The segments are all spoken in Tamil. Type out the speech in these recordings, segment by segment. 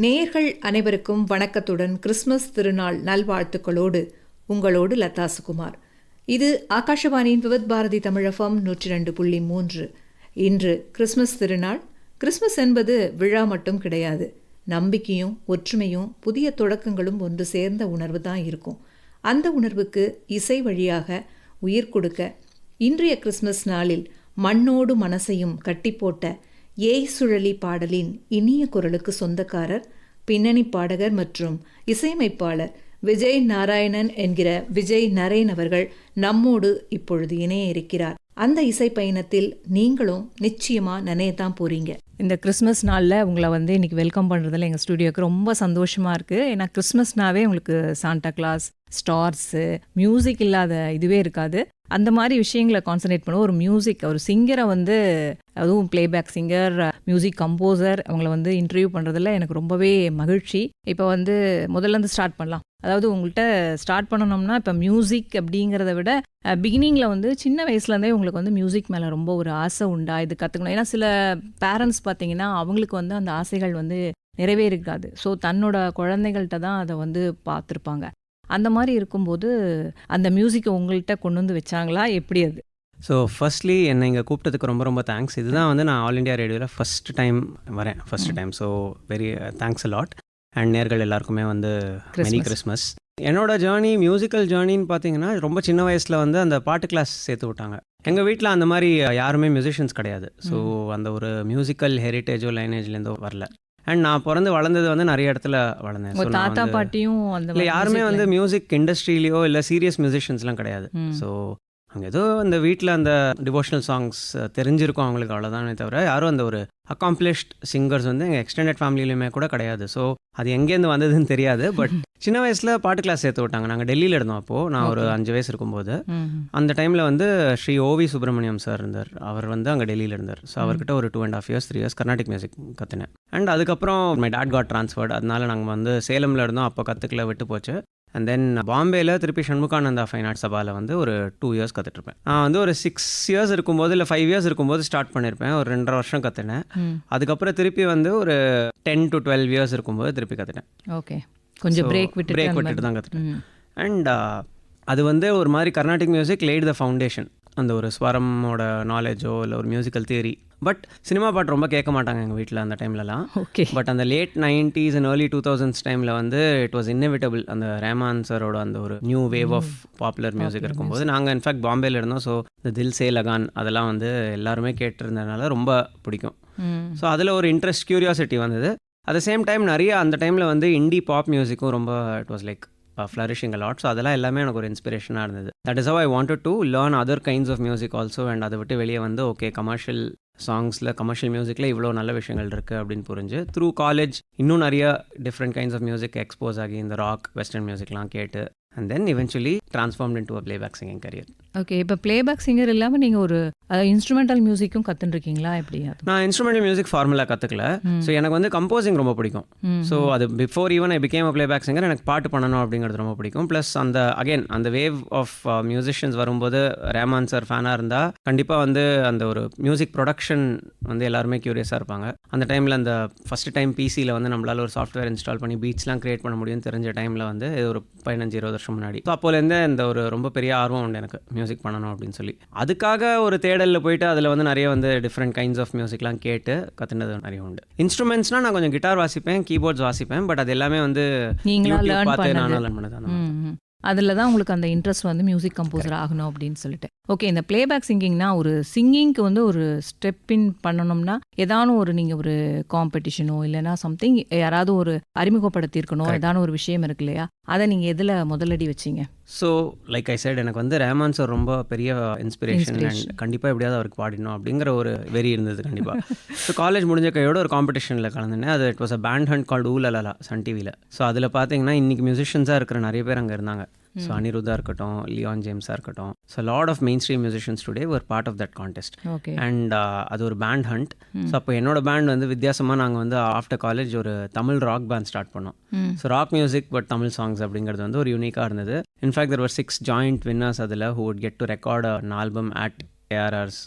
நேயர்கள் அனைவருக்கும் வணக்கத்துடன் கிறிஸ்மஸ் திருநாள் நல்வாழ்த்துக்களோடு உங்களோடு லதா சுகுமார். இது ஆகாஷவாணியின் விவத் பாரதி தமிழகம் 102.3. இன்று கிறிஸ்மஸ் திருநாள். கிறிஸ்மஸ் என்பது விழா மட்டும் கிடையாது. நம்பிக்கையும் ஒற்றுமையும் புதிய தொடக்கங்களும் ஒன்று சேர்ந்த உணர்வு தான் இருக்கும். அந்த உணர்வுக்கு இசை வழியாக உயிர் கொடுக்க இன்றைய கிறிஸ்மஸ் நாளில் மண்ணோடு மனசையும் கட்டிப்போட்ட ஏய் சுழலி பாடலின் இனிய குரலுக்கு சொந்தக்காரர் பின்னணி பாடகர் மற்றும் இசையமைப்பாளர் விஜய் நாராயணன் என்கிற விஜய் நரேன் அவர்கள் நம்மோடு இப்பொழுது இணைய இருக்கிறார். அந்த இசை பயணத்தில் நீங்களும் நிச்சயமா நினையத்தான் போறீங்க. இந்த கிறிஸ்மஸ் நாளில் உங்களை இன்னைக்கு வெல்கம் பண்ணுறதுல எங்கள் ஸ்டுடியோக்கு ரொம்ப சந்தோஷமாக இருக்குது. ஏன்னா கிறிஸ்மஸ்னாவே உங்களுக்கு சாண்டா கிளாஸ், ஸ்டார்ஸு, மியூசிக் இல்லாத இதுவே இருக்காது. அந்த மாதிரி விஷயங்களை கான்சன்ட்ரேட் பண்ண ஒரு மியூசிக், ஒரு சிங்கரை அதுவும் பிளேபேக் சிங்கர், மியூசிக் கம்போசர் அவங்கள இன்டர்வியூ பண்ணுறதுல எனக்கு ரொம்பவே மகிழ்ச்சி. இப்போ முதல்ல ஸ்டார்ட் பண்ணலாம். அதாவது உங்கள்கிட்ட ஸ்டார்ட் பண்ணணும்னா இப்போ மியூசிக் அப்படிங்கிறத விட பிகினிங்கில் சின்ன வயசுலேருந்தே உங்களுக்கு மியூசிக் மேலே ரொம்ப ஒரு ஆசை உண்டா? இது கற்றுக்கணும். ஏன்னா சில பேரண்ட்ஸ் பார்த்தீங்கன்னா அவங்களுக்கு அந்த ஆசைகள் நிறைவேறிக்காது. ஸோ தன்னோட குழந்தைகள்கிட்ட தான் அதை பார்த்துருப்பாங்க. அந்த மாதிரி இருக்கும்போது அந்த மியூசிக்கை உங்கள்கிட்ட கொண்டு வச்சாங்களா? எப்படி அது? ஸோ ஃபர்ஸ்ட்லி என்னை இங்கே கூப்பிட்டதுக்கு ரொம்ப ரொம்ப தேங்க்ஸ். இதுதான் நான் ஆல் இண்டியா ரேடியோவில் ஃபஸ்ட் டைம் வரேன். So very thanks a lot. And நேர்கள் எல்லாருக்குமே மெனி கிறிஸ்மஸ். என்னோட ஜேர்னி, மியூசிக்கல் ஜேர்னின்னு பார்த்தீங்கன்னா ரொம்ப சின்ன வயசில் அந்த பாட்டு கிளாஸ் சேர்த்து விட்டாங்க. எங்கள் வீட்டில் அந்த மாதிரி யாருமே மியூசிஷியன்ஸ் கிடையாது. ஸோ அந்த ஒரு மியூசிக்கல் ஹெரிட்டேஜோ லைனேஜ்லேருந்தோ வரல. அண்ட் நான் பிறந்து வளர்ந்தது நிறைய இடத்துல வளர்ந்தேன். தாத்தா பாட்டியும் இல்லை, யாருமே மியூசிக் இண்டஸ்ட்ரியிலையோ இல்லை சீரியஸ் மியூசிஷியன்ஸ்லாம் கிடையாது. ஸோ அங்கே ஏதோ அந்த வீட்டில் அந்த டிவோஷனல் சாங்ஸ் தெரிஞ்சிருக்கும் அவங்களுக்கு, அவ்வளோதானே தவிர யாரும் அந்த ஒரு அக்காம்ப்ளிஷ்ட் சிங்கர்ஸ் எங்கள் எக்ஸ்டெண்டட் ஃபேமிலியிலுமே கூட கிடையாது. ஸோ அது எங்கேருந்து வந்ததுன்னு தெரியாது. பட் சின்ன வயசில் பாட்டு கிளாஸ் சேர்த்து விட்டாங்க. நாங்கள் டெல்லியில் இருந்தோம். அப்போது நான் ஒரு 5 வயசு இருக்கும்போது அந்த டைமில் ஸ்ரீ ஓவி சுப்பிரமணியம் சார் இருந்தார். அவர் அங்கே டெல்லியில் இருந்தார். ஸோ அவர்கிட்ட ஒரு 2.5 years 3 years கர்நாடிக் மியூசிக் கற்றுனேன். அண்ட் அதுக்கப்புறம் மை டாட் காட் ட்ரான்ஸ்ஃபர்ட். அதனால நாங்கள் சேலமில் இருந்தோம். அப்போ கற்றுக்கல, விட்டு போச்சு. அண்ட் தென் பாம்பேயில் திருப்பி சண்முகானந்தா ஃபைன் ஆர்ட்ஸ் சபாவில் ஒரு 2 years கற்றுட்ருப்பேன். நான் ஒரு 6 years இருக்கும்போது இல்லை 5 years இருக்கும்போது ஸ்டார்ட் பண்ணியிருப்பேன். ஒரு 2.5 வருஷம் கற்றுனேன். அதுக்கப்புறம் திருப்பி ஒரு 10 to 12 years இருக்கும்போது திருப்பி கற்றுட்டேன். ஓகே, கொஞ்சம் பிரேக் விட்டுட்டு தான் கற்றுட்டேன். அண்ட் அது ஒரு மாதிரி Carnatic music late the foundation. அந்த ஒரு ஸ்வரமோட நாலேஜோ இல்லை ஒரு மியூசிக்கல் தியரி. பட் சினிமா பாட்டு ரொம்ப கேட்க மாட்டாங்க எங்கள் வீட்டில் அந்த டைம்லலாம். ஓகே. பட் அந்த late 90s and early 2000s டைமில் இட் வாஸ் இன்னெவிட்டபிள். அந்த ரஹ்மான் சரோட அந்த ஒரு new wave of popular music இருக்கும்போது நாங்கள் இன்ஃபேக்ட் பாம்பேயில் இருந்தோம். ஸோ இந்த தில் சே லகான் அதெல்லாம் எல்லாருமே கேட்டிருந்ததுனால ரொம்ப பிடிக்கும். ஸோ அதில் ஒரு இன்ட்ரெஸ்ட், கியூரியாசிட்டி வந்தது. அட் த சேம் டைம் நிறைய அந்த டைமில் இண்டி பாப் மியூசிக்கும் ரொம்ப it was like flourishing a lot. So அதெல்லாம் எல்லாமே எனக்கு ஒரு இன்ஸ்பிரேஷனாக இருந்தது. That is how I wanted to learn other kinds of music also. And அதை விட்டு வெளியே ஓகே, கமர்ஷியல் சாங்ஸில், கமர்ஷியல் மியூசிக்கில் இவ்வளோ நல்ல விஷயங்கள் இருக்குது அப்படின்னு புரிஞ்சு த்ரூ காலேஜ் இன்னும் நிறைய different kinds of music expose ஆகி இந்த ராக், வெஸ்டர்ன் மியூசிக்லாம் கேட்டு and then eventually transformed into a playback singing career. Okay, இப்போ பிளேபேக் சிங்கர் இல்லாமல் நீங்கள் ஒரு இன்ஸ்ட்ருமெண்டல் மியூசிக்கும் கற்றுருக்கீங்களா? எப்படி? நான் இன்ஸ்ட்ருமெண்டல் மியூசிக் ஃபார்முலா கற்றுக்கல. ஸோ எனக்கு கம்போசிங் ரொம்ப பிடிக்கும். ஸோ அது before even I became a playback singer எனக்கு பாட்டு பண்ணணும் அப்படிங்கிறது ரொம்ப பிடிக்கும். ப்ளஸ் அந்த வேவ் ஆஃப் மியூசிஷியன்ஸ் வரும்போது ரஹ்மான் சார் ஃபேனாக இருந்தால் கண்டிப்பாக அந்த ஒரு மியூசிக் ப்ரொடக்ஷன் எல்லாருமே க்யூரியஸாக இருப்பாங்க. அந்த டைமில் அந்த ஃபஸ்ட் டைம் பிசியில் நம்மளால் ஒரு சாஃப்ட்வேர் இன்ஸ்டால் பண்ணி பீட்ஸ்லாம் க்ரியேட் பண்ண முடியும்னு தெரிஞ்ச டைமில் இது ஒரு 15-20 வருஷம் முன்னாடி. ஸோ அப்போலேருந்தே இந்த ஒரு ரொம்ப பெரிய ஆர்வம் உண்டு எனக்கு மியூசிக் பண்ணணும் அப்படின்னு சொல்லி. அதுக்காக ஒரு தேடலில் போயிட்டு அதில் நிறைய டிஃப்ரெண்ட் கைண்ட்ஸ் ஆஃப் மியூசிக்லாம் கேட்டு கற்றுனது நிறைய உண்டு. இன்ஸ்ட்ருமெண்ட்ஸ்னால் நான் கொஞ்சம் கிட்டார் வாசிப்பேன், கீபோர்ட்ஸ் வாசிப்பேன். பட் அது எல்லாமே பார்த்து நான் லேர்ன் பண்ணது. அதில் தான் உங்களுக்கு அந்த இன்ட்ரெஸ்ட் மியூசிக் கம்போசர் ஆகணும் அப்படின்னு சொல்லிட்டு. ஓகே, இந்த பிளேபேக் சிங்கிங்னா ஒரு சிங்கிங்க்கு ஒரு ஸ்டெப் இன் பண்ணணும்னா ஏதானும் நீங்கள் ஒரு காம்படிஷனோ இல்லைனா சம்திங் யாராவது ஒரு அறிமுகப்படுத்தியிருக்கணும், ஏதான ஒரு விஷயம் இருக்கு இல்லையா? அதை நீங்கள் எதில் முதலடி வச்சிங்க? ஸோ லைக் ஐ சைட், எனக்கு ரஹ்மான் சார் ரொம்ப பெரிய இன்ஸ்பிரேஷன். அண்ட் கண்டிப்பாக எப்படியாவது அவருக்கு பாடினோம் அப்படிங்கிற ஒரு வெறி இருந்தது கண்டிப்பாக. ஸோ காலேஜ் முடிஞ்ச கையோட ஒரு காம்படிஷனில் கலந்துனேன். அது it was a band hunt called oo la la Sun டிவியில். ஸோ அதில் பார்த்தீங்கன்னா இன்றைக்கி மியூசிஷியன்ஸாக இருக்கிற நிறைய பேர் அங்கே இருந்தாங்க. ஸோ அனிருத்தா இருக்கட்டும், லியான் ஜேம்ஸாக இருக்கட்டும். So lot of mainstream musicians today ஒரு part of that contest. And அது ஒரு பேண்ட் ஹண்ட். ஸோ அப்போ என்னோட பேண்ட் வித்தியாசமாக நாங்கள் ஆஃப்டர் காலேஜ் ஒரு தமிழ் ராக் பேண்ட் ஸ்டார்ட் பண்ணோம். So rock music but Tamil songs அப்படிங்கிறது ஒரு யூனிக்காக இருந்தது. In fact there were 6 joint winners அதில் who would get to record an album at ARR's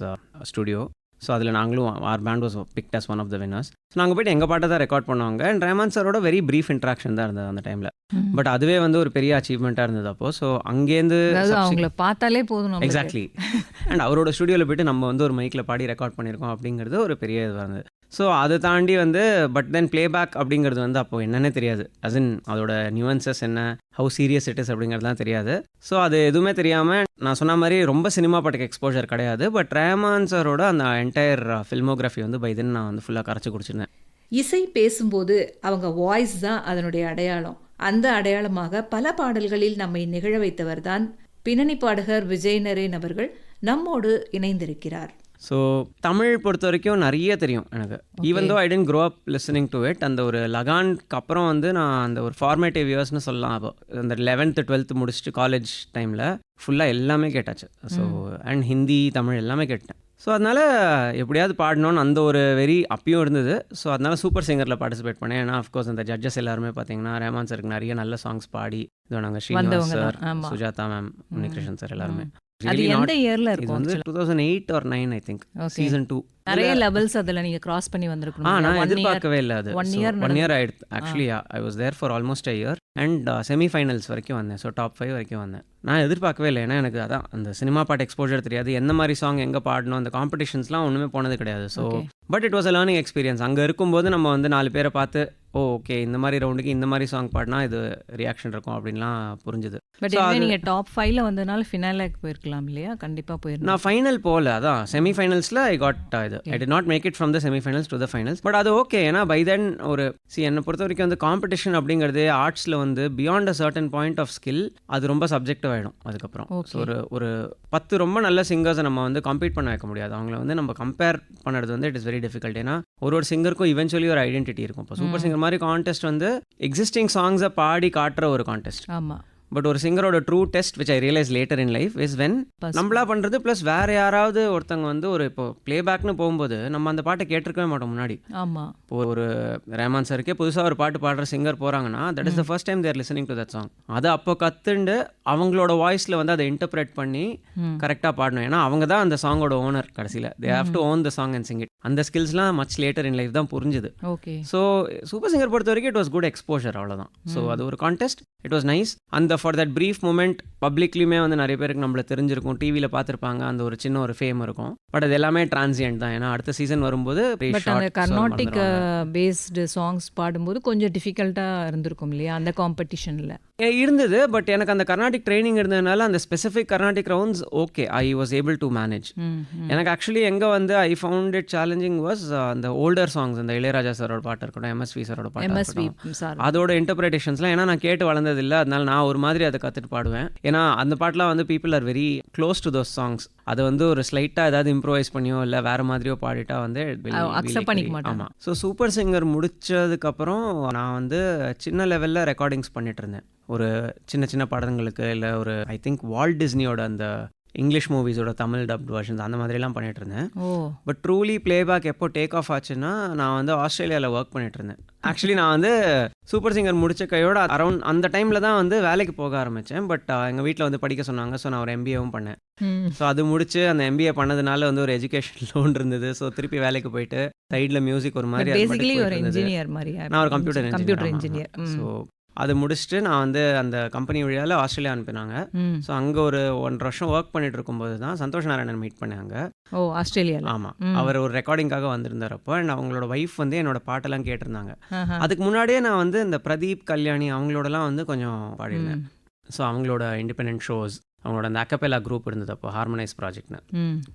studio. So அதில் நாங்களும் our band was picked as one of the winners. So நாங்கள் போய்ட்டு எங்கள் பாட்டை தான் ரெக்கார்ட் பண்ணுவாங்க. அண்ட் ரஹ்மான் சாரோட வெரி ப்ரீஃப் இன்ட்ராக்ஷன் தான் இருந்தது அந்த டைமில். பட் அதுவே வந்து ஒரு பெரிய அச்சீவ்மெண்ட்டாக இருந்தது அப்போது. ஸோ அங்கேருந்து அவங்கள பார்த்தாலே போதும். எக்ஸாக்ட்லி. அண்ட் அவரோட ஸ்டுடியோவில் போய்ட்டு நம்ம வந்து ஒரு மைக்கில் பாடி ரெக்கார்ட் பண்ணியிருக்கோம் அப்படிங்கிறது ஒரு பெரிய இதுவாக இருந்தது. ஸோ அதை தாண்டி வந்து பட் தென் ப்ளேபேக் அப்படிங்கிறது வந்து அப்போது என்னன்னே தெரியாது. அசின் அதோட நியூவன்சஸ் என்ன, ஹவு சீரியஸ் இட் இஸ் அப்படிங்கிறதுலாம் தெரியாது. ஸோ அது எதுவுமே தெரியாமல் நான் சொன்ன மாதிரி ரொம்ப சினிமா பாட்டுக்கு எக்ஸ்போஜர் கிடையாது. பட் ரஹ்மான் சாரோட அந்த என்டையர் ஃபில்மோகிராஃபி வந்து பை தென் நான் வந்து ஃபுல்லாக கரைச்சி குடிச்சிருந்தேன். இசை பேசும்போது அவங்க வாய்ஸ் தான் அதனுடைய அடையாளம். அந்த அடையாளமாக பல பாடல்களில் நம்மை நிகழ வைத்தவர் தான் பின்னணி பாடகர் விஜய் நரேன் அவர்கள் நம்மோடு இணைந்திருக்கிறார். ஸோ தமிழ் பொறுத்த வரைக்கும் நிறைய தெரியும் எனக்கு. Even though I didn't grow up listening to it. அந்த ஒரு லகானுக்கு அப்புறம் வந்து நான் அந்த ஒரு ஃபார்மேட்டிவ் இயர்ஸ்னு சொல்லலாம். அப்போ அந்த 11th 12th முடிச்சுட்டு காலேஜ் டைமில் ஃபுல்லாக எல்லாமே கேட்டாச்சு. ஸோ அண்ட் ஹிந்தி தமிழ் எல்லாமே கேட்டேன். ஸோ அதனால் எப்படியாவது பாடணும்னு அந்த ஒரு வெறி அப்பயும் இருந்தது. ஸோ அதனால் சூப்பர் சிங்கரில் பார்ட்டிசிபேட் பண்ணேன். ஏன்னா அஃப்கோர்ஸ் அந்த ஜட்ஜஸ் எல்லாருமே பார்த்தீங்கன்னா ரஹ்மான் சாருக்கு நிறைய நல்ல சாங்ஸ் பாடி இதோ நாங்கள் Srinivas sir, Sujatha ma'am, Unnikrishnan sir எல்லாருமே. அது எந்த இயர்ல இருக்கும்? இது வந்து 2008 or 9 ஐ திங்க், சீசன் 2. நிறைய லெவல்ஸ் அதில் நீங்கள் கிராஸ் பண்ணி வந்திருக்கணும். நான் எதிர்பார்க்கவே இல்லை. அது 1 இயர் ஆயிடுது actually. I was there for almost a year and செமிஃபைனல்ஸ் வரைக்கும் வந்தேன். ஸோ டாப் 5 வரைக்கும் வந்தேன். நான் எதிர்பார்க்கவே இல்லை. ஏன்னா எனக்கு அதான் அந்த சினிமா பாட்டு எக்ஸ்போஜர் தெரியாது. எந்த மாதிரி சாங் எங்கே பாடணும், அந்த காம்படிஷன்ஸ்லாம் ஒன்றுமே போனது கிடையாது. So but it was a learning experience. அங்கே இருக்கும்போது நம்ம வந்து 4 பேரை பார்த்து ஓகே இந்த மாதிரி ரவுண்டுக்கு இந்த மாதிரி சாங் பாடினா இது ரியாக்ஷன் இருக்கும் அப்படின்லாம் புரிஞ்சுது. பட் நீங்கள் டாப் 5ல வந்ததுனால ஃபினாலுக்கு போயிருக்கலாம் இல்லையா? கண்டிப்பாக போயிருந்தேன். நான் ஃபைனல் போகல. அதான் செமிஃபைனல்ஸில் ஐ காட் இது. I did not make it from the semifinals to the finals. But அது ஓகே. ஏன்னா பை தென் ஒரு என்னை பொறுத்த வரைக்கும் வந்து காம்படிஷன் அப்படிங்கிறது ஆர்ட்ஸில் வந்து beyond a certain point of skill அது ரொம்ப சப்ஜெக்டிவ் ஆகிடும். அதுக்கப்புறம் ஒரு 10 ரொம்ப நல்ல சிங்கர்ஸை நம்ம வந்து கம்பீட் பண்ண வைக்க முடியாது. அவங்கள வந்து நம்ம கம்பேர் பண்ணுறது வந்து இட் இஸ் வெரி டிஃபிகல்ட். ஏன்னா ஒரு சிங்கருக்கும் இவென்ச்சுவலி ஒரு ஐடென்டிட்டி இருக்கும். இப்போ சூப்பர் சிங்கர் மாதிரி கான்டெஸ்ட் வந்து எக்ஸிஸ்டிங் சாங்ஸை பாடி காட்டுற ஒரு கான்டெஸ்ட். ஆமாம். பட் ஒரு சிங்கரோட true test which I realise later in life is when நம்மளா பண்ணுறது ப்ளஸ் வேறு யாராவது ஒருத்தங்க வந்து ஒரு இப்போ ப்ளேபேக்னு போகும்போது நம்ம அந்த பாட்டை கேட்டிருக்கவே மாட்டோம் முன்னாடி. ஆமாம். இப்போ ஒரு ரஹ்மான் சாருக்கே புதுசாக ஒரு பாட்டு பாடுற சிங்கர் போகிறாங்கன்னா that is the first time they're listening to that song. அதை அப்போ கற்றுண்டு அவங்களோட வாய்ஸில் வந்து அதை இன்டர்பிரேட் பண்ணி கரெக்டாக பாடணும். ஏன்னா அவங்க தான் அந்த சாங்கோட ஓனர் கடைசியில். They have to own the song and Singh it. அந்த ஸ்கில்ஸ்லாம் மச் லேட்டர் இன் லைஃப் தான் புரிஞ்சுது. ஓகே. ஸோ சூப்பர் சிங்கர் பொறுத்த வரைக்கும் இட் வாஸ் குட் எக்ஸ்போஷர், அவ்வளோதான். ஸோ அது ஒரு கான்டெஸ்ட், இட் வாஸ் நைஸ். அந்த ஃபார் தட் ப்ரீஃப் மூமெண்ட் பப்ளிக்லையுமே வந்து நிறைய பேருக்கு நம்மளை தெரிஞ்சிருக்கும், டிவியில் பார்த்துருப்பாங்க, அந்த ஒரு சின்ன ஒரு ஃபேம் இருக்கும். பட் அது எல்லாமே டிரான்சியன்ட் தான். ஏன்னா அடுத்த சீசன் வரும்போது கர்நாடிக் பேஸ்டு சாங்ஸ் பாடும்போது கொஞ்சம் டிஃபிகல்ட்டாக இருந்திருக்கும் இல்லையா அந்த காம்படிஷனில்? இருந்தது. பட் எனக்கு அந்த கர்நாடிக் ட்ரைனிங் இருந்ததுனால அந்த specific Carnatic rounds okay I was able to manage. எனக்கு ஆக்சுவலி எங்கே வந்து I found it challenging was அந்த ஓல்டர் சாங்ஸ், அந்த இளையராஜா சாரோட பாட்டு இருக்கட்டும், எம்எஸ்வி சாரோட பாட்டு, அதோட இன்டர்பிரேஷன்ஸ்லாம். ஏன்னா நான் கேட்டு வளர்ந்ததில்லை, அதனால நான் ஒரு மாதிரி அதை கற்றுட்டு பாடுவேன். ஏன்னா அந்த பாட்டெலாம் வந்து people are very close to those songs. அதை வந்து ஒரு ஸ்லைட்டாக ஏதாவது இம்ப்ரோவைஸ் பண்ணியோ இல்லை வேறு மாதிரியோ பாடிட்டா வந்து அக்செப்ட் பண்ணிக்க மாட்டேன். ஆமாம். ஸோ சூப்பர் சிங்கர் முடித்ததுக்கப்புறம் நான் வந்து சின்ன லெவலில் ரெக்கார்டிங்ஸ் பண்ணிட்டு இருந்தேன். ஒரு சின்ன சின்ன படங்களுக்கு இல்லை ஒரு ஐ திங்க் வால்ட் டிஸ்னியோட அந்த இங்கிலீஷ் மூவிஸோட தமிழ் டப்ட் வெர்ஷன்ஸ் அந்த மாதிரிலாம் பண்ணிட்டு இருந்தேன். பட் ட்ரூலி பிளேபேக் எப்போ டேக் ஆஃப் ஆச்சுன்னா நான் வந்து ஆஸ்திரேலியாவில் ஒர்க் பண்ணிட்டு இருந்தேன். ஆக்சுவலி நான் வந்து சூப்பர் சிங்கர் முடிச்ச கையோட அரௌண்ட் அந்த டைமில் தான் வந்து வேலைக்கு போக ஆரம்பித்தேன். பட் எங்கள் வீட்டில் வந்து படிக்க சொன்னாங்க. ஸோ நான் ஒரு எம்பிஏவும் பண்ணேன். ஸோ அது முடிச்சு அந்த எம்பிஏ பண்ணதுனால வந்து ஒரு எஜுகேஷன் லோன் இருந்தது. ஸோ திருப்பி வேலைக்கு போயிட்டு சைடில் மியூசிக் ஒரு மாதிரி நான் ஒரு கம்ப்யூட்டர் இன்ஜினியர். ஸோ அது முடிச்சுட்டு நான் வந்து அந்த கம்பெனி வழியால் ஆஸ்திரேலியா அனுப்பினாங்க. ஸோ அங்கே ஒரு 1.5 வருஷம் ஒர்க் பண்ணிட்டு இருக்கும்போது தான் சந்தோஷ் நாராயணன் மீட் பண்ணாங்க. ஆஸ்திரேலியாவில். ஆமாம். அவர் ஒரு ரெக்கார்டிங்காக வந்திருந்தார் அப்போ. அண்ட் அவங்களோட ஒய்ஃப் வந்து என்னோட பாட்டெல்லாம் கேட்டிருந்தாங்க. அதுக்கு முன்னாடியே நான் வந்து இந்த பிரதீப் கல்யாணி அவங்களோடலாம் வந்து கொஞ்சம் பாடிருந்தேன். ஸோ அவங்களோட இண்டிபெண்டன்ட் ஷோஸ், அவங்களோட அந்த அக்கபெல்லா குரூப் இருந்தது அப்போ, ஹார்மனைஸ் ப்ராஜெக்ட்னு.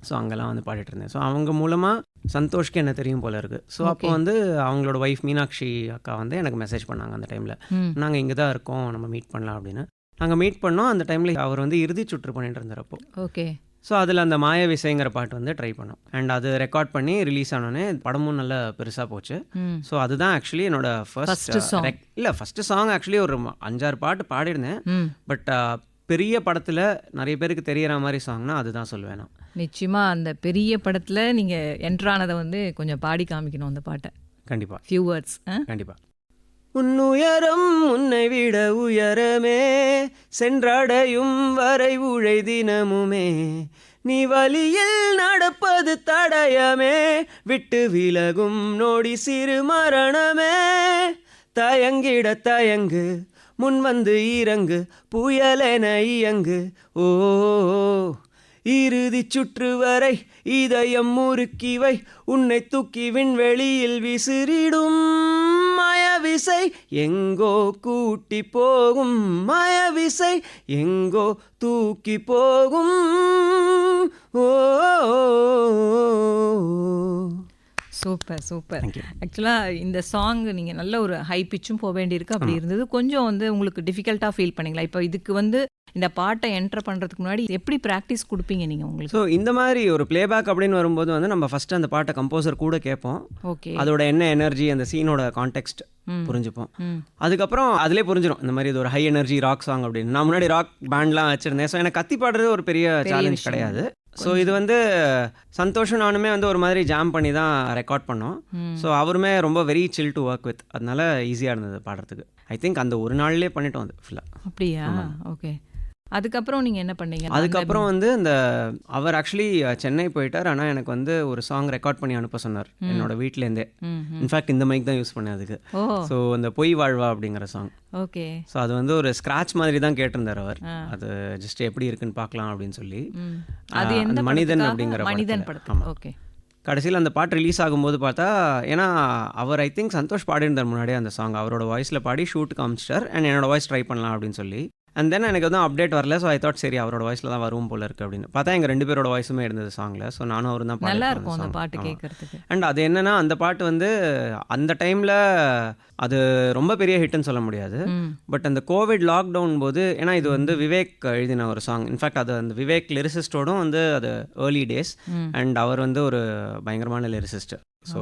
ஸோ அங்கெல்லாம் வந்து பாடிட்டு இருந்தேன். ஸோ அவங்க மூலமாக சந்தோஷ்க்கு என்ன தெரியும் போல இருக்குது. ஸோ அப்போ வந்து அவங்களோட ஒய்ஃப் மீனாட்சி அக்கா வந்து எனக்கு மெசேஜ் பண்ணாங்க அந்த டைமில், நாங்கள் இங்கே தான் இருக்கோம், நம்ம மீட் பண்ணலாம் அப்படின்னு. நாங்கள் மீட் பண்ணோம். அந்த டைமில் அவர் வந்து இறுதி சுற்று பண்ணிட்டு இருந்தார் அப்போ. ஓகே. ஸோ அதில் அந்த மாய விசைங்கிற பாட்டு வந்து ட்ரை பண்ணோம். அண்ட் அது ரெக்கார்ட் பண்ணி ரிலீஸ் ஆனோடனே படமும் நல்லா பெருசாக போச்சு. ஸோ அதுதான் ஆக்சுவலி என்னோட ஃபர்ஸ்ட் சாங். ஆக்சுவலி ஒரு 5-6 பாட்டு பாடியிருந்தேன். பட் பெரிய படத்தில் நிறைய பேருக்கு தெரியற மாதிரி சாங்னா அதுதான் சொல்லுவேன் நான். நிச்சயமாக அந்த பெரிய படத்தில் நீங்கள் என்ட்ரானதை வந்து கொஞ்சம் பாடி காமிக்கணும் அந்த பாட்டை. கண்டிப்பாக. Few words. கண்டிப்பாக. உன்னுயரம் உன்னை விட உயரமே, சென்றடையும் வரை உழை தினமுமே, நீ வழியில் நடப்பது தடயமே, விட்டு விலகும் நொடி சிறு மரணமே. தயங்கிட தயங்கு, முன் வந்து இறங்கு, புயலென இயங்கு. ஓ இறுதி சுற்று வரை இதயம் முறுக்கிவை, உன்னை தூக்கி விண்வெளியில் விசிறிடும். மயவிசை எங்கோ கூட்டி போகும், மயவிசை எங்கோ தூக்கி போகும். ஓ சூப்பர் சூப்பர். ஆக்சுவலாக இந்த சாங் நீங்கள் நல்ல ஒரு ஹை பிச்சும் போக வேண்டியிருக்கு, அப்படி இருந்தது. கொஞ்சம் வந்து உங்களுக்கு டிஃபிகல்ட்டாக ஃபீல் பண்ணீங்களா? இப்போ இதுக்கு வந்து இந்த பாட்டை என்டர் பண்ணுறதுக்கு முன்னாடி எப்படி ப்ராக்டிஸ் கொடுப்பீங்க நீங்கள் உங்களுக்கு? ஸோ இந்த மாதிரி ஒரு பிளேபேக் அப்படின்னு வரும்போது வந்து நம்ம ஃபஸ்ட்டு அந்த பாட்டை கம்போசர் கூட கேட்போம். ஓகே. அதோட என்ன எனர்ஜி, அந்த சீனோட கான்டெக்ஸ்ட் புரிஞ்சுப்போம். அதுக்கப்புறம் அதிலே புரிஞ்சிடும் இந்த மாதிரி இது ஒரு ஹை எனர்ஜி ராக் சாங் அப்படின்னு. நான் முன்னாடி ராக் பேண்ட்லாம் வச்சுருந்தேன். ஸோ எனக்கு கத்தி பாடுறது ஒரு பெரிய சேலஞ்ச் கிடையாது. ஸோ இது வந்து சந்தோஷம் நானுமே வந்து ஒரு மாதிரி ஜாம் பண்ணி தான் ரெக்கார்ட் பண்ணோம். ஸோ அவருமே ரொம்ப very chill to work with, அதனால ஈஸியாக இருந்தது பாடுறதுக்கு. ஐ திங்க் அந்த ஒரு நாள்லேயே பண்ணிட்டோம் அது ஃபுல்லாக. அப்படியா? ஓகே. அதுக்கப்புறம் நீங்கள் என்ன பண்ணீங்க? அதுக்கப்புறம் வந்து இந்த அவர் ஆக்சுவலி சென்னை போயிட்டார். ஆனால் எனக்கு வந்து ஒரு சாங் ரெக்கார்ட் பண்ணி அனுப்ப சொன்னார் என்னோட வீட்டிலேருந்தே. இன்ஃபேக்ட் இந்த மைக் தான் யூஸ் பண்ணேன் அதுக்கு. ஸோ அந்த பொய் வாழ்வா அப்படிங்கிற சாங். ஓகே. ஸோ அது வந்து ஒரு ஸ்க்ராட்ச் மாதிரி தான் கேட்டிருந்தார் அவர். அது ஜஸ்ட் எப்படி இருக்குன்னு பார்க்கலாம் அப்படின்னு சொல்லி. அது அந்த மனிதன் அப்படிங்கிற மனிதன் படத்துக்கு. ஓகே. கடைசியில் அந்த பாட்டு ரிலீஸ் ஆகும்போது பார்த்தா, ஏன்னா அவர் ஐ திங்க் சந்தோஷ் பாடியிருந்தார் முன்னாடியே அந்த சாங். அவரோட வாய்ஸில் பாடி ஷூட் காமிச்சிட்டார். அண்ட் என்னோட வாய்ஸ் ட்ரை பண்ணலாம் அப்படின்னு சொல்லி. அண்ட் தென் எனக்கு வந்து அப்டேட் வரல. ஸோ ஐ தாட் சரி அவரோட வாய்ஸில் தான் வரும் போல இருக்குது அப்படின்னு பார்த்தா எங்கள் 2 பேரோட வாய்ஸுமே இருந்தது சாங்கில். ஸோ நானும் அவரும் தான் நல்லா இருக்கும் அந்த பாட்டு கேட்கறதுக்கு. அண்ட் அது என்னன்னா அந்த பாட்டு வந்து அந்த டைமில் அது ரொம்ப பெரிய ஹிட்னு சொல்ல முடியாது. பட் அந்த கோவிட் லாக்டவுன் போது, ஏன்னா இது வந்து விவேக் எழுதின ஒரு சாங். இன்ஃபேக்ட் அது அந்த விவேக் லிரிசிஸ்டோடும் வந்து அது ஏர்லி டேஸ். அண்ட் அவர் வந்து ஒரு பயங்கரமான லிரிசிஸ்ட். ஸோ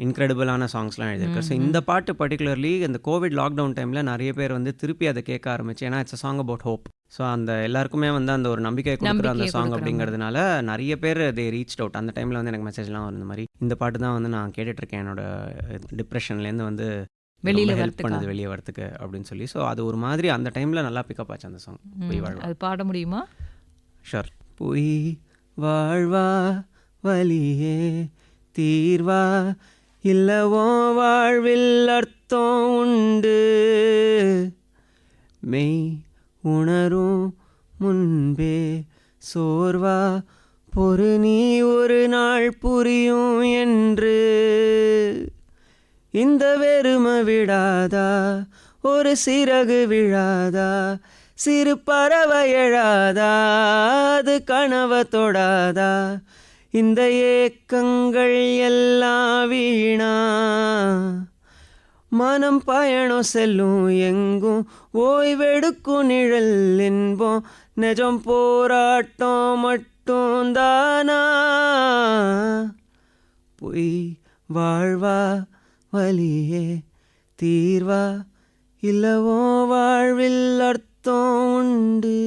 இன்க்ரெடிபிளான சாங்ஸ்லாம் எழுதியிருக்காரு. ஸோ இந்த பாட்டு பர்டிகுலர்லி இந்த கோவிட் லாக்டவுன் டைமில் நிறைய பேர் வந்து திருப்பி அதை கேட்க ஆரம்பிச்சு. ஏன்னா it's a song about hope. So அந்த எல்லாருக்குமே வந்து அந்த ஒரு நம்பிக்கை கொடுக்குற அந்த சாங் அப்படிங்கிறதுனால நிறைய பேர் தே ரீச் அவுட். அந்த டைமில் வந்து எனக்கு மெசேஜ்லாம் வரும், இந்த மாதிரி இந்த பாட்டு தான் வந்து நான் கேட்டுட்ருக்கேன் என்னோட டிப்ரெஷன்லேருந்து வந்து வெளியில் ஹெல்ப் பண்ணுது வெளியே வரத்துக்கு அப்படின்னு சொல்லி. ஸோ அது ஒரு மாதிரி அந்த டைமில் நல்லா பிக்கப் ஆச்சு அந்த சாங். பொய் வாழ்வா. அது பாட முடியுமா? ஷூர். பொய் வாழ்வா வலியே தீர்வா இல்லவோ வாழ்வில் அர்த்தம் உண்டு, மெய் உணரும் முன்பே சோர்வா பொறு நீ ஒரு நாள் புரியும் என்று. இந்த வெறுமை விடாதா, ஒரு சிறகு விழாதா, சிறு பறவை எழாதா, அது கனவை தொடாதா, இந்த ஏக்கங்கள் எல்லாம் வீணா, மனம் பயணம் செல்லும் எங்கும் ஓய்வெடுக்கும் நிழல் என்போம், நிஜம் போராட்டம் மட்டும் தானா. பொய் வாழ்வா வலியே தீர்வா இல்லவோ வாழ்வில் அர்த்தம் உண்டு.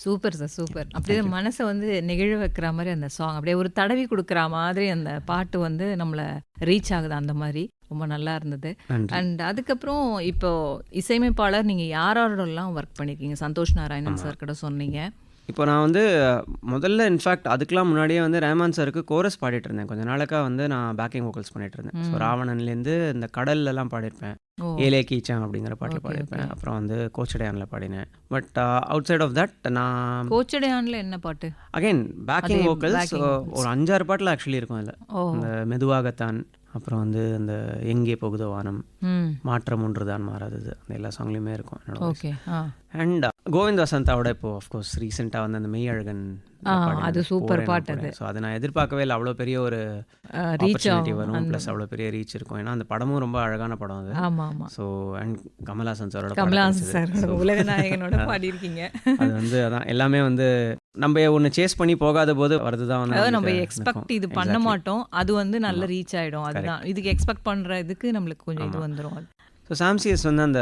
Super sir, super. அப்படியே மனசை வந்து நெகிழ வைக்கிற மாதிரி அந்த சாங், அப்படியே ஒரு தடவி கொடுக்குற மாதிரி அந்த பாட்டு வந்து நம்மளை ரீச் ஆகுது. அந்த மாதிரி ரொம்ப நல்லா இருந்தது. அண்ட் அதுக்கப்புறம் இப்போ இசையமைப்பாளர் நீங்கள் யாரோடலாம் ஒர்க் பண்ணியிருக்கீங்க? சந்தோஷ் நாராயணன் சார் கிட்ட சொன்னீங்க. இப்போ நான் வந்து முதல்ல இன்ஃபேக்ட் அதுக்கெலாம் முன்னாடியே வந்து ரஹ்மான் சாருக்கு கோரஸ் பாடிட்டு இருந்தேன். கொஞ்சம் நாளைக்காக வந்து நான் பேக்கிங் வோக்கல்ஸ் பண்ணிட்டு இருந்தேன். ஸோ ராவணன்லேருந்து இந்த கடல்லலாம் பாடியிருப்பேன். ஏலே கீச்சான் அப்படிங்கிற பாட்டில் பாடியிருப்பேன். அப்புறம் வந்து கோச்சடையானில் பாடினேன். But outside of that நான் கோச்சடையானில் என்ன பாட்டு? அகைன் பேக்கிங் வோக்கல்ஸ் ஒரு 5-6 பாட்டில் ஆக்சுவலி இருக்கும் அதில். இந்த மெதுவாகத்தான், அப்புறம் வந்து அந்த எங்கே போகுதோ வானம், மாற்றம் ஒன்றுதான் மாறாதது, அந்த எல்லா சாங்லேயுமே இருக்கும் என்னோட. அண்ட் கோவிந்த் வசந்தாவோட இப்போ ஆஃப்கோர்ஸ் ரீசெண்டாக வந்து அந்த மெய்யழகன், அது சூப்பர் பாட்டு. அது ஸோ அதை நான் எதிர்பார்க்கவே இல்லை, அவ்வளோ பெரிய ஒரு ஆப்பர்ச்சுனிட்டி வரும், ப்ளஸ் அவ்வளோ பெரிய ரீச் இருக்கும். ஏன்னா அந்த படமும் ரொம்ப அழகான படம் அது. ஆமாம். ஸோ அண்ட் கமல்ஹாசன் சாரோட உலக நாயகனோட பாடியிருக்கீங்க. அது வந்து அதான் எல்லாமே வந்து நம்ம ஒன்று சேஸ் பண்ணி போகாத போது வருது தான் வந்து நம்ம எக்ஸ்பெக்ட் இது பண்ண மாட்டோம், அது வந்து நல்ல ரீச் ஆகிடும். அதுதான் இதுக்கு எக்ஸ்பெக்ட் பண்ணுற இதுக்கு நம்மளுக்கு கொஞ்சம் இது வந்துடும். ஸோ சாம்சிஎஸ் வந்து அந்த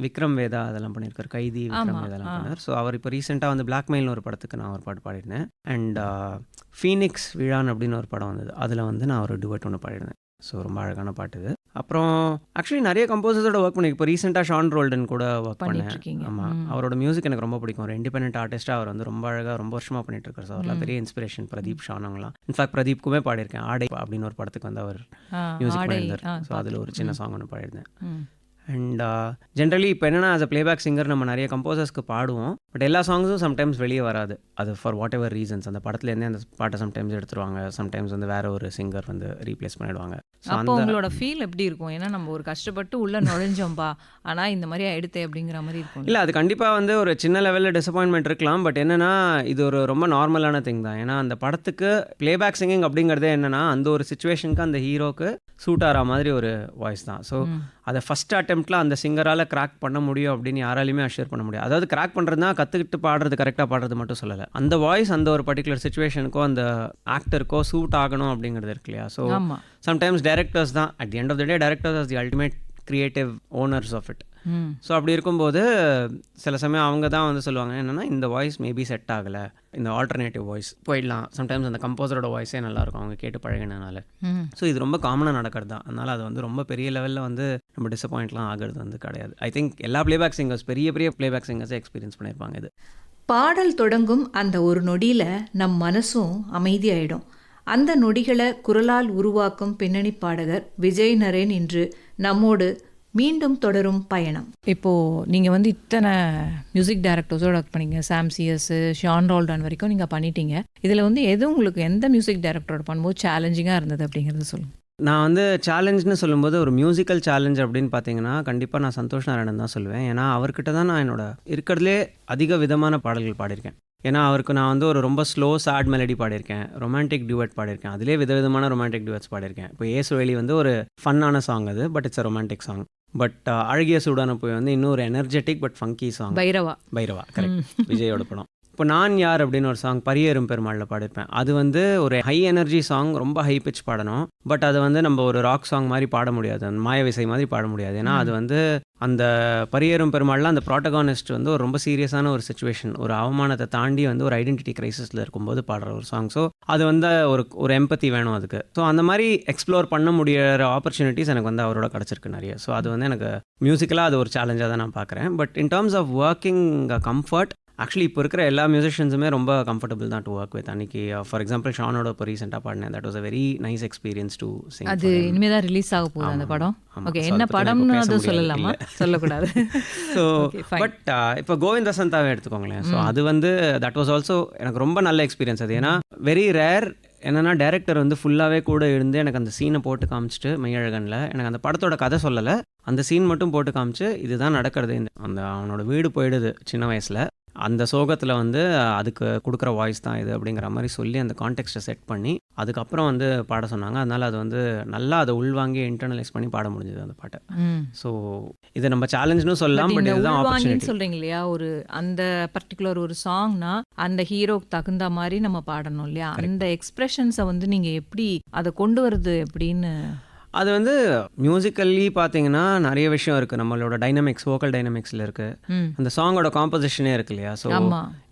விக்ரம் வேதா அதெல்லாம் பண்ணியிருக்காரு, கைதி விக்ரம் வேதாலாம் பண்ணார். ஸோ அவர் இப்போ ரீசெண்டாக வந்து பிளாக்மெயில்னு ஒரு படத்துக்கு நான் ஒரு பாட்டு பாடிருந்தேன். அண்ட் ஃபீனிக்ஸ் விழான் அப்படின்னு ஒரு படம் வந்தது, அதில் வந்து நான் ஒரு டுவெட் ஒன்று பாடிருந்தேன். ஸோ ரொம்ப அழகான பாட்டு இது. அப்புறம் ஆக்சுவலி நிறைய கம்போசர்ஸோட ஒர்க் பண்ணி இப்போ ரீசெண்டாக ஷான் ரோல்டன் கூட ஒர்க் பண்ணேன். ஆமாம், அவரோட மியூசிக் எனக்கு ரொம்ப பிடிக்கும். ஒரு இண்டிபெண்டன்ட் ஆர்டிஸ்ட்டாக அவர் வந்து ரொம்ப அழகாக ரொம்ப வருஷமாக பண்ணிட்டு இருக்காரு. ஸோ அவர்லாம் பெரிய இன்ஸ்பிரேஷன். பிரதீப் ஷான் அவங்களாம். இன்ஃபேக்ட் பிரதீப்க்குமே பாடியிருக்கேன். ஆடை அப்படின்னு ஒரு படத்துக்கு வந்து அவர் மியூசிக் பண்ணியிருந்தார். ஸோ அதில் ஒரு சின்ன சாங் ஒன்று பாடியிருந்தேன். அண்ட் ஜென்ரலி இப்போ என்னென்னா ஆஸ் அ பிளேபேக் சிங்கர் நம்ம நிறைய கம்போசர்ஸ்க்கு பாடுவோம். பட் எல்லா சாங்ஸும் சம்டைம்ஸ் வெளியே வராது. அது ஃபார் வாட் எவர் ரீசன்ஸ். அந்த படத்துலேருந்தே அந்த பாட்டை சம்டைம்ஸ் எடுத்துருவாங்க. சம்டைம்ஸ் வந்து வேற ஒரு சிங்கர் வந்து ரீப்ளேஸ் பண்ணிடுவாங்க. அப்போ உங்களோட ஃபீல் எப்படி இருக்கும்? ஏன்னா நம்ம ஒரு கஷ்டப்பட்டு உள்ள நுழைஞ்சோம்பா, ஆனால் இந்த மாதிரி எடுத்தே அப்படிங்கிற மாதிரி இருக்கும். இல்லை, அது கண்டிப்பாக வந்து ஒரு சின்ன லெவலில் டிசப்பாயின்மெண்ட் இருக்கலாம். பட் என்னென்னா இது ஒரு ரொம்ப நார்மலான திங் தான். ஏன்னா அந்த படத்துக்கு பிளேபேக் சிங்கிங் அப்படிங்கிறதே என்னென்னா அந்த ஒரு சுச்சுவேஷனுக்கு அந்த ஹீரோக்கு சூட் ஆகிற மாதிரி ஒரு வாய்ஸ் தான். ஸோ அதை ஃபஸ்ட் அட்டெம்ப்டில் அந்த சிங்கரால் கிராக் பண்ண முடியும் அப்படின்னு யாராலையுமே அஷ்யூர் பண்ண முடியாது. அதாவது கிராக் பண்ணுறதுனா கற்றுக்கிட்டு பாடுறது, கரெக்டாக பாடுறது மட்டும் சொல்லலை. அந்த வாய்ஸ் அந்த ஒரு பர்டிகுலர் சுச்சுவேஷனுக்கோ அந்த ஆக்டருக்கோ சூட் ஆகணும் அப்படிங்கிறது இருக்கு இல்லையா? ஸோ சம்டைம்ஸ் டைரக்டர்ஸ் தான் at the end of the day directors are the ultimate creative owners of it. So அப்படி இருக்கும்போது சில சமயம் அவங்க தான் வந்து சொல்லுவாங்க என்னென்னா இந்த வாய்ஸ் மேபி செட் ஆகலை, இந்த ஆல்டர்னேட்டிவ் வாய்ஸ் போயிடலாம். சம்டைம்ஸ் அந்த கம்போசரோட வாய்ஸே நல்லாயிருக்கும் அவங்க கேட்டு பழகினால. ஸோ இது ரொம்ப காமனாக நடக்கிறது தான். அதனால் அது வந்து ரொம்ப பெரிய லெவலில் வந்து நம்ம டிசப்பாயிண்ட்லாம் ஆகிறது வந்து கிடையாது. ஐ திங்க் எல்லா பிளேபேக் சிங்கர்ஸ் பெரிய பெரிய பிளேபேக் சிங்கர்ஸே எக்ஸ்பீரியன்ஸ் பண்ணியிருப்பாங்க இது. பாடல் தொடங்கும் அந்த ஒரு நொடியில் நம் மனசும் அமைதியாயிடும். அந்த நொடிகளை குரலால் உருவாக்கும் பின்னணி பாடகர் விஜய் நரேன் இன்று நம்மோடு மீண்டும் தொடரும் பயணம். இப்போது நீங்கள் வந்து இத்தனை மியூசிக் டைரக்டர்ஸோடு ஒர்க் பண்ணிங்க. சாம் சிஎஸ், ஷான் ரோல்டன் வரைக்கும் நீங்கள் பண்ணிட்டீங்க. இதில் வந்து எது உங்களுக்கு எந்த மியூசிக் டைரக்டரோட பண்ணும்போது சேலஞ்சிங்காக இருந்தது அப்படிங்கிறத சொல்லுங்கள். நான் வந்து சேலஞ்சுன்னு சொல்லும்போது ஒரு மியூசிக்கல் சேலஞ்ச் அப்படின்னு பார்த்தீங்கன்னா கண்டிப்பாக நான் சந்தோஷ் நாராயணன் தான் சொல்லுவேன். ஏன்னா அவர்கிட்ட தான் நான் என்னோட இருக்கிறதுலே அதிக விதமான பாடல்கள் பாடியிருக்கேன். ஏன்னா அவருக்கு நான் வந்து ஒரு ரொம்ப ஸ்லோ சாட் மெலடி பாடியிருக்கேன், ரொமான்டிக் டியூட் பாடியிருக்கேன். அதிலே விதவிதமான ரொமான்டிக் டியூட்ஸ் பாடியிருக்கேன். இப்போ ஏசுவேலி வந்து ஒரு ஃபன்னான சாங் அது, but it's a romantic song. But அழகிய சூடான போய் வந்து இன்னொரு energetic but funky song Bhairava correct, விஜயோட படம். இப்போ நான் யார் அப்படின்னு ஒரு சாங் பரியேறும் பெருமாளில் பாடிருப்பேன். அது வந்து ஒரு ஹை எனர்ஜி சாங், ரொம்ப ஹை பிச் பாடணும். பட் அதை வந்து நம்ம ஒரு ராக் சாங் மாதிரி பாட முடியாது, அந்த மாயவிசை மாதிரி பாட முடியாது. ஏன்னா அது வந்து அந்த பரியேறும் பெருமாளில் அந்த ப்ராட்டகானிஸ்ட் வந்து ஒரு ரொம்ப சீரியஸான ஒரு சுச்சுவேஷன், ஒரு அவமானத்தை தாண்டி வந்து ஒரு ஐடென்டிட்டி கிரைசிஸில் இருக்கும்போது பாடுற ஒரு சாங். ஸோ அது வந்து ஒரு எம்பத்தி வேணும் அதுக்கு. ஸோ அந்த மாதிரி எக்ஸ்ப்ளோர் பண்ண முடியிற ஆப்பர்ச்சுனிட்டிஸ் எனக்கு வந்து அவரோட கிடச்சிருக்கு நிறைய. ஸோ அது வந்து எனக்கு மியூசிக்கலாக அது ஒரு சேலஞ்சாக தான் நான் பார்க்குறேன். But in terms of working comfort actually இப்போ இருக்கிற எல்லா மியூசிஷியன்ஸுமே ரொம்ப கம்ஃபர்டபுள் தான் டு ஒர்க் வித். அன்றைக்கி ஃபார் எக்ஸாம்பிள் ஷானோட இப்போ ரீசெண்டாக பாடினேன். That was a very nice experience to sing. அது இனிமேல் தான் ரிலீஸ் ஆக போகுது அந்த படம். ஓகே, என்ன படம்னு அது சொல்லலாமா? சொல்லக்கூடாது. ஸோ பட் இப்போ கோவிந்த் வசந்தாவே எடுத்துக்கோங்களேன். ஸோ அது வந்து தட் வாஸ் ஆல்சோ எனக்கு ரொம்ப நல்ல எக்ஸ்பீரியன்ஸ் அது. ஏன்னா வெரி ரேர் என்னென்னா டைரக்டர் வந்து ஃபுல்லாகவே கூட இருந்து எனக்கு அந்த சீனை போட்டு காமிச்சிட்டு மெய்யழகனில் எனக்கு அந்த படத்தோட கதை சொல்லலை, அந்த சீன் மட்டும் போட்டு காமிச்சு இதுதான் நடக்கிறது, அந்த அவனோட வீடு போயிடுது சின்ன வயசில், அந்த சோகத்தில் வந்து அதுக்கு கொடுக்குற வாய்ஸ் தான் இது அப்படிங்கிற மாதிரி சொல்லி அந்த கான்டெக்ஸ்ட்டை செட் பண்ணி அதுக்கப்புறம் வந்து பாட சொன்னாங்க. அதனால் அது வந்து நல்லா அதை உள்வாங்கி இன்டர்னலைஸ் பண்ணி பாட முடிஞ்சது அந்த பாட்டை. ஸோ இதை நம்ம சேலஞ்சுன்னு சொல்லலாம். பட் இதுதான் ஆப்பர்ச்சுனிட்டி சொல்கிறீங்க இல்லையா? ஒரு அந்த பர்டிகுலர் ஒரு சாங்னா அந்த ஹீரோக்கு தகுந்த மாதிரி நம்ம பாடணும் இல்லையா? அந்த எக்ஸ்பிரஷன்ஸை வந்து நீங்கள் எப்படி அதை கொண்டு வருது எப்படின்னு? அது வந்து மியூசிக்கல்லி பார்த்தீங்கன்னா நிறைய விஷயம் இருக்குது. நம்மளோட டைனமிக்ஸ், வோக்கல் டைனமிக்ஸில் இருக்குது, அந்த சாங்கோட காம்போசிஷனே இருக்கு இல்லையா? ஸோ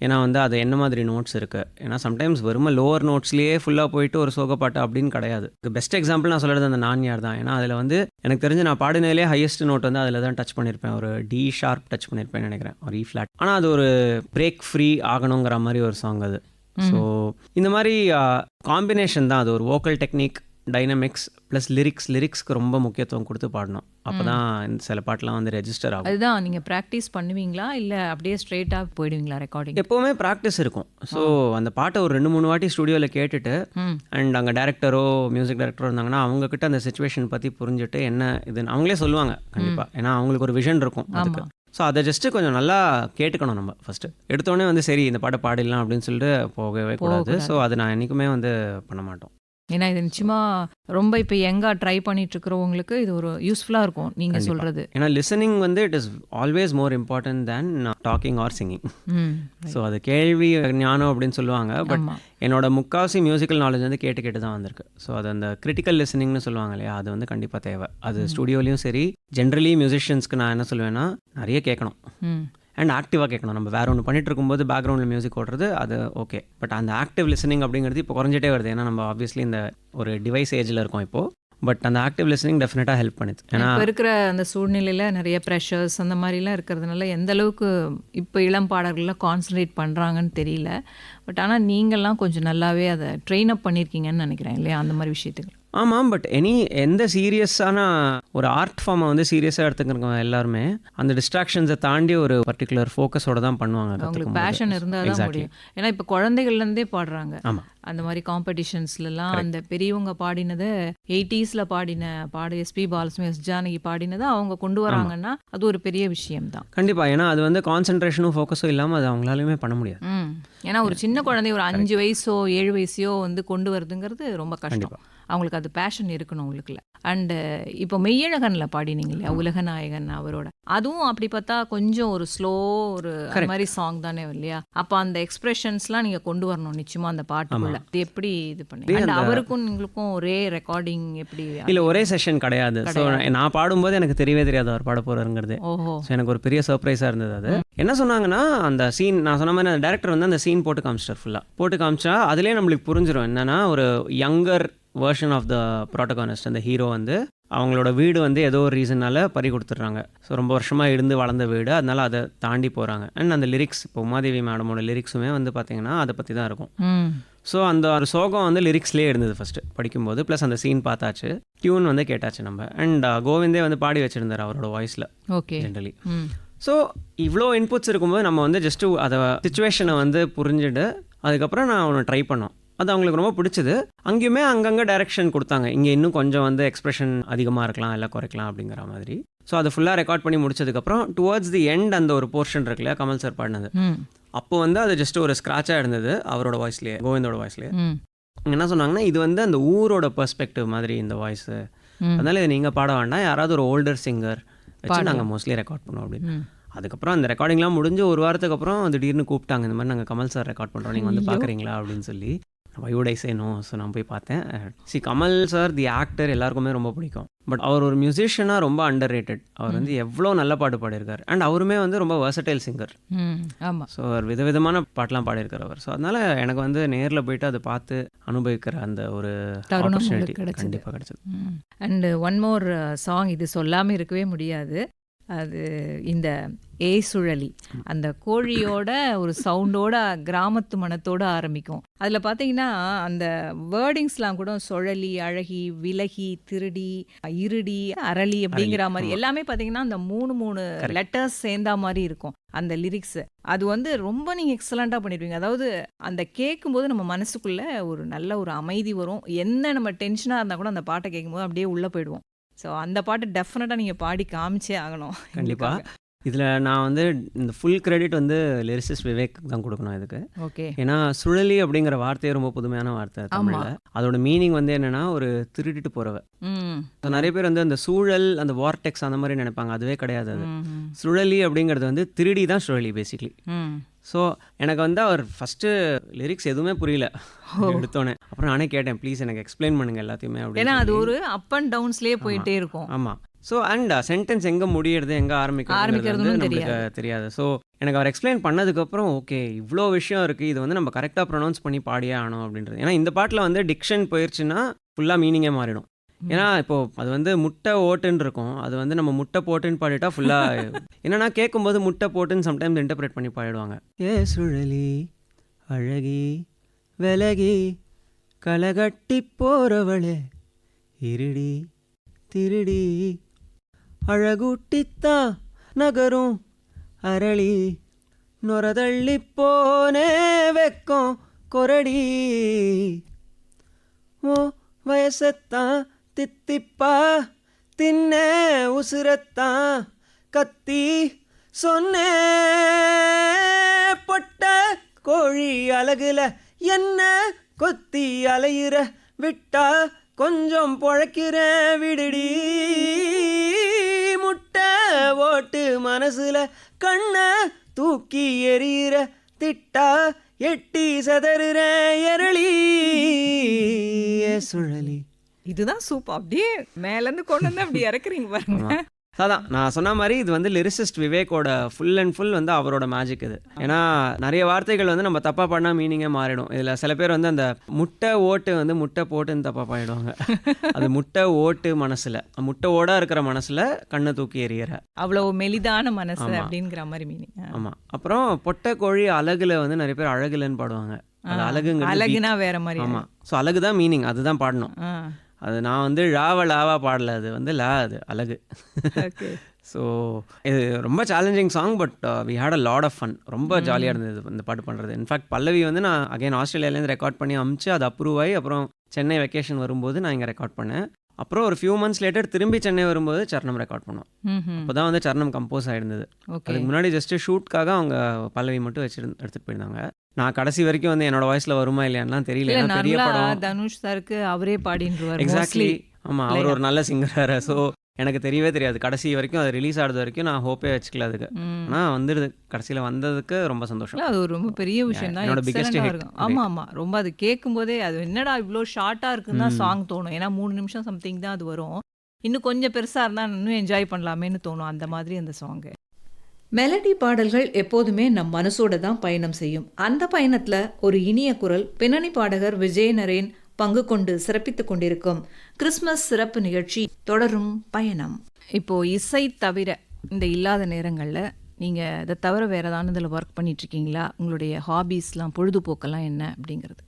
ஏன்னா வந்து அது என்ன மாதிரி நோட்ஸ் இருக்குது. ஏன்னா சம்டைம்ஸ் வெறும் லோவர் நோட்ஸ்லேயே ஃபுல்லாக போயிட்டு ஒரு சோகப்பாட்டு அப்படின்னு கிடையாது. பெஸ்ட் எக்ஸாம்பிள் நான் சொல்கிறது அந்த நான் யார் தான். ஏன்னா அதில் வந்து எனக்கு தெரிஞ்சு நான் பாடினதுலேயே ஹையஸ்ட் நோட் வந்து அதில் தான் டச் பண்ணியிருப்பேன். ஒரு டி ஷார்ப் டச் பண்ணியிருப்பேன்னு நினைக்கிறேன், ஒரு இ ஃப்ளாட். ஆனால் அது ஒரு பிரேக் ஃப்ரீ ஆகணுங்கிற மாதிரி ஒரு சாங் அது. ஸோ இந்த மாதிரி காம்பினேஷன் தான் அது. ஒரு வோக்கல் டெக்னிக், டைனமிக்ஸ் ப்ளஸ் லிரிக்ஸ்க்கு ரொம்ப முக்கியத்துவம் கொடுத்து பாடணும். அப்போ தான் இந்த சில பாட்டெலாம் வந்து ரெஜிஸ்டர் ஆகும். அதுதான் நீங்கள் ப்ராக்டிஸ் பண்ணுவீங்களா இல்லை அப்படியே ஸ்ட்ரெயிட்டாக போயிடுவீங்களா ரெக்கார்டிங்? எப்போவுமே ப்ராக்டிஸ் இருக்கும். ஸோ அந்த பாட்டை ஒரு 2-3 வாட்டி ஸ்டுடியோவில் கேட்டுட்டு அண்ட் அங்கே டேரக்டரோ மியூசிக் டைரக்டரோ இருந்தாங்கன்னா அவங்கக்கிட்ட அந்த சுச்சுவேஷன் பற்றி புரிஞ்சுட்டு என்ன இதுன்னு அவங்களே சொல்லுவாங்க கண்டிப்பாக. ஏன்னா அவங்களுக்கு ஒரு விஷன் இருக்கும் அதுக்கு. ஸோ அதை ஜஸ்ட்டு கொஞ்சம் நல்லா கேட்டுக்கணும் நம்ம ஃபஸ்ட்டு. எடுத்தோடனே வந்து சரி இந்த பாட்டை பாடிடலாம் அப்படின்னு சொல்லிட்டு போகவே கூடாது. ஸோ அது நான் என்றைக்குமே வந்து பண்ண மாட்டோம். ஏன்னா இது நிச்சயமாக ரொம்ப இப்போ எங்கே ட்ரை பண்ணிட்டு இருக்கிறவங்களுக்கு இது ஒரு யூஸ்ஃபுல்லாக இருக்கும் நீங்கள் சொல்கிறது. ஏன்னா லிசனிங் வந்து it is always more important than talking or singing. So அது கேள்வி ஞானம் அப்படின்னு சொல்லுவாங்க. பட் என்னோட முக்கால்வாசி மியூசிக்கல் நாலேஜ் வந்து கேட்டு தான் வந்திருக்கு. ஸோ அது அந்த கிரிட்டிக்கல் லிசனிங்னு சொல்லுவாங்க இல்லையா, அது வந்து கண்டிப்பாக தேவை. அது ஸ்டுடியோலையும் சரி, ஜென்ரலி மியூசிஷியன்ஸ்க்கு நான் என்ன சொல்லுவேன்னா நிறைய கேட்கணும் அண்ட் ஆக்டிவாக கேட்கணும். நம்ம வேறு ஒன்று பண்ணிட்டு இருக்கும்போது பேக்ரவுண்டில் மியூசிக் ஓடுறது அது ஓகே, பட் அந்த ஆக்டிவ் லிசனிங் அப்படிங்கிறது இப்போ குறைஞ்சிட்டே வருது. ஏன்னா நம்ம ஆப்வியஸ்லி இந்த ஒரு டிவைஸ் ஏஜில் இருக்கோம் இப்போது. பட் அந்த ஆக்டிவ் லிசனிங் டெஃபினட்டாக ஹெல்ப் பண்ணுது. ஏன்னா இப்போ இருக்கிற அந்த சூழ்நிலையில் நிறைய ப்ரெஷர்ஸ் அந்த மாதிரிலாம் இருக்கிறதுனால எந்த அளவுக்கு இப்போ இளம் பாடல்கள்லாம் கான்சன்ட்ரேட் பண்ணுறாங்கன்னு தெரியல. பட் ஆனால் நீங்கள்லாம் கொஞ்சம் நல்லாவே அதை ட்ரெயின் அப் பண்ணியிருக்கீங்கன்னு நினைக்கிறேன் இல்லையா அந்த மாதிரி விஷயத்துக்கு. ஆமாம், பட் எந்த சீரியஸான ஒரு ஆர்ட் ஃபார்மை வந்து சீரியஸாக எடுத்துக்கிறவங்க எல்லாருமே அந்த டிஸ்ட்ராக்ஷன்ஸை தாண்டி ஒரு பர்டிகுலர் ஃபோக்கஸோட தான் பண்ணுவாங்க. அவங்களுக்கு பேஷன் இருந்தால் தான் முடியும். ஏன்னா இப்போ குழந்தைகள்லேருந்தே பாடுறாங்க. ஆமாம், அந்த மாதிரி காம்படிஷன்ஸ்லாம் அந்த பெரியவங்க பாடினதை 80s பாடின எஸ்பி பாலசுப்ரமணியம், எஸ் ஜானகி பாடினதை அவங்க கொண்டு வராங்கன்னா அது ஒரு பெரிய விஷயம் தான். கண்டிப்பாக. ஏன்னா அது வந்து கான்சன்ட்ரேஷனும் ஃபோக்கஸும் இல்லாமல் அது அவங்களாலுமே பண்ண முடியாது. ஏன்னா ஒரு சின்ன குழந்தை ஒரு 5 வயசோ 7 வயசோ வந்து கொண்டு வருதுங்கிறது ரொம்ப கஷ்டம். அவங்களுக்கு அது பேஷன் இருக்கணும் அவங்களுக்குல. அண்டு இப்போ மெய்யழகன்ல பாடினீங்க இல்லையா, உலகநாயகன் அவரோட, அதுவும் அப்படி பார்த்தா கொஞ்சம் ஒரு ஸ்லோ ஒரு அது மாதிரி சாங் தானே இல்லையா. அப்போ அந்த எக்ஸ்பிரஷன்ஸ்லாம் நீங்கள் கொண்டு வரணும் நிச்சயமா அந்த பாட்டுக்குள்ள. அது எப்படி இது பண்ணி அண்ட் அவருக்கும் உங்களுக்கும் ஒரே ரெக்கார்டிங் எப்படி? இல்லை, ஒரே செஷன் கிடையாது. ஸோ நான் பாடும்போது எனக்கு தெரியவே தெரியாது அவர் பாட போறாருங்கிறது. ஓஹோ. ஸோ எனக்கு ஒரு பெரிய சர்ப்ரைஸாக இருந்தது. அது என்ன சொன்னாங்கன்னா, அந்த சீன் நான் சொன்ன மாதிரி அந்த டேரக்டர் வந்து அந்த சீன் போட்டு காமிச்சிட்டார். ஃபுல்லாக போட்டு காமிச்சா அதுலேயே நம்மளுக்கு புரிஞ்சிடும் என்னன்னா, ஒரு younger version of the protagonist, அந்த ஹீரோ வந்து அவங்களோட வீடு வந்து ஏதோ ஒரு ரீசனால பறி கொடுத்துட்றாங்க. ஸோ ரொம்ப வருஷமாக இருந்து வளர்ந்த வீடு, அதனால அதை தாண்டி போகிறாங்க. அண்ட் அந்த லிரிக்ஸ், இப்போ உமாதேவி மேடமோட லிரிக்ஸுமே வந்து பார்த்தீங்கன்னா அதை பற்றி தான் இருக்கும். ஸோ அந்த ஒரு சோகம் வந்து லிரிக்ஸ்லேயே இருந்தது ஃபஸ்ட்டு படிக்கும்போது. ப்ளஸ் அந்த சீன் பார்த்தாச்சு, டியூன் வந்து கேட்டாச்சு நம்ம. அண்ட் கோவிந்தே வந்து பாடி வச்சுருந்தார் அவரோட வாய்ஸில். ஓகே. ஜென்ரலி ஸோ இவ்வளோ இன்புட்ஸ் இருக்கும்போது நம்ம வந்து ஜஸ்ட்டு அதை சிச்சுவேஷனை வந்து புரிஞ்சுட்டு அதுக்கப்புறம் நான் அவனை ட்ரை பண்ணோம். அது அவங்களுக்கு ரொம்ப பிடிச்சது. அங்கேயுமே அங்கங்கே டைரக்ஷன் கொடுத்தாங்க, இங்கே இன்னும் கொஞ்சம் வந்து எக்ஸ்பிரஷன் அதிகமாக இருக்கலாம், இல்லை குறைக்கலாம் அப்படிங்கிற மாதிரி. ஸோ அதை ஃபுல்லாக ரெக்கார்ட் பண்ணி முடிச்சதுக்கப்புறம் டுவர்ட்ஸ் தி எண்ட் அந்த ஒரு போர்ஷன் இருக்குல்ல கமல் சார் பாடினது, அப்போ வந்து அது ஜஸ்ட் ஒரு ஸ்க்ராட்சாக இருந்தது அவரோட வாய்ஸ்லேயே, கோவிந்தோட வாய்ஸ்லேயே. என்ன சொன்னாங்கன்னா, இது வந்து அந்த ஊரோட பெர்ஸ்பெக்டிவ் மாதிரி இந்த வாய்ஸு, அதனால இதை நீங்கள் பாட வேண்டாம், யாராவது ஒரு ஓல்டர் சிங்கர் வச்சு நாங்கள் மோஸ்ட்லி ரெக்கார்ட் பண்ணோம் அப்படின்னு. அதுக்கப்புறம் அந்த ரெக்கார்டிங்லாம் முடிஞ்சு ஒரு வாரத்துக்கு அப்புறம் திடீர்னு கூப்பிட்டாங்க, இந்த மாதிரி நாங்கள் கமல் சார் ரெக்கார்ட் பண்ணுறோம், நீங்கள் வந்து பார்க்குறீங்களா அப்படின்னு சொல்லி. Why would I say no? So நான் போய் பார்த்தேன். கமல் சார் தி ஆக்டர் எல்லாருக்குமே ரொம்ப பிடிக்கும். பட் அவர் ஒரு மியூசிஷியனாக ரொம்ப அண்டர் ரேட்டட். அவர் வந்து எவ்வளோ நல்ல பாட்டு பாடியிருக்கார். அண்ட் அவருமே வந்து ரொம்ப வெர்சடைல் சிங்கர். ஆமாம். ஸோ அவர் விதவிதமான பாட்டெலாம் பாடியிருக்கார் அவர். ஸோ அதனால் எனக்கு வந்து நேரில் போயிட்டு அதை பார்த்து அனுபவிக்கிற அந்த ஒரு ஆப்பர்ச்சுனிட்டி கண்டிப்பாக கிடைச்சது. அண்ட் ஒன் மோர் சாங், இது சொல்லாமல் இருக்கவே முடியாது. அது இந்த ஏசுழலி, அந்த கோழியோட ஒரு சவுண்டோட கிராமத்து மனத்தோடு ஆரம்பிக்கும். அதில் பார்த்தீங்கன்னா அந்த வேர்டிங்ஸ்லாம் கூட சுழலி, அழகி, விலகி, திருடி, இருடி, அரளி அப்படிங்கிற மாதிரி எல்லாமே பார்த்தீங்கன்னா அந்த 3 லெட்டர்ஸ் சேர்ந்தா மாதிரி இருக்கும் அந்த லிரிக்ஸ். அது வந்து ரொம்ப நீங்கள் எக்ஸலண்ட்டாக பண்ணிடுவீங்க. அதாவது அந்த கேட்கும்போது நம்ம மனசுக்குள்ளே ஒரு நல்ல ஒரு அமைதி வரும். என்ன நம்ம டென்ஷனாக இருந்தால் கூட அந்த பாட்டை கேட்கும்போது அப்படியே உள்ளே போயிடுவோம். ஸோ அந்த பாட்டு டெஃபினட்டாக நீங்கள் பாடி காமிச்சே ஆகணும். கண்டிப்பாக. இதில் நான் வந்து இந்த ஃபுல் கிரெடிட் வந்து லிரிசிஸ்ட் விவேக் தான் கொடுக்கணும் இதுக்கு. ஓகே. ஏன்னா சுழலி அப்படிங்கிற வார்த்தையே ரொம்ப புதுமையான வார்த்தை தமிழில். அதோட மீனிங் வந்து என்னென்னா ஒரு திருடிட்டு போகிறவ. நிறைய பேர் வந்து அந்த சூழல், அந்த வார்டெக்ஸ் அந்த மாதிரி நினைப்பாங்க. அதுவே கிடையாது. அது சுழலி அப்படிங்கிறது வந்து திருடி தான் சுழலி பேசிக்லி. ஸோ எனக்கு வந்து அவர் ஃபஸ்ட்டு லிரிக்ஸ் எதுவுமே புரியல எடுத்தோன்னே. அப்புறம் நானே கேட்டேன், ப்ளீஸ் எனக்கு எக்ஸ்பிளைன் பண்ணுங்கள் எல்லாத்தையுமே அப்படின்னு. ஏன்னா அது ஒரு அப் அண்ட் டவுன்ஸ்லேயே போயிட்டே இருக்கும். ஆமாம். ஸோ அண்ட் சென்டென்ஸ் எங்கே முடியறது எங்கே ஆரம்பிக்கிறது நம்மளுக்கு தெரியாது. ஸோ எனக்கு அவர் எக்ஸ்பிளைன் பண்ணதுக்கப்புறம் ஓகே இவ்வளோ விஷயம் இருக்குது, இது வந்து நம்ம கரெக்டாக ப்ரொனவுன்ஸ் பண்ணி பாடியே ஆகணும் அப்படின்றது. ஏன்னா இந்த பாட்டில் வந்து டிக்ஷன் போயிடுச்சுன்னா ஃபுல்லாக மீனிங்கே மாறிடும். ஏன்னா இப்போது அது வந்து முட்டை ஓட்டுன்னு இருக்கும், அது வந்து நம்ம முட்டை போட்டுன்னு பாடிட்டா ஃபுல்லாக என்னென்னா கேட்கும்போது முட்டை போட்டுன்னு சம்டைம்ஸ் இன்டர்பிரேட் பண்ணி பாடிடுவாங்க. ஏ சுழலி அழகி விலகி களைகட்டி போறவளே இருடி திருடி அழகுட்டித்தா நகரும் அரளி நொரதள்ளி போனே வெக்கம் கொரடி ஓ வயசத்தான் தித்திப்பா தின்னே உசுரத்தான் கத்தி சொன்னே பொட்ட கோழி அழகுல என்ன கொத்தி அலையிற விட்டா கொஞ்சம் பொழைக்கிற விடுடி முட்டை ஓட்டு மனசுல கண்ணை தூக்கி எறிகிற திட்டா எட்டி சதறுற எரளி சுழலி. இதுதான் சூப்பர். அப்படியே மேலேருந்து கொண்டு வந்து அப்படி இறக்குறீங்க பாருங்க. அதான் நான் சொன்ன மாதிரி இது வந்து லிரிசிஸ்ட் விவேக்கோட ஃபுல் அண்ட் ஃபுல் வந்து அவரோட மேஜிக் இது. ஏன்னா நிறைய வார்த்தைகள் வந்து நம்ம தப்பாக பண்ணால் மீனிங்கே மாறிடும். இதில் சில பேர் வந்து அந்த முட்டை ஓட்டு வந்து முட்டை போட்டுன்னு தப்பாக பாயிடுவாங்க. அது முட்டை ஓட்டு மனசில், முட்டை ஓடாக இருக்கிற மனசில் கண்ணை தூக்கி எறிகிற அவ்வளோ மெலிதான மனசு அப்படிங்கிற மாதிரி மீனிங். ஆமாம். அப்புறம் பொட்டை கோழி அழகுல வந்து நிறைய பேர் அழகுலன்னு பாடுவாங்க. அது அழகுனா வேற மாதிரி. ஆமாம். ஸோ அழகு தான் மீனிங், அதுதான் பாடணும். அது நான் வந்து லாவா பாடல, அது வந்து அது அழகு. ஸோ இது ரொம்ப challenging song, but we had a lot of fun. ரொம்ப ஜாலியாக இருந்தது இந்த பாட்டு பண்ணுறது. இன்ஃபேக்ட் பல்லவி வந்து நான் அகைன் ஆஸ்திரேலியாவிலேருந்து ரெக்கார்ட் பண்ணி அமிச்சு அது அப்ரூவ் ஆகி அப்புறம் சென்னை வெக்கேஷன் வரும்போது நான் இங்கே ரெக்கார்ட் பண்ணேன். அப்புறம் ஒரு ஃபியூ மந்த்ஸ் லேட்டர் திரும்பி சென்னை வரும்போது சரணம் ரெக்கார்ட் பண்ணோம். அப்போ தான் வந்து சரணம் கம்போஸ் ஆகிருந்தது. அதுக்கு முன்னாடி ஜஸ்ட்டு ஷூட்காக அவங்க பல்லவி மட்டும் எடுத்துகிட்டு போயிருந்தாங்க. நான் கடைசி வரைக்கும் வந்து என்னோட வாய்ஸ்ல வருமா இல்லையான்லாம் தெரியல. பெரிய படம் தனுஷ் சாருக்கு அவரே பாடின்றுவார். எக்ஸாக்ட்லி. ஆமாம், அவர் ஒரு நல்ல சிங்கர். ஸோ எனக்கு தெரியவே தெரியாது கடைசி வரைக்கும். அது ரிலீஸ் ஆகிறது வரைக்கும் நான் ஹோப்பே வச்சுக்கல அதுக்கு. ஆனால் வந்துடுது, கடைசியில் வந்ததுக்கு ரொம்ப சந்தோஷம். அது ஒரு ரொம்ப பெரிய விஷயம் தான். என்னோட பிக்கெஸ்ட் ஹிட். ஆமாம், ரொம்ப அது கேட்கும் போதே அது என்னடா இவ்வளோ ஷார்ட்டாக இருக்குன்னு தான் சாங் தோணும். ஏன்னா 3 நிமிஷம் சம்திங் தான் அது வரும். இன்னும் கொஞ்சம் பெருசாக இருந்தால் இன்னும் என்ஜாய் பண்ணலாமேன்னு தோணும். அந்த மாதிரி அந்த சாங்கு. மெலடி பாடல்கள் எப்போதுமே நம் மனசோட தான் பயணம் செய்யும். அந்த பயணத்துல ஒரு இனிய குரல் பின்னணி பாடகர் விஜய் நரேன் பங்கு கொண்டு சிறப்பித்துக் கொண்டிருக்கும் கிறிஸ்மஸ் சிறப்பு நிகழ்ச்சி தொடரும் பயணம். இப்போ இசை தவிர இந்த இல்லாத நேரங்களில் நீங்கள் இதை தவிர வேறு ஏதாவது இதில் ஒர்க் பண்ணிட்டு இருக்கீங்களா? உங்களுடைய ஹாபீஸ்லாம், பொழுதுபோக்கெல்லாம் என்ன அப்படிங்கிறது?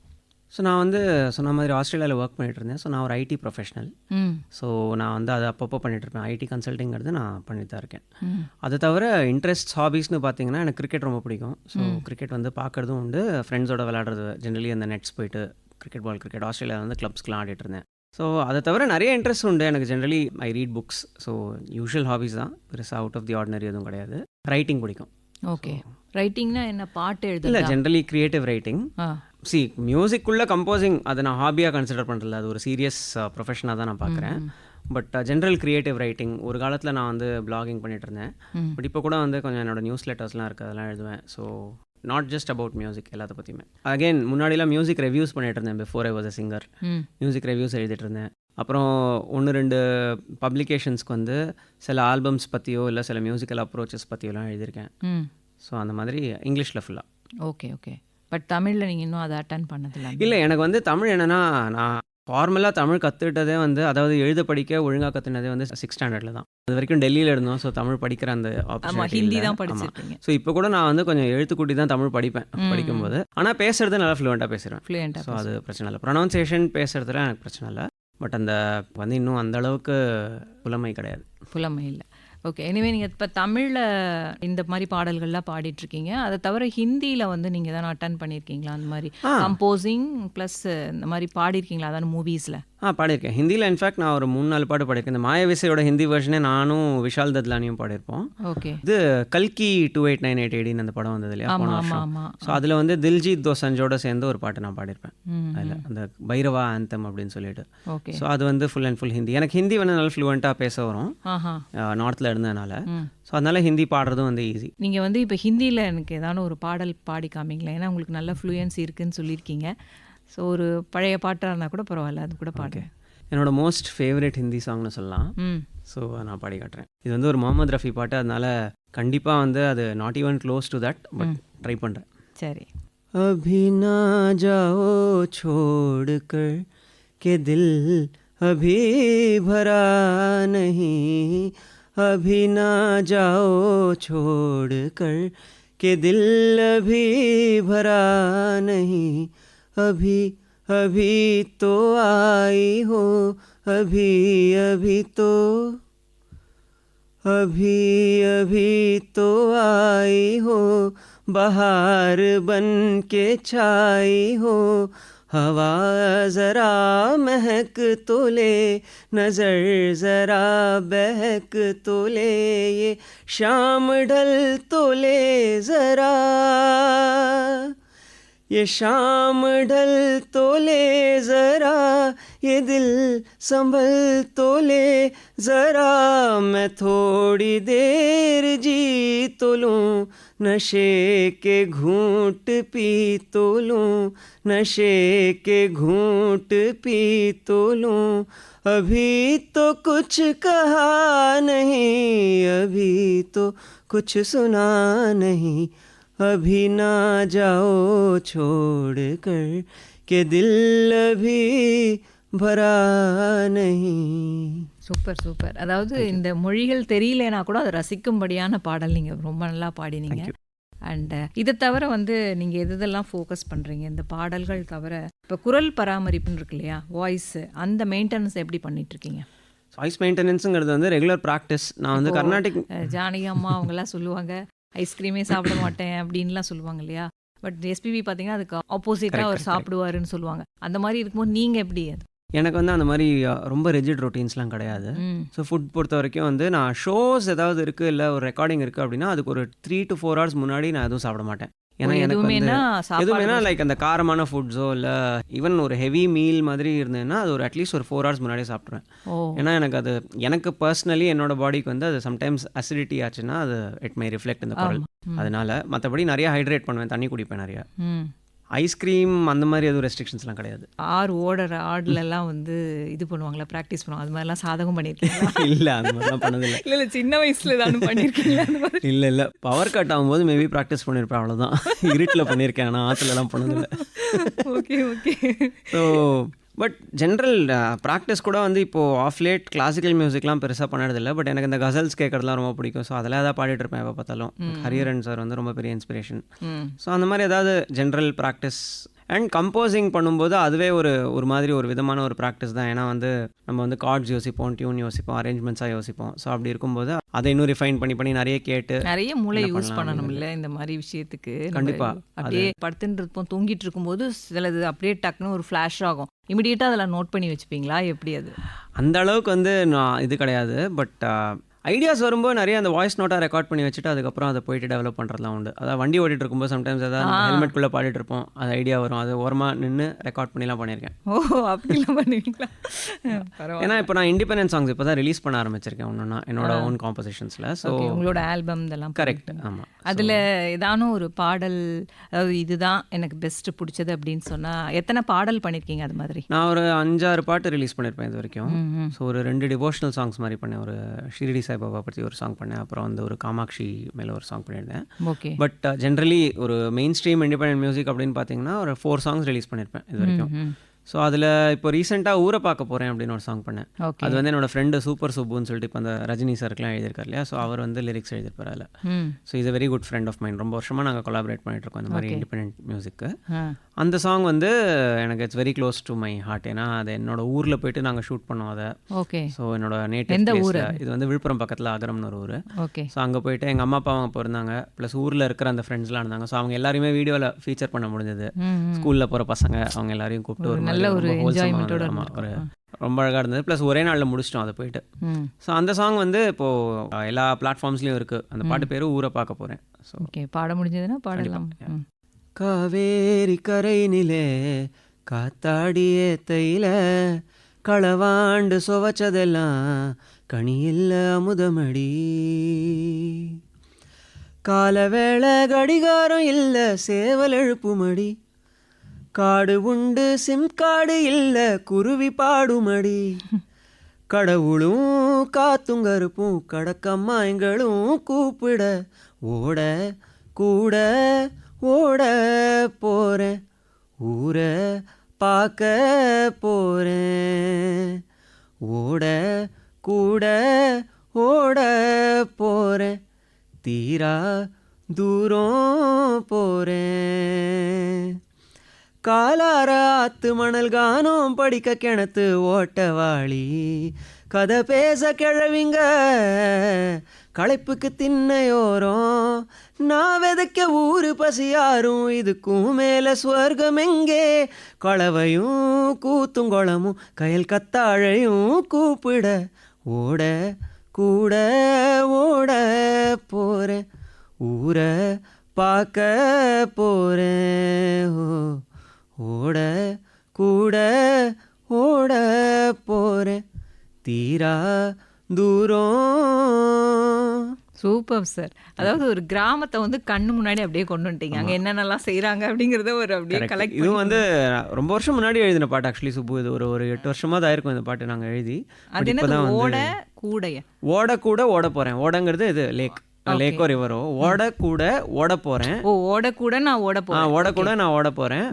ஸோ நான் வந்து சொன்ன மாதிரி ஆஸ்திரேலியாவில் ஒர்க் பண்ணிட்டு இருந்தேன். ஸோ நான் ஒரு ஐடி ப்ரொஃபஷனல். ஸோ நான் வந்து அதை அப்பப்போ பண்ணிட்டு இருப்பேன். ஐடி கன்சல்டிங்கிறது நான் பண்ணிட்டு தான் இருக்கேன். அதை தவிர இன்ட்ரெஸ்ட் ஹாபீஸ்னு பார்த்தீங்கன்னா எனக்கு கிரிக்கெட் ரொம்ப பிடிக்கும். ஸோ கிரிக்கெட் வந்து பார்க்குறதும் உண்டு, ஃப்ரெண்ட்ஸோட விளையாடுறது. ஜென்ரலி அந்த நெட்ஸ் போயிட்டு கிரிக்கெட் ஆஸ்திரேலியாவில் வந்து கிளப்ஸ்க்குலாம் ஆடிட்டு இருந்தேன். ஸோ அதை தவிர நிறைய இன்ட்ரெஸ்ட் உண்டு எனக்கு. ஜென்ரலி ஐ read books. So usual hobbies தான், பெருசாக அவுட் ஆஃப் தி ஆர்டினரி எதுவும் கிடையாது. ரைட்டிங் பிடிக்கும். ஓகே, ரைட்டிங்னா என்ன, பாட்டு எழுத? இல்லை, ஜென்ரலி கிரியேட்டிவ் ரைட்டிங். மியூசிக்குள்ளே கம்போசிங் அதை நான் ஹாபியாக கன்சிடர் பண்ணுறதில்ல. அது ஒரு சீரியஸ் ப்ரொஃபஷனாக தான் நான் பார்க்குறேன். But general creative writing. ஒரு காலத்தில் நான் வந்து பிளாகிங் பண்ணிட்டு இருந்தேன். பட் இப்போ கூட வந்து கொஞ்சம் என்னோட நியூஸ் லெட்டர்ஸ்லாம் இருக்குது, அதெல்லாம் எழுதுவேன். So not just about music, எல்லாத்த பற்றியுமே. அகெயின் முன்னாடிலாம் மியூசிக் ரிவ்யூஸ் பண்ணிட்டு இருந்தேன். Before I was a singer music reviews எழுதிட்டு இருந்தேன். அப்புறம் 1-2 பப்ளிகேஷன்ஸ்க்கு வந்து சில ஆல்பம்ஸ் பற்றியோ இல்லை சில மியூசிக்கல் அப்ரோச்சஸ் பற்றியோலாம் எழுதியிருக்கேன். ஸோ அந்த மாதிரி இங்கிலீஷில் ஃபுல்லாக. Okay okay. பட் தமிழில் நீங்கள் இன்னும் அதை அட்டன் பண்ணதில்லை? இல்லை, எனக்கு வந்து தமிழ் என்னென்னா, நான் ஃபார்மலாக தமிழ் கற்றுக்கிட்டதே வந்து, அதாவது எழுத படிக்க ஒழுங்காக கற்றுனதே வந்து 6th ஸ்டாண்டர்டில் தான். அது வரைக்கும் டெல்லியில் இருந்தோம். ஸோ தமிழ் படிக்கிற அந்த ஆப்பர்ச்சுனிட்டி ஹிந்தி தான் படிச்சிருக்கீங்க. ஸோ இப்போ கூட நான் வந்து கொஞ்சம் எழுத்துக்கூட்டி தான் தமிழ் படிப்பேன் படிக்கும்போது. ஆனால் பேசுறது நல்லா ஃப்ளூவெண்ட்டாக பேசுகிறேன். ஸோ அது பிரச்சனை இல்லை. ப்ரொனவுன்சியேஷன் பேசுறதுல எனக்கு பிரச்சனை இல்லை. பட் அந்த வந்து இன்னும் அந்த அளவுக்கு புலமை கிடையாது. புலமை இல்லை. ஓகே. எனிவே நீங்கள் இப்போ தமிழில் இந்த மாதிரி பாடல்கள்லாம் பாடிட்டுருக்கீங்க. அதை தவிர ஹிந்தியில் வந்து நீங்கள் எதாவது அட்டன் பண்ணியிருக்கீங்களா? அந்த மாதிரி கம்போசிங் ப்ளஸ் இந்த மாதிரி பாடியிருக்கீங்களா? அதாவது மூவிஸில்? பாடியிருக்கேன். ஹிந்தியில் இன்ஃபேக்ட் நான் ஒரு 3-4 பாட்டு பாடியிருக்கேன். இந்த மாயவிசையோட ஹிந்தி வெர்ஷனே நானும் விஷால் தத்லானியும் பாடியிருப்போம். ஓகே. இது கல்கி 2898 அந்த படம் வந்தது இல்லையா, போன வருஷம். ஸோ அதில் வந்து தில்ஜித் தோசஞ்சோட சேர்ந்து ஒரு பாட்டு நான் பாடியிருப்பேன். அதில் அந்த பைரவா ஆந்தம் அப்படின்னு சொல்லிட்டு. ஓகே. ஸோ அது வந்து ஃபுல் அண்ட் ஃபுல் ஹிந்தி. எனக்கு ஹிந்தி வந்து நல்லா ஃப்ளூவெண்ட்டாக பேச வரும், நார்த்தில் இருந்ததுனால. ஸோ அதனால ஹிந்தி பாடுறதும் வந்து ஈஸி. நீங்கள் வந்து இப்போ ஹிந்தியில் எனக்கு ஏதாவது ஒரு பாடல் பாடி காமிங்களேன். ஏன்னா உங்களுக்கு நல்ல ஃப்ளூயன்சி இருக்குதுன்னு சொல்லியிருக்கீங்க. ஸோ ஒரு பழைய பாட்டாக இருந்தால் கூட பரவாயில்ல, அது கூட பாடு. என்னோட மோஸ்ட் ஃபேவரட் ஹிந்தி சாங்னு சொல்லலாம். ஸோ நான் பாடி காட்டுறேன். இது வந்து ஒரு முகமது ரஃபி பாட்டு, அதனால கண்டிப்பாக வந்து அது not even close to that, but try பண்ணுறேன். சரி. அபி நா ஜாஓ छोड़ कर के दिल अभी भरा नहीं, अभी ना जाओ छोड़ कर के दिल अभी भरा नहीं, अभी अभी तो आई हो, अभी अभी तो, अभी अभी तो आई हो, बहार बन के छाई हो, हवा ज़रा महक तो ले, नज़र ज़रा बहक तो ले, ये शाम ढल तो ले ज़रा, ये शाम ढल तो ले ज़रा, ये दिल संभल तो ले ज़रा, मैं थोड़ी देर जी तो लूँ, नशे के घूंट पी तो लूं, नशे के घूंट पी तो लूं, अभी तो कुछ कहा नहीं, अभी तो कुछ सुना नहीं, अभी ना जाओ छोड़ कर के दिल अभी भरा नहीं. Super super. அதாவது இந்த மொழிகள் தெரியலனா கூட அதை ரசிக்கும்படியான பாடல் நீங்கள் ரொம்ப நல்லா பாடினீங்க. அண்ட் இதை தவிர வந்து நீங்கள் எதெல்லாம் ஃபோக்கஸ் பண்ணுறீங்க இந்த பாடல்கள் தவிர? இப்போ குரல் பராமரிப்புன்னு இருக்கு இல்லையா, வாய்ஸ், அந்த மெயின்டெனன்ஸ் எப்படி பண்ணிட்டு இருக்கீங்க? வாய்ஸ் மெயின்டெனன்ஸுங்கிறது வந்து ரெகுலர் ப்ராக்டிஸ். நான் வந்து கர்நாடிக் ஜானகி அம்மா அவங்கெல்லாம் சொல்லுவாங்க ஐஸ்கிரீமே சாப்பிட மாட்டேன் அப்படின்லாம் சொல்லுவாங்க இல்லையா. பட் எஸ்பிபி பார்த்தீங்கன்னா அதுக்கு ஆப்போசிட்டாக அவர் சாப்பிடுவாருன்னு சொல்லுவாங்க. அந்த மாதிரி இருக்கும்போது நீங்கள் எப்படி? அது எனக்கு வந்து அந்த மாதிரி ரொம்ப ரெஜிட் ரொட்டீன்ஸ்லாம் கிடையாது. ஸோ ஃபுட் பொறுத்த வரைக்கும் வந்து நான் ஷோஸ் ஏதாவது இருக்குது இல்லை ஒரு ரெக்கார்டிங் இருக்குது அப்படின்னா அதுக்கு ஒரு 3 to 4 hours முன்னாடி நான் எதுவும் சாப்பிட மாட்டேன். ஏன்னா எனக்கு வந்து எதுவுமேனா லைக் அந்த காரமான ஃபுட்ஸோ இல்லை ஈவன் ஒரு ஹெவி மீல் மாதிரி இருந்ததுன்னா அது ஒரு அட்லீஸ்ட் ஒரு 4 hours முன்னாடியே சாப்பிட்ருவேன். ஏன்னா எனக்கு அது எனக்கு பர்சனலி என்னோட பாடிக்கு வந்து அது சம்டைம்ஸ் அசிடிட்டி ஆச்சுன்னா அது இட் மை ரிஃப்ளெக்ட் இந்த குரல். அதனால மற்றபடி நிறைய ஹைட்ரேட் பண்ணுவேன், தண்ணி குடிப்பேன் நிறையா. ஐஸ்கிரீம் அந்த மாதிரி எதுவும் ரெஸ்ட்ரிக்ஷன்ஸ்லாம் கிடையாது. ஓடுற ஆடுலலாம் வந்து இது பண்ணுவாங்களா, ப்ராக்டிஸ் பண்ணுவாங்க, அது மாதிரிலாம் சாதகம் பண்ணியிருக்கீங்களா? இல்லை அந்த மாதிரிலாம் பண்ணதில்லை. இல்லை சின்ன வயசில் தான் பண்ணியிருக்கீங்களா? இல்லை இல்லை பவர் கட் ஆகும்போது மேபி ப்ராக்டிஸ் பண்ணியிருப்பேன், அவ்வளோதான். இருட்டில் பண்ணியிருக்கேன், ஆனால் ஆற்றுலலாம் பண்ணதில்லை. Okay okay. So but general practice கூட வந்து இப்போது ஆஃப் லேட் கிளாசிக்கல் மியூசிக்லாம் பெருசாக பண்ணதில்லை. பட் எனக்கு இந்த கசல்ஸ் கேட்குறதுலாம் ரொம்ப பிடிக்கும். ஸோ அதெல்லாம் ஏதாவது பாடிட்டு இருப்பேன் எப்போ பார்த்தாலும். ஹரியரன் சார் வந்து ரொம்ப பெரிய இன்ஸ்பிரேஷன். ஸோ அந்த மாதிரி ஏதாவது ஜென்ரல் ப்ராக்டிஸ் அண்ட் கம்போசிங் பண்ணும்போது அதுவே ஒரு மாதிரி ஒரு விதமான ஒரு ப்ராக்டிஸ் தான். ஏன்னா வந்து நம்ம வந்து கார்ட்ஸ் யோசிப்போம், டியூன் யோசிப்போம், அரேஞ்ச்மெண்ட்ஸாக யோசிப்போம். ஸோ அப்படி இருக்கும்போது அதை இன்னும் ரிஃபைன் பண்ணி நிறைய கேட்டு நிறைய மூளை யூஸ் பண்ணணும் இல்லை இந்த மாதிரி விஷயத்துக்கு. கண்டிப்பாக அப்படியே படுத்துட்டு இருப்போம், தூங்கிட்டு இருக்கும்போது சிலது அப்படியே டக்குன்னு ஒரு ஃப்ளாஷ் ஆகும், இமிடியேட்டாக அதில் நோட் பண்ணி வச்சுப்பீங்களா எப்படி? அது அந்த அளவுக்கு வந்து நான் இது கிடையாது. பட் ஐடியாஸ் வரும்போது நிறைய அந்த வாய்ஸ் நோட்டாக ரெக்கார்ட் பண்ணி வச்சுட்டு அதுக்கப்புறம் அதை போயிட்டு டெவலப் பண்ணுறதுலாம் உண்டு. அதாவது வண்டி ஓட்டிகிட்டு இருக்கும்போது சம்டைம்ஸ் ஏதாவது ஹெல்மெட்குள்ளே பாடிட்டு இருப்போம், அது ஐடியா வரும், அது ஓரமாக நின்று ரெக்கார்ட் பண்ணிலாம் பண்ணியிருக்கேன். ஓ அப்படிலாம் பண்ணுவீங்களா? ஏன்னா இப்போ நான் இண்டிபெண்டன்ட் சாங்ஸ் இப்போ தான் ரிலீஸ் பண்ண ஆரம்பிச்சிருக்கேன் ஒன்றுனா என்னோட ஓன் காம்போசிஷன்ஸில். ஸோ உங்களோட ஆல்பம் இதெல்லாம் கரெக்ட். ஆமாம். அதில் ஏதானும் ஒரு பாடல், அதாவது இதுதான் எனக்கு பெஸ்ட்டு பிடிச்சது அப்படின்னு சொன்னால் எத்தனை பாடல் பண்ணியிருக்கீங்க? அது மாதிரி நான் ஒரு 5-6 பாட்டு ரிலீஸ் பண்ணியிருப்பேன் இது வரைக்கும். ஸோ ஒரு 2 டிவோஷனல் சாங்ஸ் மாதிரி பண்ணேன். ஒரு ஷிரடி சாய்பாபா பற்றி ஒரு சாங் பண்ணேன், அப்புறம் வந்து ஒரு காமாட்சி மேலே ஒரு சாங் பண்ணியிருந்தேன். ஓகே. பட் ஜென்ரலி ஒரு மெயின் ஸ்ட்ரீம் இண்டிபெண்டன்ட் மியூசிக் அப்படின்னு பார்த்தீங்கன்னா ஒரு 4 songs ரிலீஸ் பண்ணியிருப்பேன் இது வரைக்கும். ஸோ அதில் இப்போ ரீசெண்டாக ஊரை பார்க்க போகிறேன் அப்படின்னு ஒரு சாங் பண்ணேன். அது வந்து என்னோட ஃப்ரெண்டு சூப்பர் சுப்புன்னு சொல்லிட்டு இப்போ அந்த ரஜினி சாருக்குலாம் எழுதியிருக்காரு இல்லையா. ஸோ அவர் வந்து லிரிக்ஸ் எழுதியிருப்பார் அதில். So is a very good friend of mind. ரொம்ப வருஷமாக நாங்கள் கொலாபரேட் பண்ணிட்டு இருக்கோம் இந்த மாதிரி இண்டிபெண்டன்ட் மியூசிக்கு. அந்த சாங் வந்து எனக்கு it's very close to my heart. ஏன்னா அது என்னோட ஊரில் போயிட்டு நாங்கள் ஷூட் பண்ணோம் அதை. ஓகே. ஸோ என்னோட நேட்டிவ் ஊர் இது வந்து விழுப்புரம் பக்கத்தில் அகரம்னு ஒரு ஊர். ஓகே. ஸோ அங்கே போயிட்டு எங்கள் அம்மா அப்பா அவங்க போயிருந்தாங்க, ப்ளஸ் ஊரில் இருக்கிற அந்த ஃப்ரெண்ட்ஸ்லாம் இருந்தாங்க. ஸோ அவங்க எல்லாருமே வீடியோவில் ஃபீச்சர் பண்ண முடிஞ்சது. ஸ்கூலில் போகிற பசங்க அவங்க எல்லாரையும் கூப்பிட்டு ஒரு நல்ல ஒரு ஒரு ரொம்ப அழகாக இருந்தது. ப்ளஸ் ஒரே நாளில் முடிச்சிட்டோம் அதை போயிட்டு. ஸோ அந்த சாங் வந்து இப்போது எல்லா பிளாட்ஃபார்ம்ஸ்லேயும் இருக்குது. அந்த பாட்டு பேர் ஊரை பார்க்க போகிறேன். ஸோ ஓகே, பாட முடிஞ்சதுன்னா பாடலாம். காவேரி கரைநிலே காத்தாடியே தையில களவாண்டு சுவச்சதெல்லாம் கனியில்ல அமுதமடி, காலவேளை கடிகாரம் இல்லை சேவல் எழுப்புமடி, காடு உண்டு சிம் காடு இல்லை குருவி பாடுமடி, கடவுளும் காத்தும் கருப்பும் கடக்கம்மா எங்களும் கூப்பிட ஓட கூட ஓட போகிறேன் ஊரை பார்க்க போகிறேன், ஓட கூட ஓட போகிறேன் தீரா தூரம் போகிறேன், காலார ஆத்து மணல் கானம் படிக்க கிணத்து ஓட்டவாளி கதை பேச கிழவிங்க களைப்புக்கு திண்ணையோரம் நான் விதைக்க ஊரு பசியாரும் இதுக்கும் மேல ஸ்வர்க்கம் எங்கே, கொளவையும் கூத்துங்குளமும் கயல் கத்தாழையும் கூப்பிட ஓட கூட ஓட போகிறேன் ஊரை பார்க்க போகிறேன், ஓட கூட ஓட போகிறேன் தீரா தூரம். Super sir. அதாவது ஒரு கிராமத்தை வந்து கண்ணு முன்னாடி அப்படியே கொண்டு வந்துட்டீங்க. அங்க என்னென்னலாம் செய்றாங்க அப்படிங்கிறத ஒரு அப்படியே கலெக்ட் இது வந்து ரொம்ப வருஷம் முன்னாடி எழுதின பாட்டு ஆக்சுவலி சுப்பு. இது ஒரு 8 வருஷமா தான் இருக்கும் இந்த பாட்டு நாங்கள் எழுதி. அது என்னது ஓட கூடைய? ஓட கூட ஓட போகிறேன். ஓடங்கிறது இது லேக், லேக்கோ ரிவரோ. ஓட கூட ஓட போகிறேன். ஓ ஓட கூட நான் ஓட போறேன். ஓட கூட நான் ஓட போகிறேன்.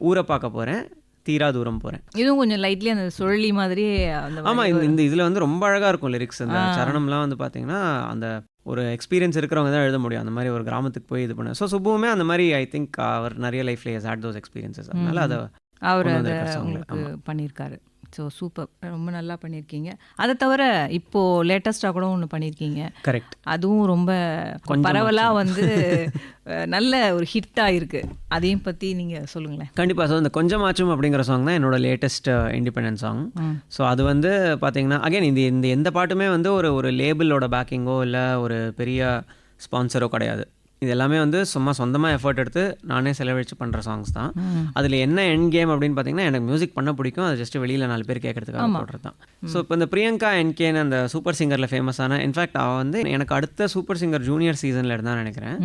ஊரை பார்க்க போகிறேன். தீரா தூரம் போகிறேன். இதுவும் கொஞ்சம் லைட்லி அந்த சுழலி மாதிரியே அந்த ஆமாம், இந்த இதில் வந்து ரொம்ப அழகாக இருக்கும் லிரிக்ஸ். அந்த சரணம்லாம் வந்து பார்த்தீங்கன்னா அந்த ஒரு எக்ஸ்பீரியன்ஸ் இருக்கிறவங்க தான் எழுத முடியும். அந்த மாதிரி ஒரு கிராமத்துக்கு போய் இது பண்ண. ஸோ சுப்புவுமே அந்த மாதிரி ஐ திங்க் அவர் நிறைய லைஃப்ல ஹஸ் ஹேட் தோஸ் எக்ஸ்பீரியன்சஸ். அதனால அதை அவர் அதை உங்களுக்கு பண்ணியிருக்காரு. ஸோ சூப்பர், ரொம்ப நல்லா பண்ணியிருக்கீங்க. அதை தவிர இப்போது லேட்டஸ்ட்டாக கூட ஒன்று பண்ணியிருக்கீங்க. கரெக்ட். அதுவும் ரொம்ப பரவலாக வந்து நல்ல ஒரு ஹிட் ஆகிருக்கு. அதையும் பற்றி நீங்கள் சொல்லுங்களேன். கண்டிப்பாக. ஸோ இந்த கொஞ்சமாச்சும் அப்படிங்கிற சாங் தான் என்னோட லேட்டஸ்ட் இண்டிபெண்டன்ட் சாங். ஸோ அது வந்து பார்த்தீங்கன்னா அகைன் இந்த எந்த பாட்டுமே வந்து ஒரு லேபிளோட பேக்கிங்கோ இல்லை ஒரு பெரிய ஸ்பான்சரோ கிடையாது. இது எல்லாமே வந்து சும்மா சொந்தமாக எஃபர்ட் எடுத்து நானே செலவழித்து பண்ணுற சாங்ஸ் தான். அதில் என்ன எண்ட் கேம் அப்படின்னு பார்த்தீங்கன்னா, எனக்கு மியூசிக் பண்ண பிடிக்கும். அது ஜஸ்ட் வெளியில் 4 பேர் கேட்கறதுக்காக போடுறது தான். ஸோ இப்போ இந்த பிரியங்கா என்கேன்னு அந்த சூப்பர் சிங்கரில் ஃபேமஸான, இன்ஃபேக்ட் அவள் வந்து எனக்கு அடுத்த சூப்பர் சிங்கர் ஜூனியர் சீசனில் இருந்தான்னு நினைக்கிறேன்.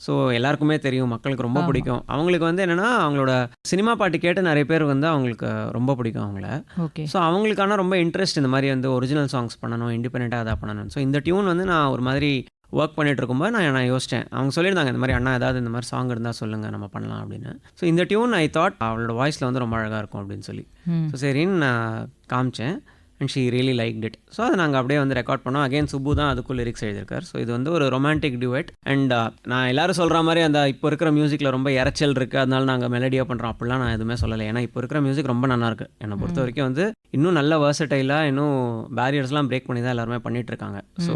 ஸோ எல்லாருக்குமே தெரியும், மக்களுக்கு ரொம்ப பிடிக்கும். அவங்களுக்கு வந்து என்னென்னா அவங்களோட சினிமா பாட்டு கேட்டு நிறைய பேர் வந்து அவங்களுக்கு ரொம்ப பிடிக்கும் அவங்கள. ஸோ அவங்களுக்கான ரொம்ப இன்ட்ரெஸ்ட் இந்த மாதிரி வந்து ஒரிஜினல் சாங்ஸ் பண்ணணும், இண்டிபெண்ட்டாக அதை பண்ணணும். ஸோ இந்த டியூன் வந்து நான் ஒரு மாதிரி ஒர்க் பண்ணிட்டு இருக்கும்போது நான் யோசித்தேன். அவங்க சொல்லியிருந்தாங்க இந்த மாதிரி, அண்ணா ஏதாவது இந்த மாதிரி சாங் இருந்தால் சொல்லுங்கள், நம்ம பண்ணலாம் அப்படின்னு. ஸோ இந்த டியூன் ஐ தாட் அவளோட வாய்ஸில் வந்து ரொம்ப அழகாக இருக்கும் அப்படின்னு சொல்லி. ஸோ சரின்னு நான் காமிச்சேன். And she really liked it. So அதை நாங்கள் அப்படியே வந்து ரெக்கார்ட் பண்ணோம். அகைன் சுப்பு தான் அதுக்குள்ள லிரிக்ஸ் எழுதியிருக்கார். ஸோ இது வந்து ஒரு ரொமான்டிக் டியூட். அண்ட் நான் எல்லாரும் சொல்கிற மாதிரி அந்த இப்போ இருக்கிற மியூசிக்கில் ரொம்ப இறைச்சல் இருக்குது, அதனால நாங்கள் மெலடியாக பண்ணுறோம் அப்படிலாம் நான் எதுவுமே சொல்லலை. ஏன்னா இப்போ இருக்கிற மியூசிக் ரொம்ப நல்லாயிருக்கு. என்னை பொறுத்த வரைக்கும் வந்து இன்னும் நல்ல வேர்சடைலாக, இன்னும் பேரியர்ஸ்லாம் பிரேக் பண்ணி தான் எல்லாருமே பண்ணிகிட்டு இருக்காங்க. ஸோ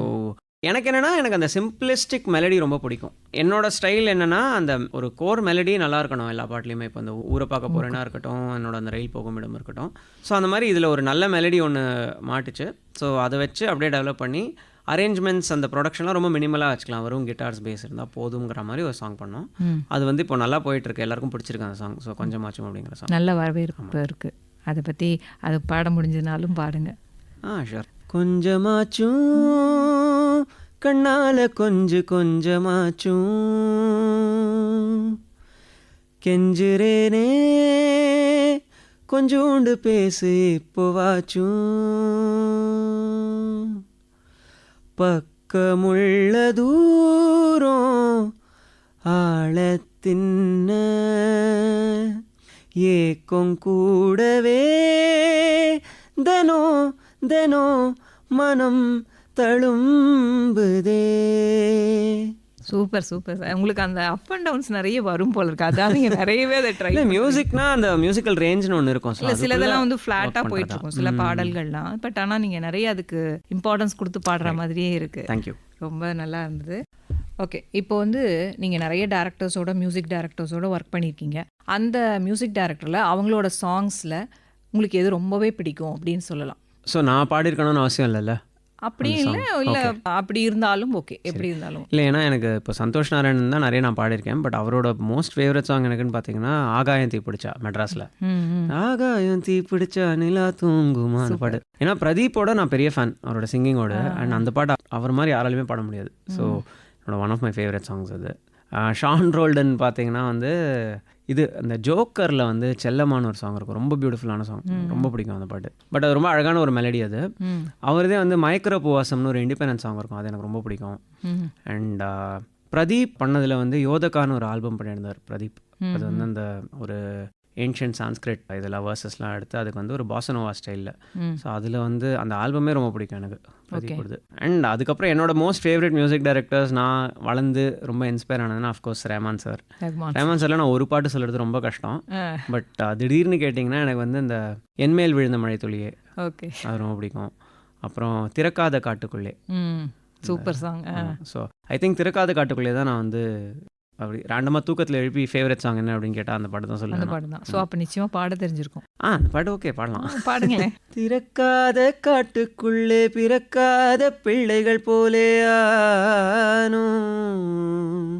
எனக்கு என்னென்னா, எனக்கு அந்த சிம்பிளிஸ்டிக் மெலடி ரொம்ப பிடிக்கும். என்னோட ஸ்டைல் என்னென்னா, அந்த ஒரு கோர் மெலடி நல்லா இருக்கணும் எல்லா பாட்லேயுமே. இப்போ அந்த ஊரை பார்க்க போகிறேன்னா இருக்கட்டும், என்னோட அந்த ரயில் போகும் இடம் இருக்கட்டும். ஸோ அந்த மாதிரி இதில் ஒரு நல்ல மெலடி ஒன்று மாட்டுச்சு. ஸோ அதை வச்சு அப்படியே டெவலப் பண்ணி அரேஞ்ச்மெண்ட்ஸ் அந்த ப்ரொடக்ஷன்லாம் ரொம்ப மினிமலாக வச்சுக்கலாம். வெறும் கிட்டார்ஸ் பேஸ் இருந்தால் போதுங்கிற மாதிரி ஒரு சாங் பண்ணோம். அது வந்து இப்போ நல்லா போயிட்டுருக்கு, எல்லாருக்கும் பிடிச்சிருக்கு அந்த சாங். ஸோ கொஞ்சமாச்சும் அப்படிங்கிற சாங் நல்ல வரவேற்பு இருக்குது. அதை பற்றி அது பாட முடிஞ்சதுனாலும் பாடுங்க. ஷூர். கொஞ்சமாச்சும் கண்ணால கொஞ்சமாச்சும் கெஞ்சுறேனே, கொஞ்சோண்டு பேசு இப்போவாச்சும், பக்கமுள்ள தூரம் ஆழத்தின்ன ஏக்கம் கூடவே தினோ மனம் தழும்புதே. Super super sir. உங்களுக்கு அந்த அப் அண்ட் டவுன்ஸ் நிறைய வரும் போல இருக்கு. அதான் நீங்கள் நிறையவே அதை ட்ரை. மியூசிக்னா அந்த மியூசிக்கல் ரேஞ்சுன்னு ஒன்று இருக்கும். இல்லை, சிலதெல்லாம் வந்து ஃப்ளாட்டாக போயிட்டு இருக்கும் சில பாடல்கள்லாம். பட் ஆனால் நீங்கள் நிறைய அதுக்கு இம்பார்ட்டன்ஸ் கொடுத்து பாடுற மாதிரியே இருக்குது. தேங்க்யூ. ரொம்ப நல்லா இருந்தது. ஓகே, இப்போ வந்து நீங்கள் நிறைய டேரக்டர்ஸோட மியூசிக் டேரக்டர்ஸோட ஒர்க் பண்ணியிருக்கீங்க. அந்த மியூசிக் டேரக்டரில் அவங்களோட சாங்ஸில் உங்களுக்கு எது ரொம்பவே பிடிக்கும் அப்படின்னு சொல்லலாம்? ஸோ நான் பாடியிருக்கணும்னு அவசியம் இல்லைல்ல. அப்படி இல்லை அப்படி இருந்தாலும் ஓகே, எப்படி இருந்தாலும் இல்லை. ஏன்னா எனக்கு இப்போ சந்தோஷ் நாராயணன் தான் நிறைய நான் பாடியிருக்கேன். பட் அவரோட மோஸ்ட் ஃபேவரட் சாங் எனக்குன்னு பார்த்தீங்கன்னா ஆகாயம் தீ பிடிச்சா, மெட்ராஸில் ஆகாயம் தீ பிடிச்சா நிலா தூங்குமா அந்த பாட்டு. ஏன்னா பிரதீப்போட நான் பெரிய ஃபேன் அவரோட சிங்கிங்கோட. அண்ட் அந்த பாட்டு அவர் மாதிரி யாராலுமே பாட முடியாது. ஸோ என்னோட one of my favourite songs அது. ஷான் ரோல்டன் பார்த்தீங்கன்னா வந்து இது அந்த ஜோக்கரில் வந்து செல்லமான ஒரு சாங் இருக்கும், ரொம்ப பியூட்டிஃபுல்லான சாங், ரொம்ப பிடிக்கும் அந்த பாட்டு. பட் அது ரொம்ப அழகான ஒரு மெலடி. அது அவரதே வந்து மயக்கிற பூவாசம்னு ஒரு இண்டிபெண்டன்ட் சாங் இருக்கும், அது எனக்கு ரொம்ப பிடிக்கும். அண்ட் பிரதீப் பண்ணதில் வந்து யோதக்கான்னு ஒரு ஆல்பம் பண்ணியிருந்தார் பிரதீப். அது வந்து அந்த ஒரு ஏன்ஷியன்ட் சான்ஸ்கிரிட் இதெல்லாம் வேர்சஸ்லாம் எடுத்து அதுக்கு வந்து ஒரு பாசனோவா ஸ்டைலில். ஸோ அதில் வந்து அந்த ஆல்பமே ரொம்ப பிடிக்கும் எனக்கு பிரதீப். அண்ட் அதுக்கப்புறம் என்னோட மோஸ்ட் ஃபேவரட் மியூசிக் டைரக்டர்ஸ் நான் வளர்ந்து ரொம்ப இன்ஸ்பயர் ஆனதுன்னா அஃப்கோர்ஸ் ரஹ்மான் சார். ரஹ்மான் சார்ல நான் ஒரு பாட்டு சொல்கிறது ரொம்ப கஷ்டம். பட் திடீர்னு கேட்டிங்கன்னா எனக்கு வந்து இந்த என்மேல் விழுந்த மழை துளியே, ஓகே, அது ரொம்ப பிடிக்கும். அப்புறம் திறக்காத காட்டுக்குள்ளே, super song. So I think திறக்காத காட்டுக்குள்ளே தான் நான் வந்து அப்படி ரேண்டமாக தூக்கத்தில் எழுப்பி ஃபேவரட் சாங் என்ன அப்படின்னு கேட்டால் அந்த பாட்டு தான் சொல்லுவேன். அந்த பாட்டு தான். ஸோ அப்போ நிச்சயமாக பாட தெரிஞ்சிருக்கும். அந்த பாட்டு ஓகே, பாடலாம், பாடுங்களேன். திறக்காத காட்டுக்குள்ளே பிறக்காத பிள்ளைகள் போலே ஆனோம்,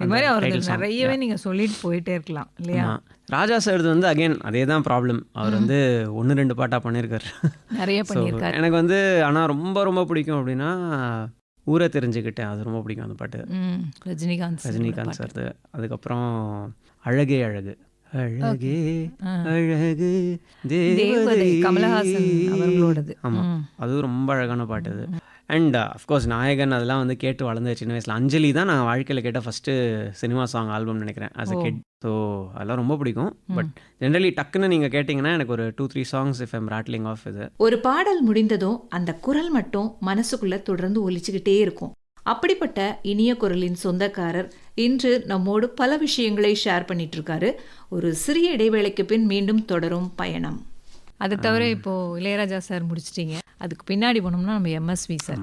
இது மாதிரி அவருக்கு நிறையவே நீங்கள் சொல்லிட்டு போயிட்டே இருக்கலாம் இல்லையா? ராஜா சார் வந்து அகைன் அதே தான் ப்ராப்ளம். அவர் வந்து 1-2 பாட்டாக பண்ணியிருக்காரு. நிறைய பண்ணியிருக்காரு. எனக்கு வந்து ஆனால் ரொம்ப ரொம்ப பிடிக்கும் அப்படின்னா ஊரை தெரிஞ்சுக்கிட்டேன். அது ரொம்ப பிடிக்கும் அந்த பாட்டு. ரஜினிகாந்த் சார். அதுக்கப்புறம் அழகே அழகு அழகே அழகு தேவதை கமலஹாசன் அவர்களோடது. ஆமாம், அதுவும் ரொம்ப அழகான பாட்டு அது. அண்ட் அஃப்கோர்ஸ் நாயகன் அதெல்லாம் வந்து கேட்டு வளர்ந்து சின்ன வயசில். அஞ்சலி தான் நான் வாழ்க்கையில் கேட்ட ஃபஸ்ட்டு சினிமா சாங் ஆல்பம் நினைக்கிறேன் ஆஸ் அ கிட். ஸோ அதெல்லாம் ரொம்ப பிடிக்கும். பட் ஜென்ரலி டக்குன்னு நீங்கள் கேட்டிங்கன்னா எனக்கு ஒரு 2-3 சாங்ஸ் இஃப் ஐம் ராட்லிங் ஆஃப் இது. ஒரு பாடல் முடிந்ததும் அந்த குரல் மட்டும் மனசுக்குள்ள தொடர்ந்து ஒலிச்சுக்கிட்டே இருக்கும். அப்படிப்பட்ட இனிய குரலின் சொந்தக்காரர் இன்று நம்மோடு பல விஷயங்களை ஷேர் பண்ணிட்டு இருக்காரு. ஒரு சிறிய இடைவேளைக்கு பின் மீண்டும் தொடரும் பயணம். அதை தவிர இப்போ இளையராஜா சார் முடிச்சிட்டீங்க, அதுக்கு பின்னாடி போனோம்னா நம்ம எம்எஸ்வி சார்.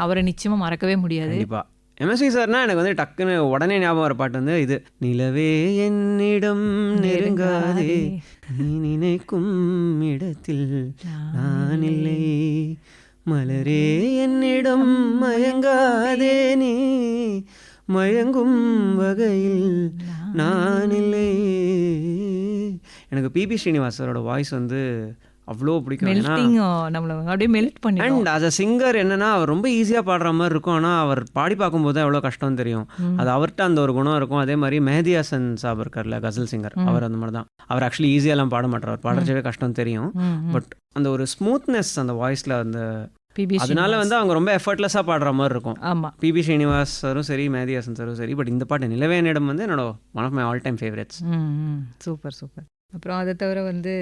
அவரை நிச்சயமா மறக்கவே முடியாது. கண்டிப்பா எம்எஸ்வி சார்னா எனக்கு வந்து டக்குன்னு உடனே ஞாபகம் வர பாட்டு வந்து இது. நிலவே என்னிடம் நெருங்காதே, நீ நினைக்கும் இடத்தில் நான் இல்லை, மலரே என்னிடம் மயங்காதே, நீ மயங்கும் வகையில் நான் இல்லை. எனக்கு பிபி ஸ்ரீனிவாசரோட வாய்ஸ் வந்து அவ்வளோ பிடிக்கும். அண்ட் ஆஸ் அ சிங்கர் என்னன்னா அவர் ரொம்ப ஈஸியாக பாடுற மாதிரி இருக்கும். ஆனால் அவர் பாடி பார்க்கும்போது எவ்வளோ கஷ்டம் தெரியும். அது அவர்கிட்ட அந்த ஒரு குணம் இருக்கும். அதே மாதிரி மெஹதி ஹசன் சாப் இருக்கார்ல, கசல் சிங்கர், அவர் அந்த மாதிரி தான். அவர் ஆக்சுவலி ஈஸியாலாம் பாட மாட்டார், அவர் பாடுறச்சவே கஷ்டம் தெரியும். பட் அந்த ஒரு ஸ்மூத்னஸ் அந்த வாய்ஸில் அந்த அதனால வந்து அவங்க ரொம்ப எஃபர்ட்லெஸ்ஸாக பாடுற மாதிரி இருக்கும். ஆமாம், பிபி ஸ்ரீனிவாஸ் சாரும் சரி, மெஹதி ஹசன் சாரும் சரி. பட் இந்த பாட்டு நிலவே என்னிடம் வந்து என்னோட one of my all time favourites. Super super. அப்புறம் அதை தவிர வந்து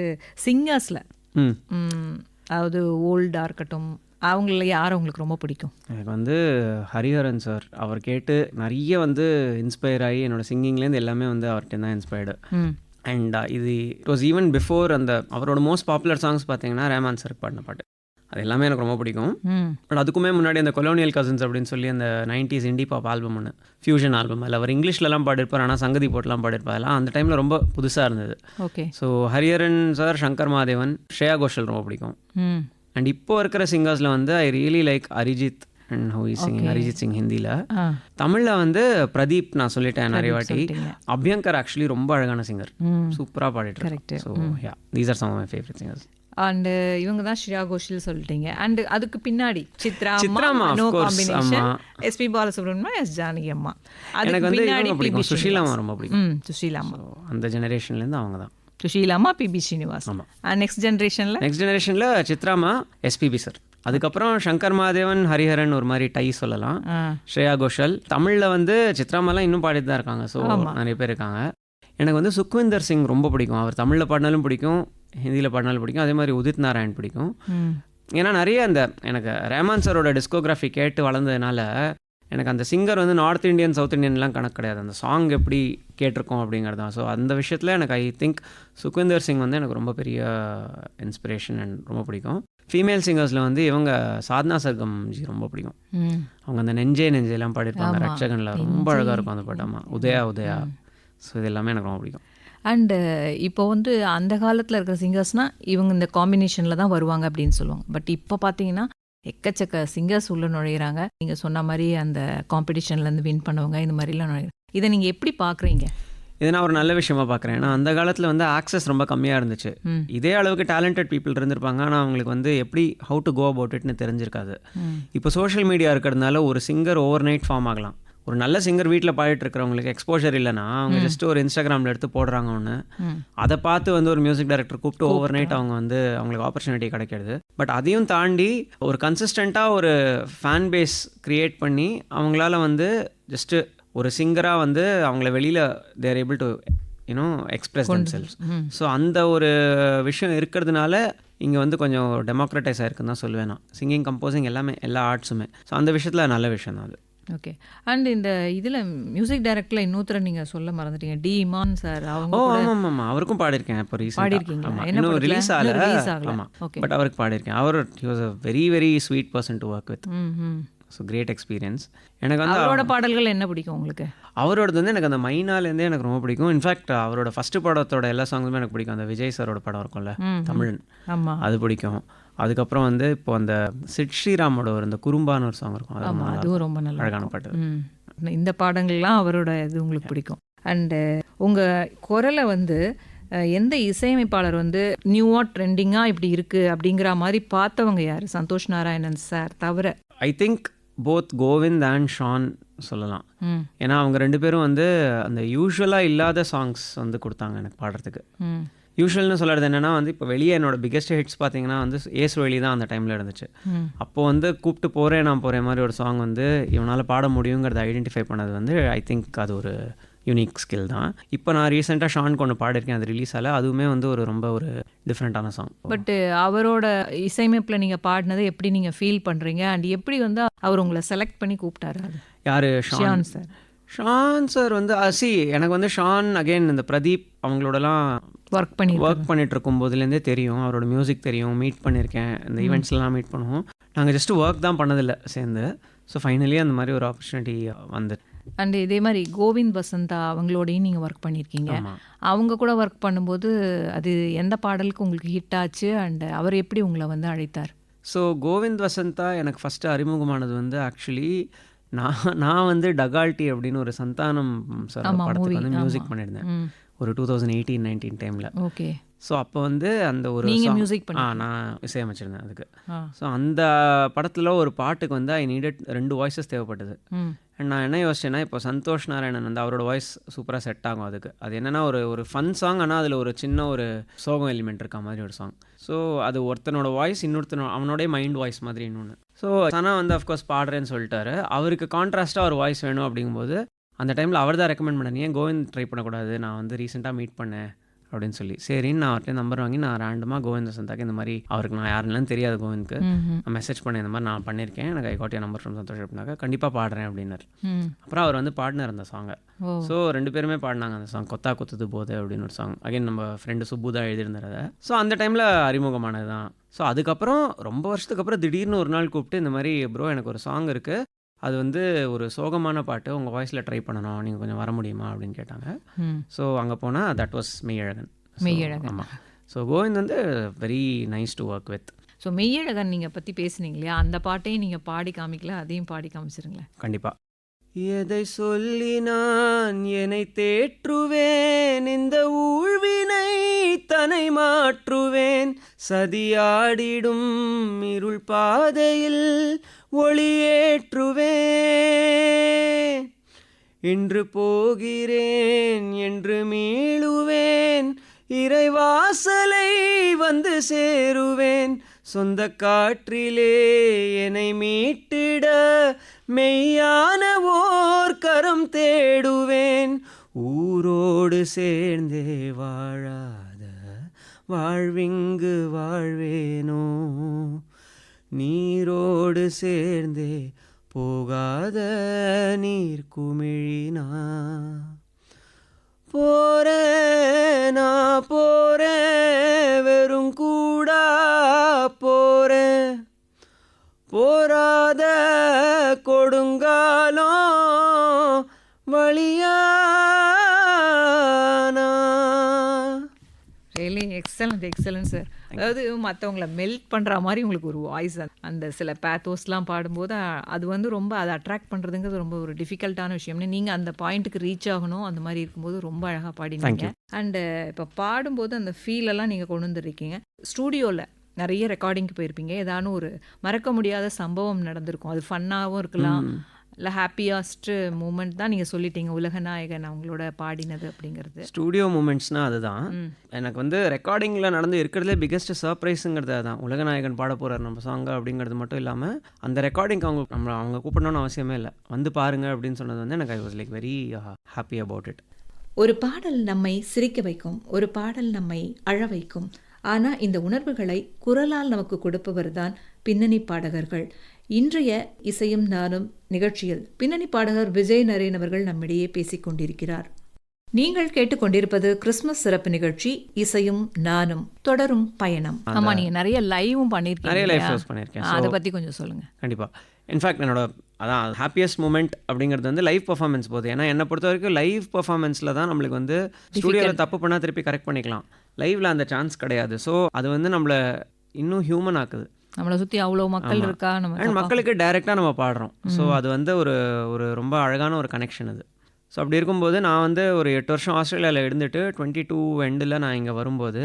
சிங்கர்ஸில் அதாவது ஓல்டாக இருக்கட்டும், அவங்கள யார் உங்களுக்கு ரொம்ப பிடிக்கும்? எனக்கு வந்து ஹரிஹரன் சார். அவர் கேட்டு நிறைய வந்து இன்ஸ்பயர் ஆகி என்னோட சிங்கிங்லேருந்து எல்லாமே வந்து அவர்கிட்ட தான் இன்ஸ்பயர்டு. அண்ட் இது இட் வாஸ் ஈவன் பிஃபோர் அந்த அவரோட மோஸ்ட் பாப்புலர் சாங்ஸ் பார்த்தீங்கன்னா ரஹ்மான் சார் பாடின பாட்டு. அது எல்லாமே எனக்கு ரொம்ப பிடிக்கும். பட் அதுக்குமே முன்னாடி அந்த கொலோனியல் கசின்ஸ் அப்படின்னு சொல்லி அந்த 90s இண்டி பாப் ஆல்பம் ஒன்று, ஃபியூஷன் ஆல்பம். அதில் அவர் இங்கிலீஷ்லலாம் பாடிருப்பார், ஆனால் சங்கதி போட்டுலாம் பாடிருப்பார். அதெல்லாம் அந்த டைமில் ரொம்ப புதுசாக இருந்தது. Okay. So Hariharan sir, Shankar Mahadevan, Shreya Ghoshal ரொம்ப பிடிக்கும். அண்ட் இப்போ இருக்கிற சிங்கர்ஸில் வந்து I really like Arijit and who is singing, Arijit Singh ஹிந்தியில். தமிழில் வந்து பிரதீப் நான் சொல்லிட்டேன் நிறைய வாட்டி. அபியங்கர் ஆக்சுவலி ரொம்ப அழகான சிங்கர், சூப்பராக பாடிட்டு இருக்காங்க. So yeah, these are some of my favourite singers. And இவங்க தான் ஸ்ரேயா கோஷல் சொல்லிட்டீங்க. அண்ட் அதுக்கு பின்னாடி சித்ரா அம்மா, no combination, SP Balasubrahmanyam, S Janaki அம்மா. எனக்கு வந்து இவங்க பிடிக்கும், சுஷீலா அம்மா ரொம்ப பிடிக்கும். சுஷீலா அம்மா அந்த ஜெனரேஷன்லேருந்து அவங்க தான். சுஷீலா அம்மா, பிபி ஸ்ரீனிவாஸ். நெக்ஸ்ட் ஜெனரேஷனில் சித்ராமா, எஸ்பிபி சார். அதுக்கப்புறம் சங்கர் மகாதேவன், ஹரிஹரன் ஒரு மாதிரி டை சொல்லலாம். ஸ்ரேயா கோஷல். தமிழில் வந்து சித்ராமாலாம் இன்னும் பாடிட்டு தான் இருக்காங்க. ஸோ நிறைய பேர் இருக்காங்க. எனக்கு வந்து சுக்விந்தர் சிங் ரொம்ப பிடிக்கும். அவர் தமிழில் பாடினாலும் பிடிக்கும், ஹிந்தியில் பாடினாலும் பிடிக்கும். அதே மாதிரி உதித் நாராயண் பிடிக்கும். ஏன்னா நிறைய அந்த எனக்கு ரஹ்மான் சாரோட டிஸ்கோகிராஃபி கேட்டு வளர்ந்ததுனால எனக்கு அந்த சிங்கர் வந்து நார்த் இந்தியன், சவுத் இந்தியன்லாம் கணக்கு கிடையாது. அந்த சாங் எப்படி கேட்டிருக்கோம் அப்படிங்கிறது தான். ஸோ அந்த விஷயத்தில் எனக்கு ஐ திங்க் சுக்விந்தர் சிங் வந்து எனக்கு ரொம்ப பெரிய இன்ஸ்பிரேஷன் அண்ட் ரொம்ப பிடிக்கும். ஃபீமேல் சிங்கர்ஸில் வந்து இவங்க சாத்னா சர்கம் ஜி ரொம்ப பிடிக்கும். அவங்க அந்த நெஞ்செல்லாம் பாடிருப்பாங்க ரட்சகனில், ரொம்ப அழகாக இருக்கும் அந்த பாட்டாமா. உதயா. ஸோ இது எல்லாமே எனக்கு ரொம்ப பிடிக்கும். அண்டு இப்போ வந்து அந்த காலத்தில் இருக்கிற சிங்கர்ஸ்னால் இவங்க இந்த காம்பினேஷனில் தான் வருவாங்க அப்படின்னு சொல்லுவாங்க. பட் இப்போ பார்த்தீங்கன்னா எக்கச்சக்க சிங்கர்ஸ் உள்ளே நுழையிறாங்க. நீங்கள் சொன்ன மாதிரி அந்த காம்படிஷன்லேருந்து வின் பண்ணுவாங்க, இந்த மாதிரிலாம் நுழையிறாங்க. இதை நீங்கள் எப்படி பார்க்குறீங்க? இதை நான் ஒரு நல்ல விஷயமா பார்க்குறேன். ஏன்னா அந்த காலத்தில் வந்து ஆக்சஸ் ரொம்ப கம்மியாக இருந்துச்சு. இதே அளவுக்கு டேலண்டட் பீப்புள் இருந்திருப்பாங்க, ஆனால் அவங்களுக்கு வந்து எப்படி ஹவு டு கோ அபவுட் இட்னு தெரிஞ்சிருக்காது. இப்போ சோஷியல் மீடியா இருக்கிறதுனால ஒரு சிங்கர் ஓவர் நைட் ஃபார்ம் ஆகலாம். ஒரு நல்ல சிங்கர் வீட்டில் பாடிட்டு இருக்கிறவங்களுக்கு எக்ஸ்போஷர் இல்லைன்னா அவங்க ஜஸ்ட் ஒரு இன்ஸ்டாகிராமில் எடுத்து போடுறாங்க ஒன்று, அதை பார்த்து வந்து ஒரு மியூசிக் டைரக்டர் கூப்பிட்டு ஓவர் நைட் அவங்க வந்து அவங்களுக்கு ஆப்பர்ச்சுனிட்டி கிடைக்கிறது. பட் அதையும் தாண்டி ஒரு கன்சிஸ்டண்ட்டாக ஒரு ஃபேன் பேஸ் க்ரியேட் பண்ணி அவங்களால வந்து ஜஸ்ட்டு ஒரு சிங்கராக வந்து அவங்கள வெளியில் they're able to express themselves. So அந்த ஒரு விஷயம் இருக்கிறதுனால இங்கே வந்து கொஞ்சம் டெமோக்ரட்டைஸ் ஆகிருக்குன்னு தான் சொல்லுவேன் நான். சிங்கிங், கம்போசிங் எல்லாமே, எல்லா ஆர்ட்ஸுமே. ஸோ அந்த விஷயத்தில் நல்ல விஷயம் தான் அது. ஓகே. அண்ட் இந்த இதில் மியூசிக் டைரக்டரில் இன்னொருத்தரை நீங்கள் சொல்ல மறந்துட்டீங்க, டி இமான் சார். அவங்க ஓ கூட ஆமாம் ஆமாம், அவருக்கும் பாடியிருக்கேன் இப்போ ரீசெண்டாக. பாடியிருக்கீங்களா? ஆமாம், என்ன இன்னும் படத்துல? ரிலீஸ் ஆகல. இன்னும் release ஆகல. ஆமாம், ஓகே. பட் அவருக்கு பாடியிருக்கேன். அவர் he was a very very sweet person to work with. Hmm. So great experience. எனக்கு வந்து அவரோட பாடல்கள் என்ன பிடிக்கும் உங்களுக்கு? அவரோடது வந்து எனக்கு அந்த மைனாலேருந்தே எனக்கு ரொம்ப பிடிக்கும். இன்ஃபேக்ட் அவரோட ஃபஸ்ட்டு படத்தோட எல்லா சாங்ஸுமே எனக்கு பிடிக்கும். அந்த விஜய் சாரோட படம் இருக்கும்ல, தமிழன், ஆமாம் அது பிடிக்கும். அதுக்கப்புறம் வந்து இப்போ அந்த சிட் ஸ்ரீராமோட ஒரு இந்த குறும்பான ஒரு சாங் இருக்கும், அது ரொம்ப ஆமாம், நல்லா அதுவும் ரொம்ப நல்லா அழகான இருக்கும். பாட்டு. இந்த பாடங்கள்லாம் அவரோட இது உங்களுக்கு பிடிக்கும். அண்டு உங்கள் குரலை வந்து எந்த இசையமைப்பாளர் வந்து நியூவாக ட்ரெண்டிங்காக இப்படி இருக்குது அப்படிங்கிற மாதிரி பார்த்தவங்க யார்? சந்தோஷ் நாராயணன் சார் தவிர. I think both Govind and Sean சொல்லலாம். ம் ஏன்னா அவங்க 2 பேரும் வந்து அந்த யூஷுவலாக இல்லாத சாங்ஸ் வந்து கொடுத்தாங்க எனக்கு பாடுறதுக்கு. ம் யூஷுவல்னு சொல்கிறது என்னென்னா வந்து இப்போ வெளியே என்னோட பிக்கெஸ்ட் ஹிட்ஸ் பார்த்தீங்கன்னா வந்து ஏசுவழி தான் அந்த டைமில் இருந்துச்சு. அப்போது வந்து கூப்பிட்டு போகிறேன் நான் போகிறேன் மாதிரி ஒரு சாங் வந்து இவனால் பாட முடியுங்கிறத ஐடென்டிஃபை பண்ணது வந்து ஐ திங்க் அது ஒரு யூனிக் ஸ்கில் தான். இப்போ நான் ரீசெண்டாக ஷான் கொண்டு பாடிருக்கேன், அது ரிலீஸ் ஆகல. அதுவுமே வந்து ஒரு ரொம்ப ஒரு டிஃப்ரெண்ட்டான சாங். பட் அவரோட இசையமைப்பில் நீங்கள் பாடினதை எப்படி நீங்கள் ஃபீல் பண்ணுறீங்க? அண்ட் எப்படி வந்து அவர் உங்களை செலக்ட் பண்ணி கூப்பிட்டாரு? அது யார்? ஷியான் சார். ஷான் சார் வந்து எனக்கு வந்து ஷான் அகெயின் இந்த பிரதீப் அவங்களோடலாம் ஒர்க் பண்ணிட்டு இருக்கும் போதுலேருந்தே தெரியும். அவரோட மியூசிக் தெரியும், மீட் பண்ணியிருக்கேன், இந்த ஈவெண்ட்ஸ்லாம் மீட் பண்ணுவோம். நாங்கள் ஜஸ்ட் ஒர்க் தான் பண்ணதில்லை சேர்ந்து. ஸோ ஃபைனலி அந்த மாதிரி ஒரு ஆப்பர்ச்சுனிட்டி வந்து. அண்ட் இதே மாதிரி கோவிந்த் வசந்தா அவங்களோடையும் நீங்கள் ஒர்க் பண்ணியிருக்கீங்க. அவங்க கூட ஒர்க் பண்ணும்போது அது எந்த பாடலுக்கு உங்களுக்கு ஹிட் ஆச்சு? அண்ட் அவர் எப்படி உங்களை வந்து அழைத்தார்? ஸோ கோவிந்த் வசந்தா எனக்கு ஃபஸ்ட்டு அறிமுகமானது வந்து ஆக்சுவலி நான் வந்து டகால்ட்டி அப்படின்னு ஒரு சந்தானம் சார் படத்துக்கு வந்து மியூசிக் பண்ணியிருந்தேன் ஒரு 2018-19 டைமில். ஓகே. ஸோ அப்போ வந்து அந்த ஒரு மியூசிக் நான் இசையமைச்சிருந்தேன் அதுக்கு. ஸோ அந்த படத்தில் ஒரு பாட்டுக்கு வந்து ஐ நீடட் 2 வாய்ஸஸ் தேவைப்பட்டது. அண்ட் நான் என்ன யோசிச்சேன்னா, இப்போ சந்தோஷ் நாராயணன் வந்து அவரோட வாய்ஸ் சூப்பராக செட் ஆகும் அதுக்கு. அது என்னென்னா ஒரு ஃபன் சாங், ஆனால் அதில் ஒரு சின்ன ஒரு சோகம் எலிமெண்ட் இருக்க மாதிரி ஒரு சாங். ஸோ அது ஒருத்தனோட வாய்ஸ், அவனோடைய மைண்ட் வாய்ஸ் மாதிரி இன்னொன்று. ஸோ ஆனால் வந்து அஃப்கோர்ஸ் பாடுறேன்னு சொல்லிட்டாரு. அவருக்கு கான்ட்ராஸ்ட்டாக ஒரு வாய்ஸ் வேணும் அப்படிங்கும்போது அந்த டைமில் அவர் தான் ரெக்கமெண்ட் பண்ணேன், ஏன் கோவிந்த் ட்ரை பண்ணக்கூடாது, நான் வந்து ரீசெண்டாக மீட் பண்ணேன் அப்படின்னு சொல்லி. சரின்னு நான் அவர்கிட்ட நம்பர் வாங்கி நான் ரேண்டமாக கோவிந்த் வசந்தாக்கு இந்த மாதிரி, அவருக்கு நான் யாருன்னு தெரியாது கோவிந்த்க்கு, நான் மெசேஜ் பண்ணேன், இந்த மாதிரி நான் பண்ணியிருக்கேன், எனக்கு I got you number from Santhosh அப்படின்னாக்கா கண்டிப்பாக பாடுறேன் அப்படின்னாரு. அப்புறம் அவர் வந்து பாடினார் அந்த சாங்கை. ஸோ 2 பேருமே பாடினாங்க அந்த சாங், கொத்தா கொத்துது போது அப்படின்னு ஒரு சாங். அகைன் நம்ம ஃப்ரெண்டு சுப்பு தான் எழுதியிருந்தார் அதை. ஸோ அந்த டைமில் அறிமுகமானது தான். ஸோ அதுக்கப்புறம் ரொம்ப வருஷத்துக்கு அப்புறம் திடீர்னு ஒரு நாள் கூப்பிட்டு இந்த மாதிரி ப்ரோ எனக்கு ஒரு சாங் இருக்குது, அது வந்து ஒரு சோகமான பாட்டு, உங்கள் வாய்ஸில் ட்ரை பண்ணணும், நீங்கள் கொஞ்சம் வர முடியுமா அப்படின்னு கேட்டாங்க. ஸோ அங்கே போனால் தட் வாஸ் மெய்யழகன். ஆமாம். ஸோ கோவிந்த் வந்து very nice to work with. So Meiyazhagan நீங்கள் பற்றி பேசுனீங்க இல்லையா, அந்த பாட்டையும் நீங்கள் பாடி காமிக்கல, அதையும் பாடி காமிச்சிருங்களேன். கண்டிப்பாக. எதை சொல்லி நான் என்னை தேற்றுவேன், இந்த ஊழ்வினை தனை மாற்றுவேன், சதியாடிடும் இருள் பாதையில் ஒளியேற்றுவேன், இன்று போகிறேன் என்று மீளுவேன், இறைவாசலை வந்து சேருவேன், சொந்த காற்றிலே என்னை மீட்டிட மெய்யான ஓர் கரம் தேடுவேன், ஊரோடு சேர்ந்தே வாழாத வாழ்விங்கு வாழ்வேனோ, நீரோடு சேர்ந்தே போகாத நீர் குமிழினா, போறேனா போறேன் வெறும் கூடா போறேன், போராத கொடுங்காலம் வழியானா. Really excellent sir. அதாவது மற்றவங்கள மெல்ட் பண்ணுற மாதிரி உங்களுக்கு ஒரு வாய்ஸ், அந்த சில பேத்தோஸ்லாம் பாடும்போது அது வந்து ரொம்ப அதை அட்ராக்ட் பண்ணுறதுங்கிறது ரொம்ப ஒரு டிஃபிகல்ட்டான விஷயம்னு நீங்கள் அந்த பாயிண்ட்டுக்கு ரீச் ஆகணும். அந்த மாதிரி இருக்கும்போது ரொம்ப அழகாக பாடினீங்க. அண்டு இப்போ பாடும்போது அந்த ஃபீலெல்லாம் நீங்கள் கொண்டு வந்துருக்கீங்க. ஸ்டூடியோவில் நிறைய ரெக்கார்டிங்க்கு போயிருப்பீங்க, ஏதானும் ஒரு மறக்க முடியாத சம்பவம் நடந்திருக்கும், அது ஃபன்னாகவும் இருக்கலாம், இல்லை ஹாப்பியஸ்ட் மூமெண்ட் தான் நீங்கள் சொல்லிட்டீங்க உலகநாயகன் அவங்களோட பாடினது அப்படிங்கிறது. ஸ்டூடியோ மூமெண்ட்ஸ்னால் அதுதான் எனக்கு வந்து ரெக்கார்டிங்கில் நடந்து இருக்கிறதுலே பிக்கெஸ்ட் சர்ப்ரைஸுங்கிறது அதுதான். உலகநாயகன் பாட போகிறார் நம்ம சாங்க அப்படிங்கிறது மட்டும் இல்லாமல் அந்த ரெக்கார்டிங் அவங்க கூப்பிடணும்னு அவசியமே இல்லை, வந்து பாருங்கள் அப்படின்னு சொன்னது வந்து எனக்கு I was like very happy about it. ஒரு பாடல் நம்மை சிரிக்க வைக்கும், ஒரு பாடல் நம்மை அழ வைக்கும், ஆனால் இந்த உணர்வுகளை குரலால் நமக்கு கொடுப்பவர் தான் பின்னணி பாடகர்கள். இன்றைய இசையும் நானும் நிகழ்ச்சியில் பின்னணி பாடகர் விஜய் நரேன் அவர்கள் நம்மிடையே பேசிக் கொண்டிருக்கிறார். நீங்கள் கேட்டுக்கொண்டிருப்பது கிறிஸ்துமஸ் சிறப்பு நிகழ்ச்சி இசையும் நானும், தொடரும் பயணம். ஆமா, நீங்க நிறைய லைவும் பண்ணிருக்கீங்க. நிறைய லைஃப் ஷோஸ் பண்ணியிருக்கேன். அதை பத்தி கொஞ்சம் சொல்லுங்க. கண்டிப்பாக. இன்ஃபேக்ட் என்னோட அதான் ஹாப்பியஸ்ட் மூமெண்ட் அப்படிங்கிறது வந்து லைவ் பர்ஃபார்மன்ஸ் போகுது. ஏன்னா என்னை பொறுத்த வரைக்கும் லைவ் பர்ஃபார்மன்ஸில் தான் நம்மளுக்கு வந்து ஸ்டூடியோவில் தப்பு பண்ணால் திருப்பி கரெக்ட் பண்ணிக்கலாம். லைவில் அந்த சான்ஸ் கிடையாது. ஸோ அது வந்து நம்மளை இன்னும் ஹியூமன் ஆக்குது. நம்மளை சுற்றி அவ்வளோ மக்கள் இருக்கா, அண்ட் மக்களுக்கு டைரெக்டாக நம்ம பாடுறோம். ஸோ அது வந்து ஒரு ஒரு ரொம்ப அழகான ஒரு கனெக்ஷன் அது. ஸோ அப்படி இருக்கும்போது நான் வந்து ஒரு 8 வருஷம் ஆஸ்திரேலியாவில் இருந்துட்டு 22 எண்டில் நான் இங்கே வரும்போது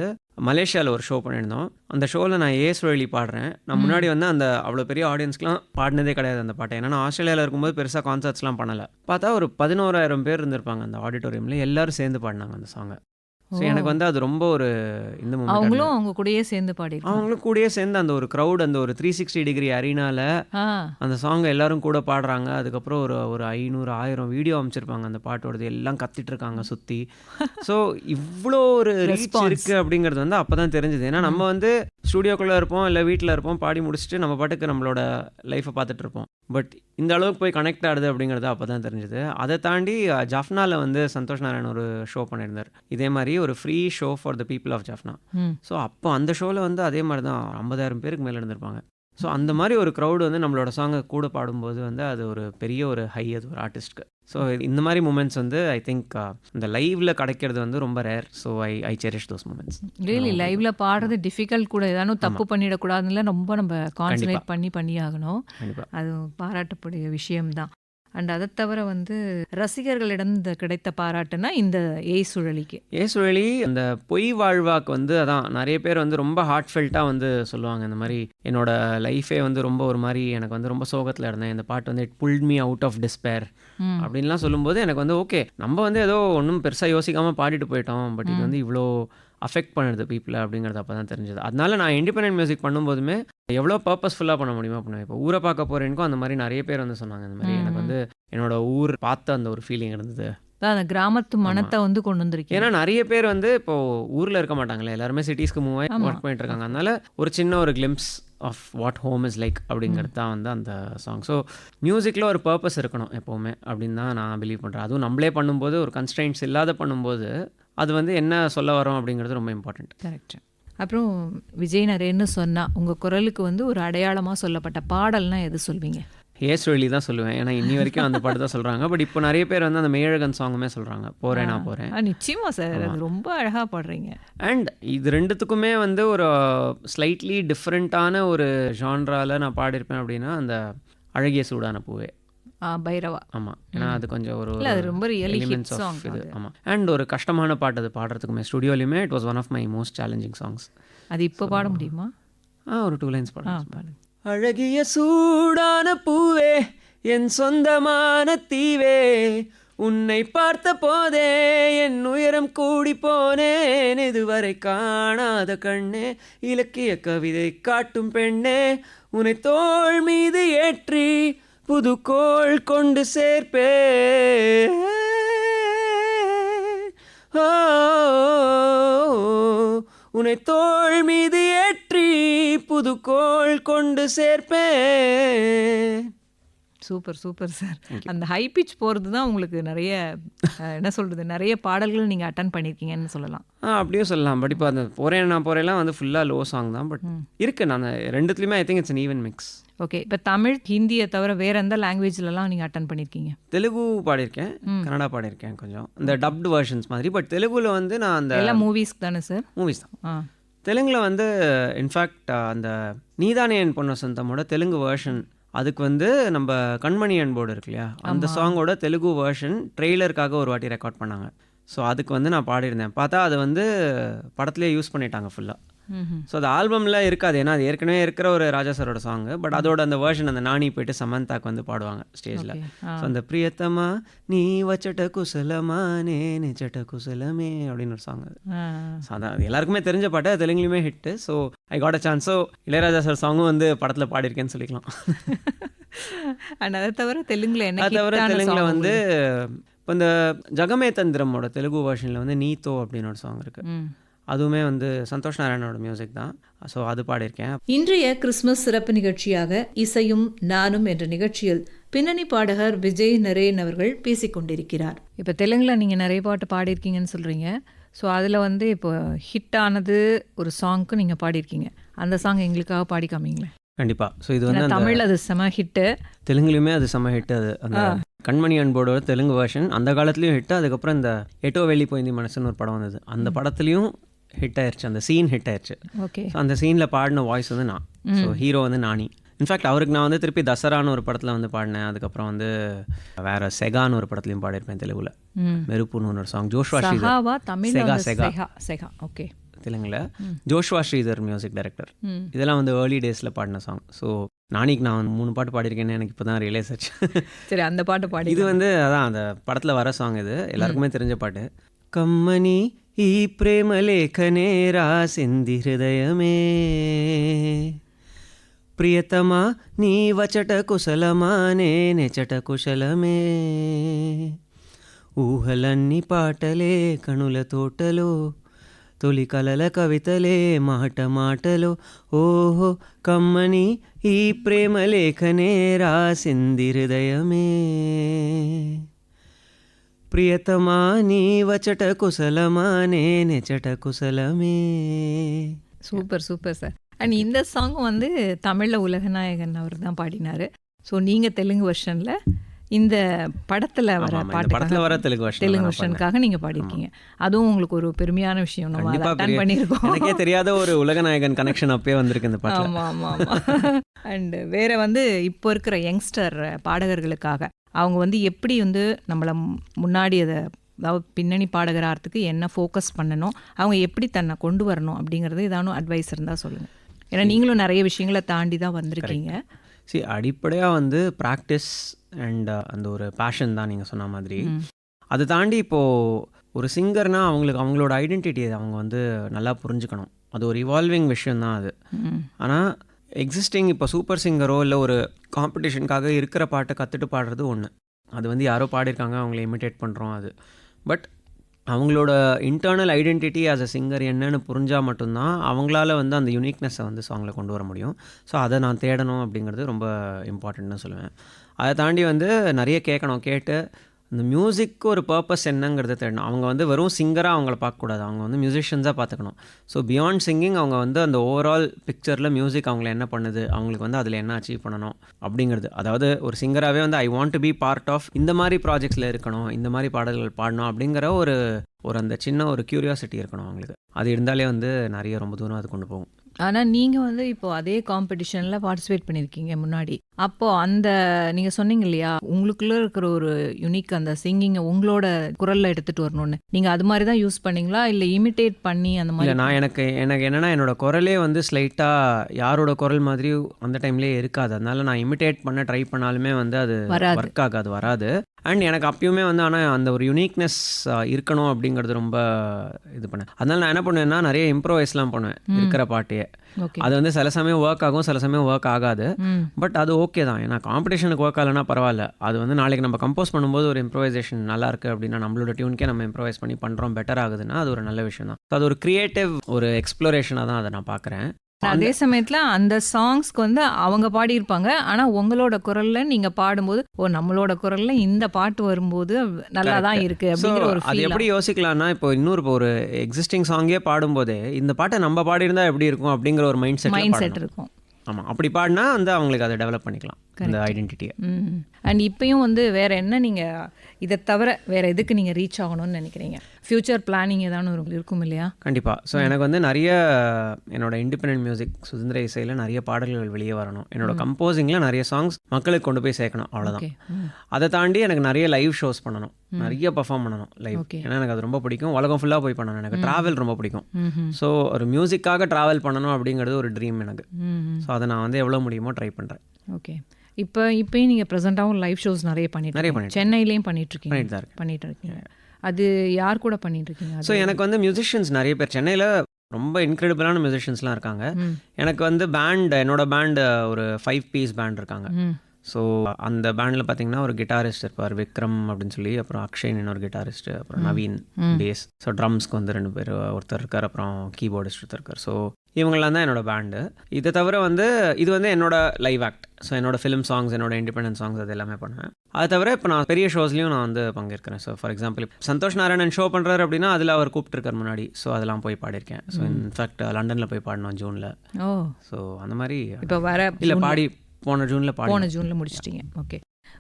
மலேசியாவில் ஒரு ஷோ பண்ணியிருந்தோம். அந்த ஷோவில் நான் ஏசுழலி பாடுறேன். நான் முன்னாடி வந்து அந்த அவ்வளோ பெரிய ஆடியன்ஸ்க்குலாம் பாடினதே கிடையாது அந்த பாட்டை. ஏன்னா நான் ஆஸ்திரேலியாவில் இருக்கும்போது பெருசாக கான்சர்ட்ஸ்லாம் பண்ணலை. பார்த்தா ஒரு 11,000 பேர் இருந்திருப்பாங்க அந்த ஆடிட்டோரியமில். எல்லோரும் சேர்ந்து பாடினாங்க அந்த சாங்கை. ஸோ எனக்கு வந்து அது ரொம்ப ஒரு இந்த மூமெண்ட். அவங்களும் அவங்க கூடயே சேர்ந்து பாடி, அவங்களும் கூடயே சேர்ந்து அந்த ஒரு க்ரௌட், அந்த ஒரு 360 டிகிரி அரீனால அந்த சாங்கை எல்லாரும் கூட பாடுறாங்க. அதுக்கப்புறம் ஒரு 500-1000 வீடியோ அமைச்சிருப்பாங்க அந்த பாட்டோடது. எல்லாம் கத்திட்டு இருக்காங்க சுற்றி. ஸோ இவ்வளோ ஒரு ரீச் இருக்குது அப்படிங்கிறது வந்து அப்போ தான் தெரிஞ்சுது. ஏன்னா நம்ம வந்து ஸ்டூடியோக்குள்ளே இருப்போம், இல்லை வீட்டில் இருப்போம், பாடி முடிச்சுட்டு நம்ம பாட்டுக்கு நம்மளோட லைஃப்பை பார்த்துட்டு இருப்போம். பட் இந்த அளவுக்கு போய் கனெக்ட் ஆகுது அப்படிங்கிறது அப்போ தான் தெரிஞ்சுது. அதை தாண்டி ஜாஃப்னாவில் வந்து சந்தோஷ் நாராயண் ஒரு ஷோ பண்ணியிருந்தார். இதே மாதிரி ஒரு free show for the people of Jaffna. So அப்போ அந்த ஷோவில் வந்து அதே மாதிரி தான் 50,000 பேருக்கு மேலே இருந்திருப்பாங்க. ஸோ அந்த மாதிரி ஒரு க்ரௌடு வந்து நம்மளோட சாங்கை கூட பாடும்போது வந்து அது ஒரு பெரிய ஒரு ஹை அது ஒரு ஆர்டிஸ்ட்க்கு. ஸோ இந்த மாதிரி மூமெண்ட்ஸ் வந்து ஐ திங்க் இந்த லைவில் கிடைக்கிறது வந்து ரொம்ப rare. So I cherish those moments. Really லைவ்ல பாடுறது டிஃபிகல்ட் கூட. ஏதானும் தப்பு பண்ணிடக்கூடாதுன்னு ரொம்ப நம்ம கான்சன்ட்ரேட் பண்ணி ஆகணும். அது பாராட்டக்கூடிய விஷயம்தான். அண்ட் அதை தவிர வந்து ரசிகர்களிடம் கிடைத்த பாராட்டுனா இந்த ஏசுழலி அந்த பொய் வாழ்வாக்கு வந்து அதான் நிறைய பேர் வந்து ரொம்ப ஹார்ட்ஃபெல்ட்டாக வந்து சொல்லுவாங்க. இந்த மாதிரி என்னோட லைஃபே வந்து ரொம்ப ஒரு மாதிரி எனக்கு வந்து ரொம்ப சோகத்தில் இருந்தேன், இந்த பாட்டு வந்து it pulled me out of despair அப்படின்லாம் சொல்லும்போது எனக்கு வந்து ஓகே, நம்ம வந்து ஏதோ ஒன்றும் பெருசாக யோசிக்காமல் பாடிட்டு போயிட்டோம். பட் இது வந்து இவ்வளோ அஃபெக்ட் பண்ணுறது பீப்புளை அப்படிங்கிறது அப்போ தான் தெரிஞ்சது. அதனால நான் இண்டிபெண்டன்ட் மியூசிக் பண்ணும்போதுமே எவ்வளோ பர்பஸ்ஃபுல்லாக பண்ண முடியுமோ பண்ணுவேன். இப்போ ஊரை பார்க்க போகிறேனுக்கும் அந்த மாதிரி நிறைய பேர் வந்து சொன்னாங்க. இந்த மாதிரி எனக்கு வந்து என்னோட ஊர் பார்த்த அந்த ஒரு ஃபீலிங் இருந்தது. அந்த கிராமத்து மனத்தை வந்து கொண்டு வந்திருக்கேன். ஏன்னா நிறைய பேர் வந்து இப்போ ஊரில் இருக்க மாட்டாங்களே, எல்லாருமே சிட்டிஸ்க்கு மூவ் ஆகி ஒர்க் பண்ணிட்டு இருக்காங்க. அதனால ஒரு சின்ன ஒரு glimpse of what home is like அப்படிங்கிறது தான் வந்து அந்த சாங். ஸோ மியூசிக்கில் ஒரு பர்பஸ் இருக்கணும் எப்போவுமே அப்படின்னு தான் நான் பிலீவ் பண்ணுறேன். அதுவும் நம்மளே பண்ணும்போது ஒரு கன்ஸ்ட்ரெயின்ட்ஸ் இல்லாத பண்ணும்போது அது வந்து என்ன சொல்ல வரோம் அப்படிங்கிறது ரொம்ப இம்பார்ட்டண்ட். கரெக்ட். அப்புறம் விஜய் நரேன்னு சொன்னால் உங்கள் குரலுக்கு வந்து ஒரு அடையாளமாக சொல்லப்பட்ட பாடல்னா எது சொல்வீங்க? ஏசுழலி தான் சொல்லுவேன். ஏன்னா இன்னி வரைக்கும் அந்த பாட்டு தான் சொல்கிறாங்க. பட் இப்போ நிறைய பேர் வந்து அந்த மேழகன் சாங்குமே சொல்கிறாங்க, போகிறேன் நான் போகிறேன். நிச்சயமா சார், அது ரொம்ப அழகாக பாடுறீங்க. அண்ட் இது ரெண்டுத்துக்குமே வந்து ஒரு ஸ்லைட்லி டிஃப்ரெண்ட்டான ஒரு ஜான்ராவில் நான் பாடியிருப்பேன் அப்படின்னா அந்த அழகிய சூடான பூவே, பைரவா. ஆமாம், ஏன்னா அது கொஞ்சம் ஒரு ரொம்ப எலிமெண்ட்ஸ் ஆஃப் இது. ஆமாம். அண்ட் ஒரு கஷ்டமான பாட்டு அது பாடுறதுக்குமே ஸ்டுடியோலையுமே it was one of my most challenging songs. அது இப்போ பாட முடியுமா? ஒரு 2 லைன்ஸ் பாடுங்க. அழகிய சூடான பூவே, என் சொந்தமான தீவே, உன்னை பார்த்த போதே என் உயரம் கூடி போனேன், இதுவரை காணாத கண்ணே, இலக்கிய கவிதை காட்டும் பெண்ணே, உன்னை தோள் மீது ஏற்றி புது கோள் கொண்டு சேர்ப்பே, உன்னை தோள் மீது ஏற்றி புது கோள் கொண்டு சேர்ப்பேன். Super super sir. அந்த ஹை பிச் போகிறது தான் உங்களுக்கு நிறைய என்ன சொல்கிறது, நிறைய பாடல்கள் நீங்கள் அட்டன் பண்ணியிருக்கீங்கன்னு சொல்லலாம். அப்படியும் சொல்லலாம். பட் இப்போ அந்த போகிறேன் நான் போகிறேன்லாம் வந்து ஃபுல்லாக லோ சாங் தான். பட் இருக்குது, நான் ரெண்டுத்துலேயுமே I think it's an even mix. Okay, இப்போ தமிழ் ஹிந்தியை தவிர வேறு எந்த லாங்குவேஜ்லலாம் நீங்கள் அட்டன் பண்ணியிருக்கீங்க? தெலுங்கு பாடியிருக்கேன், கன்னடா பாடியிருக்கேன், கொஞ்சம் இந்த டப்டு வெர்ஷன்ஸ் மாதிரி. பட் தெலுங்குல வந்து நான் அந்த எல்லாம் மூவிஸ்க்கு தானே சார்? மூவிஸ் தான். தெலுங்குல வந்து இன்ஃபேக்ட் அந்த நீதானே என் பொண்ணு சொந்தமோட தெலுங்கு வெர்ஷன், அதுக்கு வந்து நம்ம கண்மணி அன்போடு இருக்கு இல்லையா, அந்த சாங்கோட தெலுங்கு வெர்ஷன் ட்ரெய்லருக்காக ஒரு வாட்டி ரெக்கார்ட் பண்ணாங்க. ஸோ அதுக்கு வந்து நான் பாடியிருந்தேன். பார்த்தா அது வந்து படத்துலேயே யூஸ் பண்ணிட்டாங்க ஃபுல்லாக. ஸோ அது ஆல்பமில் இருக்காது, ஏன்னா அது ஏற்கனவே இருக்கிற ஒரு ராஜா சாரோட சாங்கு. பட் அதோட அந்த வேர்ஷன் அந்த நானி போயிட்டு சமந்தாக்கு வந்து பாடுவாங்க ஸ்டேஜில். ஸோ அந்த பிரியத்தமா நீ வச்சட்ட குசலமா நே நிச்சட்ட குசலமே அப்படின்னு ஒரு சாங். ஸோ அதான் அது எல்லாருக்குமே தெரிஞ்ச பாட்டு, தெலுங்குலையுமே hit. So I got a chance. So Ilaiyaraaja sir சாங்கும் வந்து படத்தில் பாடியிருக்கேன்னு சொல்லிக்கலாம். அதை தவிர தெலுங்குல என்ன? அது தவிர தெலுங்குல வந்து இப்போ இந்த ஜகமே தந்திரமோட தெலுங்கு வெர்ஷனில் வந்து நீத்தோ அப்படின்னு ஒரு சாங் இருக்குது. அதுவுமே வந்து சந்தோஷ் நாராயணோட மியூசிக் தான். ஸோ அது பாடியிருக்கேன். இன்றைய கிறிஸ்துமஸ் சிறப்பு நிகழ்ச்சியாக இசையும் நானும் என்ற நிகழ்ச்சியில் பின்னணி பாடகர் விஜய் நரேன் அவர்கள் பேசிக் கொண்டிருக்கிறார். இப்போ தெலுங்கில் நீங்கள் நிறைய பாட்டு பாடியிருக்கீங்கன்னு சொல்கிறீங்க. ஸோ அதில் வந்து இப்போ ஹிட் ஆனது ஒரு சாங்க்கு நீங்கள் பாடியிருக்கீங்க. அந்த சாங் எங்களுக்காக பாடி காமிங்களேன். கண்டிப்பாக. ஸோ இது வந்து தமிழ் அது செம ஹிட்டு, தெலுங்குலையுமே அது செம்ம ஹிட். அது அந்த கண்மணி அன்போட தெலுங்கு வெர்ஷன் அந்த காலத்துலேயும் ஹிட்டு. அதுக்கப்புறம் இந்த எட்டோ வெள்ளி போய்ந்தி மனசுன்னு ஒரு படம் வந்தது, அந்த படத்துலையும் ஹிட் ஆயிடுச்சு, அந்த சீன் ஹிட் ஆயிடுச்சு. ஓகே. ஸோ அந்த சீனில் பாடின வாய்ஸ் வந்து நான். ஸோ ஹீரோ வந்து நானி. இன்ஃபேக்ட் அவருக்கு நான் வந்து திருப்பி தசரான்னு ஒரு படத்தில் வந்து பாடினேன். அதுக்கப்புறம் வந்து வேற செகான்னு ஒரு படத்துலையும் பாடியிருப்பேன் தெலுங்குல. மெருப்புன்னு ஒரு song. Joshua Sridhar. Sega. Okay. தெலுங்குல ஜோஷ்வா ஸ்ரீதர் மியூசிக் டைரக்டர். இதெல்லாம் வந்து ஏர்லி டேஸில் பாடின சாங். ஸோ நானிக்கு நான் 3 பாட்டு பாடியிருக்கேன்னு எனக்கு இப்போ தான் ரியலைஸ் ஆச்சு. சரி, அந்த பாட்டு பாடி. இது வந்து அதான் அந்த படத்தில் வர சாங். இது எல்லாருக்குமே தெரிஞ்ச பாட்டு. కమ్మని ఈ ప్రేమ లేఖనే రాసింది హృదయమే, ప్రియతమా నీ వచట కుశలమా నేనెచట కుశలమే, ఊహలన్నీ పాటలే కనుల తోటలో, తొలి కలల కవితలే మాట మాటలో, ఓహో కమ్మని ఈ ప్రేమ లేఖనే రాసింది హృదయమే, ప్రియతమా నీ వచట కుశలమా నేనెచట కుశలమే. Super super sir. அண்ட் இந்த சாங் வந்து தமிழில் உலகநாயகன் அவர் தான் பாடினார். ஸோ நீங்கள் தெலுங்கு வெர்ஷனில் இந்த படத்தில் வர தெலுங்கு வெர்ஷனுக்காக நீங்கள் பாடியிருக்கீங்க. அதுவும் உங்களுக்கு ஒரு பெருமையான விஷயம். நம்ம அட்டன் பண்ணியிருக்கோம். எனக்கே தெரியாத ஒரு உலகநாயகன் கனெக்ஷன் அப்பயே வந்திருக்கு இந்த பாட்டு. ஆமாம் ஆமாம் ஆமாம். அண்டு வேறு வந்து இப்போ இருக்கிற யங்ஸ்டர் பாடகர்களுக்காக அவங்க வந்து எப்படி வந்து நம்மளை முன்னாடி அதை அதாவது பின்னணி பாடகராகிறதுக்கு என்ன ஃபோக்கஸ் பண்ணணும், அவங்க எப்படி தன்னை கொண்டு வரணும் அப்படிங்கிறது ஏதானும் அட்வைஸ் இருந்தால் சொல்லுங்கள். ஏன்னா நீங்களும் நிறைய விஷயங்களை தாண்டி தான் வந்திருக்கீங்க. அடிப்படையாக வந்து ப்ராக்டிஸ் அண்ட் அந்த ஒரு பேஷன் தான் நீங்கள் சொன்ன மாதிரி. அதை தாண்டி இப்போது ஒரு சிங்கர்னால் அவங்களுக்கு அவங்களோட ஐடென்டிட்டியை அவங்க வந்து நல்லா புரிஞ்சுக்கணும். அது ஒரு இவால்விங் விஷயந்தான் அது. ஆனால் எக்ஸிஸ்டிங் இப்போ சூப்பர் சிங்கரோ இல்லை ஒரு காம்படிஷனுக்காக இருக்கிற பாட்டை கற்றுட்டு பாடுறது ஒன்று. அது வந்து யாரோ பாடியிருக்காங்க அவங்கள இமிட்டேட் பண்ணுறோம் அது. பட் அவங்களோட internal identity as a singer என்னன்னு புரிஞ்சால் மட்டும்தான் அவங்களால வந்து அந்த யூனிக்னஸை வந்து சாங்கில் கொண்டு வர முடியும். ஸோ அதை நான் தேடணும் அப்படிங்கிறது ரொம்ப இம்பார்ட்டன்ட்னு சொல்லுவேன். அதை தாண்டி வந்து நிறைய கேட்கணும். கேட்டு இந்த மியூசிக்கு ஒரு பர்பஸ் என்னங்கிறத தேடணும். அவங்க வந்து வெறும் சிங்கராக அவங்கள பார்க்கக்கூடாது, அவங்க வந்து மியூசிஷியன்ஸாக பார்த்துக்கணும். ஸோ பியாண்ட் சிங்கிங் அவங்க வந்து அந்த ஓவரால் பிக்சரில் மியூசிக் அவங்கள என்ன பண்ணுது, அவங்களுக்கு வந்து அதில் என்ன அச்சீவ் பண்ணணும் அப்படிங்கிறது. அதாவது ஒரு சிங்கராகவே வந்து I want to be part of இந்த மாதிரி ப்ராஜெக்ட்ஸில் இருக்கணும், இந்த மாதிரி பாடல்கள் பாடணும் அப்படிங்கிற ஒரு அந்த சின்ன ஒரு க்யூரியாசிட்டி இருக்கணும் அவங்களுக்கு. அது இருந்தாலே வந்து நிறைய ரொம்ப தூரம் அது கொண்டு போகும். ஆனால் நீங்கள் வந்து இப்போது அதே காம்படிஷனில் பார்ட்டிசிபேட் பண்ணியிருக்கீங்க முன்னாடி. அப்போது அந்த நீங்கள் சொன்னீங்க இல்லையா, உங்களுக்குள்ளே இருக்கிற ஒரு யூனிக் அந்த சிங்கிங்கை உங்களோட குரலில் எடுத்துகிட்டு வரணும்னு, நீங்கள் அது மாதிரி தான் யூஸ் பண்ணீங்களா இல்லை இமிட்டேட் பண்ணி அந்த மாதிரி? நான் எனக்கு என்னென்னா என்னோடய குரலே வந்து ஸ்லைட்டாக யாரோட குரல் மாதிரி அந்த டைம்லேயே இருக்காது. அதனால நான் இமிட்டேட் பண்ண ட்ரை பண்ணாலுமே வந்து அது ஒர்க் ஆகாது, வராது. அண்ட் எனக்கு அப்பயுமே வந்து ஆனால் அந்த ஒரு யூனிக்னஸ் இருக்கணும் அப்படிங்கிறது ரொம்ப இது பண்ணேன். அதனால நான் என்ன பண்ணுவேன்னா நிறைய இம்ப்ரோவைஸ்லாம் பண்ணுவேன் இருக்கிற பாட்டையே. அது வந்து சில சமயம் ஒர்க் ஆகும், சில சமயம் ஒர்க் ஆகாது. பட் அது ஓகே தான். ஏன்னா காம்படிஷனுக்கு ஒர்க் ஆகலைன்னா பரவாயில்ல. அது வந்து நாளைக்கு நம்ம கம்போஸ் பண்ணும்போது ஒரு இம்ப்ரோவைசேஷன் நல்லா இருக்குது அப்படின்னா, நம்மளோட டியூனுக்கே நம்ம இம்ப்ரோவைஸ் பண்ணி பண்ணுறோம், பெட்டர் ஆகுதுன்னா அது ஒரு நல்ல விஷயம் தான். அது ஒரு கிரியேட்டிவ் ஒரு எக்ஸ்ப்ளோரேஷனாக தான் அதை நான் பார்க்குறேன். அதே சமயத்தில் அந்த சாங்ஸ்க்கு வந்து அவங்க பாடியிருப்பாங்க, ஆனால் உங்களோட குரலில் நீங்கள் பாடும்போது நம்மளோட குரலில் இந்த பாட்டு வரும்போது நல்லா தான் இருக்குது அப்படிங்கிற ஒரு அது எப்படி யோசிக்கலாம்னா, இப்போ ஒரு எக்ஸிஸ்டிங் சாங்கே பாடும்போதே இந்த பாட்டை நம்ம பாடியிருந்தா எப்படி இருக்கும் அப்படிங்கிற ஒரு மைண்ட் செட் இருக்கும். ஆமாம், அப்படி பாடினா வந்து அவங்களுக்கு அதை டெவலப் பண்ணிக்கலாம் இந்த ஐடென்டிட்டியை. அண்ட் இப்பயும் வந்து வேறு என்ன நீங்கள் இதை தவிர வேறு எதுக்கு நீங்கள் ரீச் ஆகணும்னு நினைக்கிறீங்க? ஃப்யூச்சர் பிளானிங் ஏதாவது இருக்கும் இல்லையா? கண்டிப்பாக. ஸோ எனக்கு வந்து நிறைய என்னோட இண்டிபெண்டன்ட் மியூசிக் சுதந்திர இசையில் நிறைய பாடல்கள் வெளியே வரணும். என்னோட கம்போசிங்கில் நிறைய சாங்ஸ் மக்களுக்கு கொண்டு போய் சேர்க்கணும், அவ்வளோதான். அதை தாண்டி எனக்கு நிறைய லைவ் ஷோஸ் பண்ணணும், நிறைய பர்ஃபார்ம் பண்ணணும் லைவ். ஏன்னா எனக்கு அது ரொம்ப பிடிக்கும். உலகம் ஃபுல்லாக போய் பண்ணணும். எனக்கு ட்ராவல் ரொம்ப பிடிக்கும். ஸோ ஒரு மியூசிக்காக ட்ராவல் பண்ணணும் அப்படிங்கிறது ஒரு ட்ரீம் எனக்கு. ஸோ அதை நான் வந்து எவ்வளோ முடியுமோ ட்ரை பண்ணுறேன். ஓகே. இப்போயும் நீங்கள் ப்ரெசென்ட்டாகவும் லைவ் ஷோஸ் நிறைய பண்ணிட்டு சென்னையிலையும் பண்ணிட்டு இருக்கீங்க. அது யார் கூட பண்ணிட்டு இருக்கீங்க? ஸோ எனக்கு வந்து மியூசிஷியன்ஸ் நிறைய பேர் சென்னையில் ரொம்ப இன்க்ரெடிபிளான மியூசிஷியன்ஸ்லாம் இருக்காங்க. எனக்கு வந்து என்னோட பேண்ட் ஒரு 5 பீஸ் பேண்ட் இருக்காங்க. ஸோ அந்த பேண்டில் பார்த்தீங்கன்னா ஒரு கிட்டாரிஸ்ட் இருப்பார் விக்ரம் அப்படின்னு சொல்லி, அப்புறம் அக்ஷய்னு இன்னொரு கிட்டாரிஸ்ட், அப்புறம் நவீன் பேஸ். ஸோ ட்ரம்ஸ்க்கு வந்து 2 பேர், ஒருத்தர் இருக்கார், அப்புறம் கீபோர்டிஸ்ட் ஒருத்தர் இருக்கார். ஸோ இவங்களாம் தான் என்னோடய பேண்டு. இதை தவிர வந்து இது வந்து என்னோட லைவ் ஆக்ட். ஸோ என்னோட ஃபிலிம் சாங்ஸ், என்னோட இண்டிபெண்டன்ட் சாங்ஸ் அது எல்லாமே பண்ணுவேன். அது தவிர இப்போ நான் பெரிய ஷோஸ்லையும் நான் வந்து பங்கேற்கிறேன். So for example Santhosh Narayanan show பண்ணுறாரு அப்படின்னா அதில் அவர் கூப்பிட்டுருக்கார் முன்னாடி. ஸோ அதெல்லாம் போய் பாடியிருக்கேன். ஸோ இன்ஃபேக்ட் லண்டனில் போய் பாடினோம் ஜூனில். ஓ, ஸோ அந்த மாதிரி இப்போ வர இல்லை பாடி போன ஜூனில் முடிச்சிட்டிங்க. ஓகே.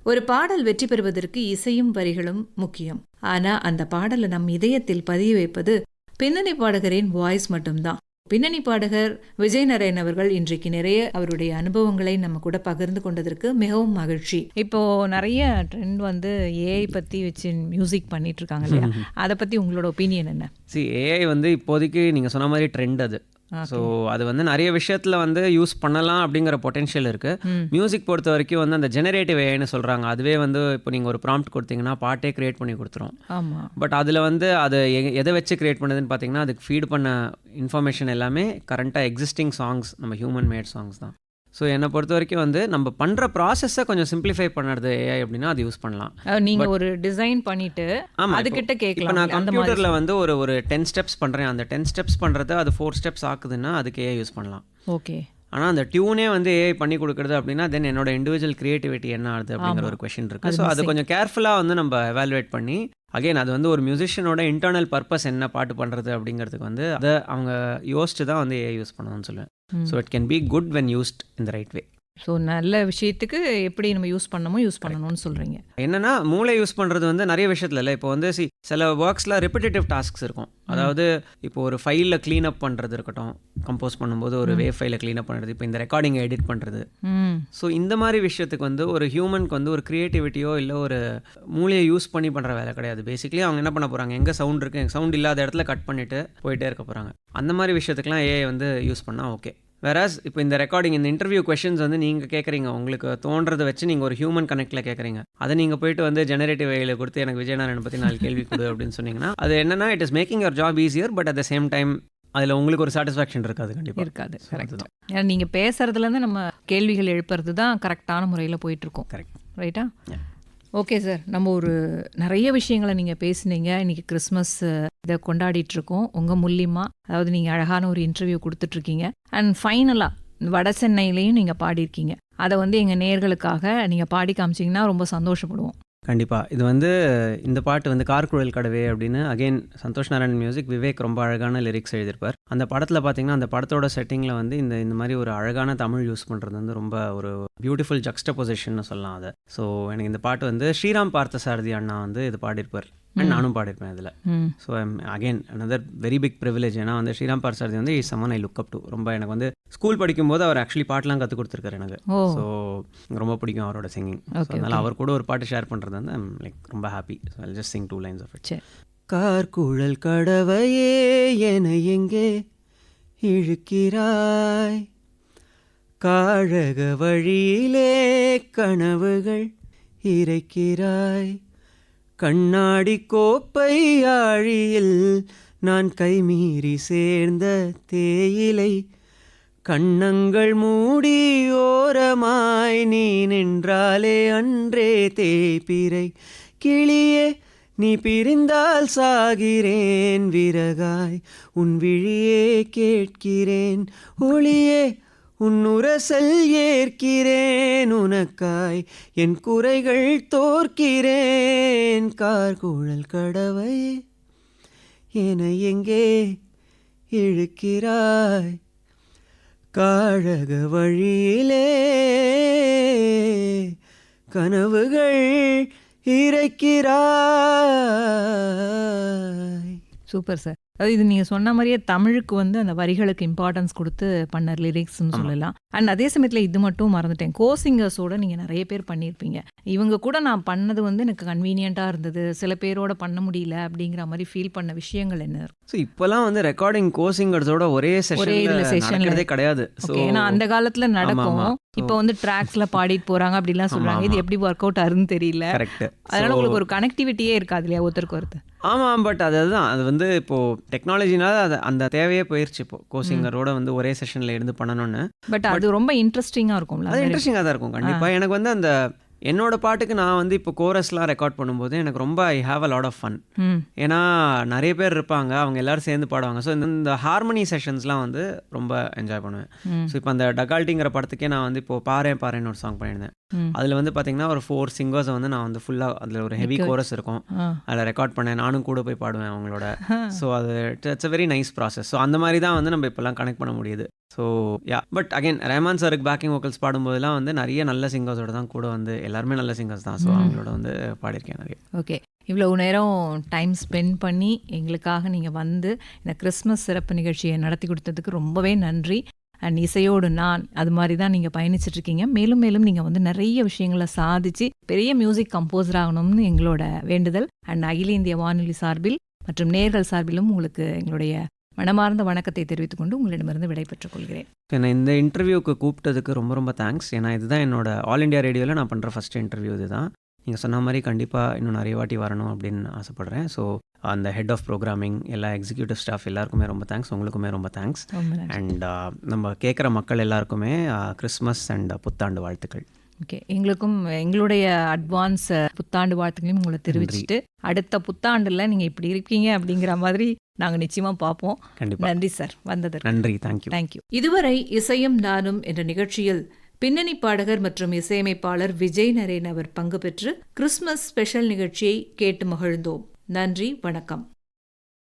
ஒரு பாடல் வெற்றி பெறுவதற்கு இசையும் வரிகளும் முக்கியம். ஆனா அந்த பாடலை நம் இதயத்தில் பதிய வைப்பது பின்னணி பாடகரின் வாய்ஸ் மட்டும்தான். பின்னணி பாடகர் விஜய் நாராயண் அவர்கள் இன்றைக்கு நிறைய அவருடைய அனுபவங்களை நம்ம கூட பகிர்ந்து கொண்டதற்கு மிகவும் மகிழ்ச்சி. இப்போ நிறைய ட்ரெண்ட் வந்து ஏஐ பத்தி வச்சு மியூசிக் பண்ணிட்டு இருக்காங்க இல்லையா, அதை பத்தி உங்களோட ஒப்பீனியன் என்ன? ஏஐ வந்து இப்போதைக்கு நீங்கள் சொன்ன மாதிரி ட்ரெண்ட் அது. ஸோ அது வந்து நிறைய விஷயத்தில் வந்து யூஸ் பண்ணலாம் அப்படிங்கிற பொட்டென்ஷியல் இருக்குது. மியூசிக் பொறுத்த வரைக்கும் வந்து அந்த ஜெனரேட்டிவ் ஏஐன்னு சொல்கிறாங்க. அதுவே வந்து இப்போ நீங்கள் ஒரு ப்ராம்ப்ட் கொடுத்தீங்கன்னா பாட்டே க்ரியேட் பண்ணி கொடுத்துரும். ஆமாம். பட் அதில் வந்து அது எதை வச்சு க்ரியேட் பண்ணுதுன்னு பார்த்தீங்கன்னா அதுக்கு ஃபீட் பண்ண இன்ஃபர்மேஷன் எல்லாமே கரண்ட்டாக எக்ஸிஸ்டிங் சாங்ஸ், நம்ம ஹியூமன் மேட் சாங்ஸ் தான். ஸோ என்னை பொறுத்த வரைக்கும் வந்து நம்ம பண்ணுற ப்ராசஸை கொஞ்சம் சிம்பிளிஃபை பண்ணுறது ஏஐ அப்படின்னா அது யூஸ் பண்ணலாம். நீங்கள் ஒரு டிசைன் பண்ணிவிட்டு அதுக்கிட்ட கேட்கலாம். இப்போ நான் கம்ப்யூட்டரில் வந்து ஒரு 10 ஸ்டெப்ஸ் பண்ணுறேன். அந்த 10 ஸ்டெப்ஸ் பண்ணுறது அது 4 ஸ்டெப்ஸ் ஆக்குதுன்னா அதுக்கு ஏஐ யூஸ் பண்ணலாம். ஓகே. ஆனால் அந்த டியூனே வந்து ஏஐ பண்ணி கொடுக்குறது அப்படின்னா தென் என்னோட இண்டிவிஜுவல் கிரியேட்டிவிட்டி என்ன ஆகுது அப்படிங்கிற ஒரு கொஷின் இருக்குது. ஸோ அது கொஞ்சம் கேர்ஃபுல்லாக வந்து நம்ம எவாலுவேட் பண்ணி அகைன் அது வந்து ஒரு மியூசிஷியனோட இன்டர்னல் பர்பஸ் என்ன பாட்டு பண்ணுறது அப்படிங்கிறதுக்கு வந்து அதை அவங்க யோசிச்சு தான் வந்து ஏஐ யூஸ் பண்ணணும்னு சொல்லுவேன். So it can be good when used in the right way. So நல்ல விஷயத்துக்கு எப்படி நம்ம யூஸ் பண்ணணும்னு சொல்கிறீங்க. என்னன்னா மூளை யூஸ் பண்ணுறது வந்து நிறைய விஷயத்தில் இல்லை. இப்போ வந்து சில ஒர்க்ஸில் ரெப்பிட்டேட்டிவ் டாஸ்க்ஸ் இருக்கும். அதாவது இப்போ ஒரு ஃபைலில் க்ளீன் அப் பண்ணுறது இருக்கட்டும், கம்போஸ் பண்ணும்போது ஒரு வேவ் ஃபைலை க்ளீன் அப் பண்ணுறது, இப்போ இந்த ரெக்கார்டிங்கை எடிட் பண்ணுறது. ஸோ இந்த மாதிரி விஷயத்துக்கு வந்து ஒரு ஹியூமனுக்கு வந்து ஒரு க்ரியேட்டிவிட்டியோ இல்லை ஒரு மூளையை யூஸ் பண்ணி பண்ணுற வேலை கிடையாது. பேசிக்கலி அவங்க என்ன பண்ண போகிறாங்க, எங்கே சவுண்ட் இருக்குது, சவுண்ட் இல்லாத இடத்துல கட் பண்ணிவிட்டு போயிட்டே இருக்க போகிறாங்க. அந்த மாதிரி விஷயத்துக்குலாம் ஏஐ வந்து யூஸ் பண்ணால் ஓகே. வேறாஸ் இப்போ இந்த ரெக்கார்டிங், இந்த இன்டர்வியூ கொஷின்ஸ் வந்து நீங்கள் கேட்குறீங்க, உங்களுக்கு தோன்றதை வச்சு நீங்கள் ஒரு ஹியூமன் கனெக்டில் கேட்குறீங்க. அதை நீங்கள் போயிட்டு வந்து ஜெனரேட்டிவ் ஏஐயில் கொடுத்து எனக்கு விஜய் நாராயணன் பற்றி 4 கேள்வி கொடு அப்படின்னு சொன்னீங்கன்னா அது என்னன்னா it is making your job easier. But at the same time அதில் உங்களுக்கு ஒரு சாட்டிஸ்ஃபேக்ஷன் இருக்காது. கண்டிப்பாக இருக்காது. கரெக்ட் தான். ஏன்னா நீங்கள் பேசுறதுலேருந்து நம்ம கேள்விகள் எழுப்புறது தான் கரெக்டான முறையில் போயிட்டுருக்கோம். கரெக்ட், ரைட்டா? ஓகே சார், நம்ம ஒரு நிறைய விஷயங்களை நீங்கள் பேசுனீங்க. இன்றைக்கி கிறிஸ்மஸ் இதை கொண்டாடிட்டுருக்கோம் உங்கள் மூலியமாக. அதாவது நீங்கள் அழகான ஒரு இன்டர்வியூ கொடுத்துட்ருக்கீங்க. அண்ட் ஃபைனலாக வட சென்னையிலையும் நீங்கள் பாடியிருக்கீங்க. அதை வந்து எங்கள் நேயர்களுக்காக நீங்கள் பாடி காமிச்சிங்கன்னா ரொம்ப சந்தோஷப்படுவோம். கண்டிப்பாக. இது வந்து இந்த பாட்டு வந்து கார்குழல் கடவே அப்படின்னு அகெயின் சந்தோஷ் நாராயண் மியூசிக், விவேக் ரொம்ப அழகான லிரிக்ஸ் எழுதியிருப்பார். அந்த படத்தில் பார்த்தீங்கன்னா அந்த படத்தோட செட்டிங்கில் வந்து இந்த மாதிரி ஒரு அழகான தமிழ் யூஸ் பண்ணுறது வந்து ரொம்ப ஒரு பியூட்டிஃபுல் ஜக்ஸ்டபொசிஷன்னு சொல்லலாம் அதை. ஸோ எனக்கு இந்த பாட்டு வந்து ஸ்ரீராம் பார்த்தசாரதி அண்ணா வந்து இது பாடியிருப்பார். நானும் பாடியிருப்பேன் இதில். So again another very big privilege. ஏன்னா வந்து ஸ்ரீராம் பார்த்தசாரதி வந்து is someone I look up to. ரொம்ப எனக்கு வந்து ஸ்கூல் படிக்கும்போது அவர் ஆக்சுவலி பாட்டெலாம் கற்றுக் கொடுத்துருக்காரு எனக்கு. ஸோ ரொம்ப பிடிக்கும் அவரோட சிங்கிங். அதனால் அவர் கூட ஒரு பாட்டு ஷேர் பண்ணுறது வந்து ஐம் லைக் ரொம்ப happy. So I just sing 2 lines of it. கார்குழல் கடவையே என எங்கே இழுக்கிறாய், காழக வழியிலே கனவுகள் இறைக்கிறாய், கண்ணாடி கோப்பை ஆழியில் நான் கைமீறி சேர்ந்த தேயிலை, கண்ணங்கள் மூடி ஓரமாய் நீ நின்றாலே அன்றே தேய்பிறை, கிளியே நீ பிரிந்தால் சாகிறேன் விறகாய், உன் விழியே கேட்கிறேன் ஒளியே, உன் உரசல் ஏற்கிறேன் உனக்காய், என் குறைகள் தோற்கிறேன், கார்குழல் கடவை என எங்கே இழுக்கிறாய், காழக வழியிலே கனவுகள் இறைக்கிறாய். Super sir. அதாவது இது நீங்கள் சொன்ன மாதிரியே தமிழுக்கு வந்து அந்த வரிகளுக்கு இம்பார்ட்டன்ஸ் கொடுத்து பண்ண லிரிக்ஸ்னு சொல்லலாம். அண்ட் அதே சமயத்தில் இது மட்டும் மறந்துட்டேன், கோசிங்கர்ஸோட நீங்கள் நிறைய பேர் பண்ணியிருப்பீங்க. இவங்க கூட நான் பண்ணது வந்து எனக்கு கன்வீனியண்ட்டாக இருந்தது, சில பேரோட பண்ண முடியல அப்படிங்கிற மாதிரி ஃபீல் பண்ண விஷயங்கள் என்ன இருக்கும்? ஸோ இப்போலாம் வந்து ரெக்கார்டிங் கோசிங்கர்ஸோட ஒரே இதுல செஷன் sessionல. நடக்கிறதே கிடையாது. ஸோ ஓகே, ஏன்னா அந்த காலத்துல நடக்கும். ஆமா. இப்போ வந்து ட்ராக்ஸ்ல பாடிட்டு போறாங்க அப்படிலாம் சொல்றாங்க. இது எப்படி ஒர்க் அவுட் ஆகுதுன்னு தெரியல. கரெக்ட். அதனால உங்களுக்கு ஒரு கனெக்டிவிட்டியே இருக்காது இல்லையா ஒருத்தருக்கு ஒருத்தர்? ஆமாம், பட் அதுதான் அது வந்து இப்போது டெக்னாலஜினால அது அந்த தேவையே போயிடுச்சு. இப்போ கோசிங்கரோட வந்து ஒரே செஷனில் இருந்து பண்ணணும்னு. பட் அது ரொம்ப இன்ட்ரெஸ்டிங்காக இருக்கும்ல. அது இன்ட்ரெஸ்டிங்காக தான் இருக்கும் கண்டிப்பாக. எனக்கு வந்து அந்த என்னோட பாட்டுக்கு நான் வந்து இப்போ கோரஸ்லாம் ரெக்கார்ட் பண்ணும்போது எனக்கு ரொம்ப I have a lot of fun. ஏன்னா நிறைய பேர் இருப்பாங்க, அவங்க எல்லாரும் சேர்ந்து பாடுவாங்க. ஸோ இந்த ஹார்மனி செஷன்ஸ்லாம் வந்து ரொம்ப என்ஜாய் பண்ணுவேன். ஸோ இப்போ அந்த டகால்ட்டிங்கிற படத்துக்கே நான் வந்து இப்போ பாருன்னு ஒரு சாங் பண்ணியிருந்தேன். அதில் வந்து பார்த்தீங்கன்னா ஒரு 4 சிங்கர்ஸை வந்து நான் வந்து ஃபுல்லாக அதில் ஒரு ஹெவி கோரஸ் இருக்கும், அதில் ரெக்கார்ட் பண்ணேன். நானும் கூட போய் பாடுவேன் அவங்களோட. ஸோ அது it's a very nice process. So அந்த மாதிரி தான் வந்து நம்ம இப்போல்லாம் கனெக்ட் பண்ண முடியுது. So yeah, but again Rahman சாருக்கு பேக்கிங் வோக்கல்ஸ் பாடும்போதெல்லாம் வந்து நிறைய நல்ல சிங்கர்ஸோட தான் கூட வந்து எல்லாருமே நல்ல சிங்கர்ஸ் தான். ஸோ அவங்களோட வந்து பாடியிருக்கேன் நிறைய. ஓகே, இவ்வளவு நேரம் டைம் ஸ்பெண்ட் பண்ணி எங்களுக்காக நீங்கள் வந்து இந்த கிறிஸ்மஸ் சிறப்பு நிகழ்ச்சியை நடத்தி கொடுத்ததுக்கு ரொம்பவே நன்றி. அண்ட் இசையோடு நான் அது மாதிரி தான் நீங்கள் பயணிச்சிட்ருக்கீங்க. மேலும் மேலும் நீங்கள் வந்து நிறைய விஷயங்களை சாதிச்சு பெரிய மியூசிக் கம்போசர் ஆகணும்னு எங்களோட வேண்டுதல். அண்ட் அகில இந்திய வானொலி சார்பில் மற்றும் நேர்கள் சார்பிலும் உங்களுக்கு எங்களுடைய மனமார்ந்த வணக்கத்தை தெரிவித்துக் கொண்டு உங்களிடமிருந்து விடைபெற்றுக் கொள்கிறேன். என்னை இந்த இன்டர்வியூக்கு கூப்பிட்டதுக்கு ரொம்ப ரொம்ப தேங்க்ஸ். ஏன்னா இதுதான் என்னோட ஆல் இண்டியா ரேடியோவில் நான் பண்ணுற ஃபஸ்ட் இன்டர்வியூ. இதுதான் நீங்கள் சொன்ன மாதிரி கண்டிப்பாக இன்னும் நிறைய வாட்டி வரணும் அப்படின்னு ஆசைப்பட்றேன். ஸோ அந்த ஹெட் ஆஃப் ப்ரோக்ராமிங் எல்லா எக்ஸிக்யூட்டிவ் ஸ்டாஃப் எல்லாருக்குமே ரொம்ப தேங்க்ஸ். உங்களுக்குமே ரொம்ப தேங்க்ஸ். அண்ட் நம்ம கேட்குற மக்கள் எல்லாருக்குமே கிறிஸ்மஸ் அண்ட் புத்தாண்டு வாழ்த்துக்கள். ஓகே, எங்களுக்கும் எங்களுடைய அட்வான்ஸ் புத்தாண்டு வாழ்த்துக்களையும் உங்களை தெரிவிச்சுட்டு அடுத்த புத்தாண்டில் நீங்கள் இப்படி இருக்கீங்க அப்படிங்கிற மாதிரி நாங்கள் நிச்சயமாக பார்ப்போம். கண்டிப்பாக. நன்றி சார் வந்ததற்கு. நன்றி. தேங்க்யூ. தேங்க்யூ. இதுவரை இசையும் நானும் என்ற நிகழ்ச்சியில் பின்னணி பாடகர் மற்றும் இசையமைப்பாளர் விஜய் நரேன் அவர் பங்கு பெற்று கிறிஸ்துமஸ் ஸ்பெஷல் நிகழ்ச்சியை கேட்டு மகிழ்ந்தோம். நன்றி, வணக்கம்.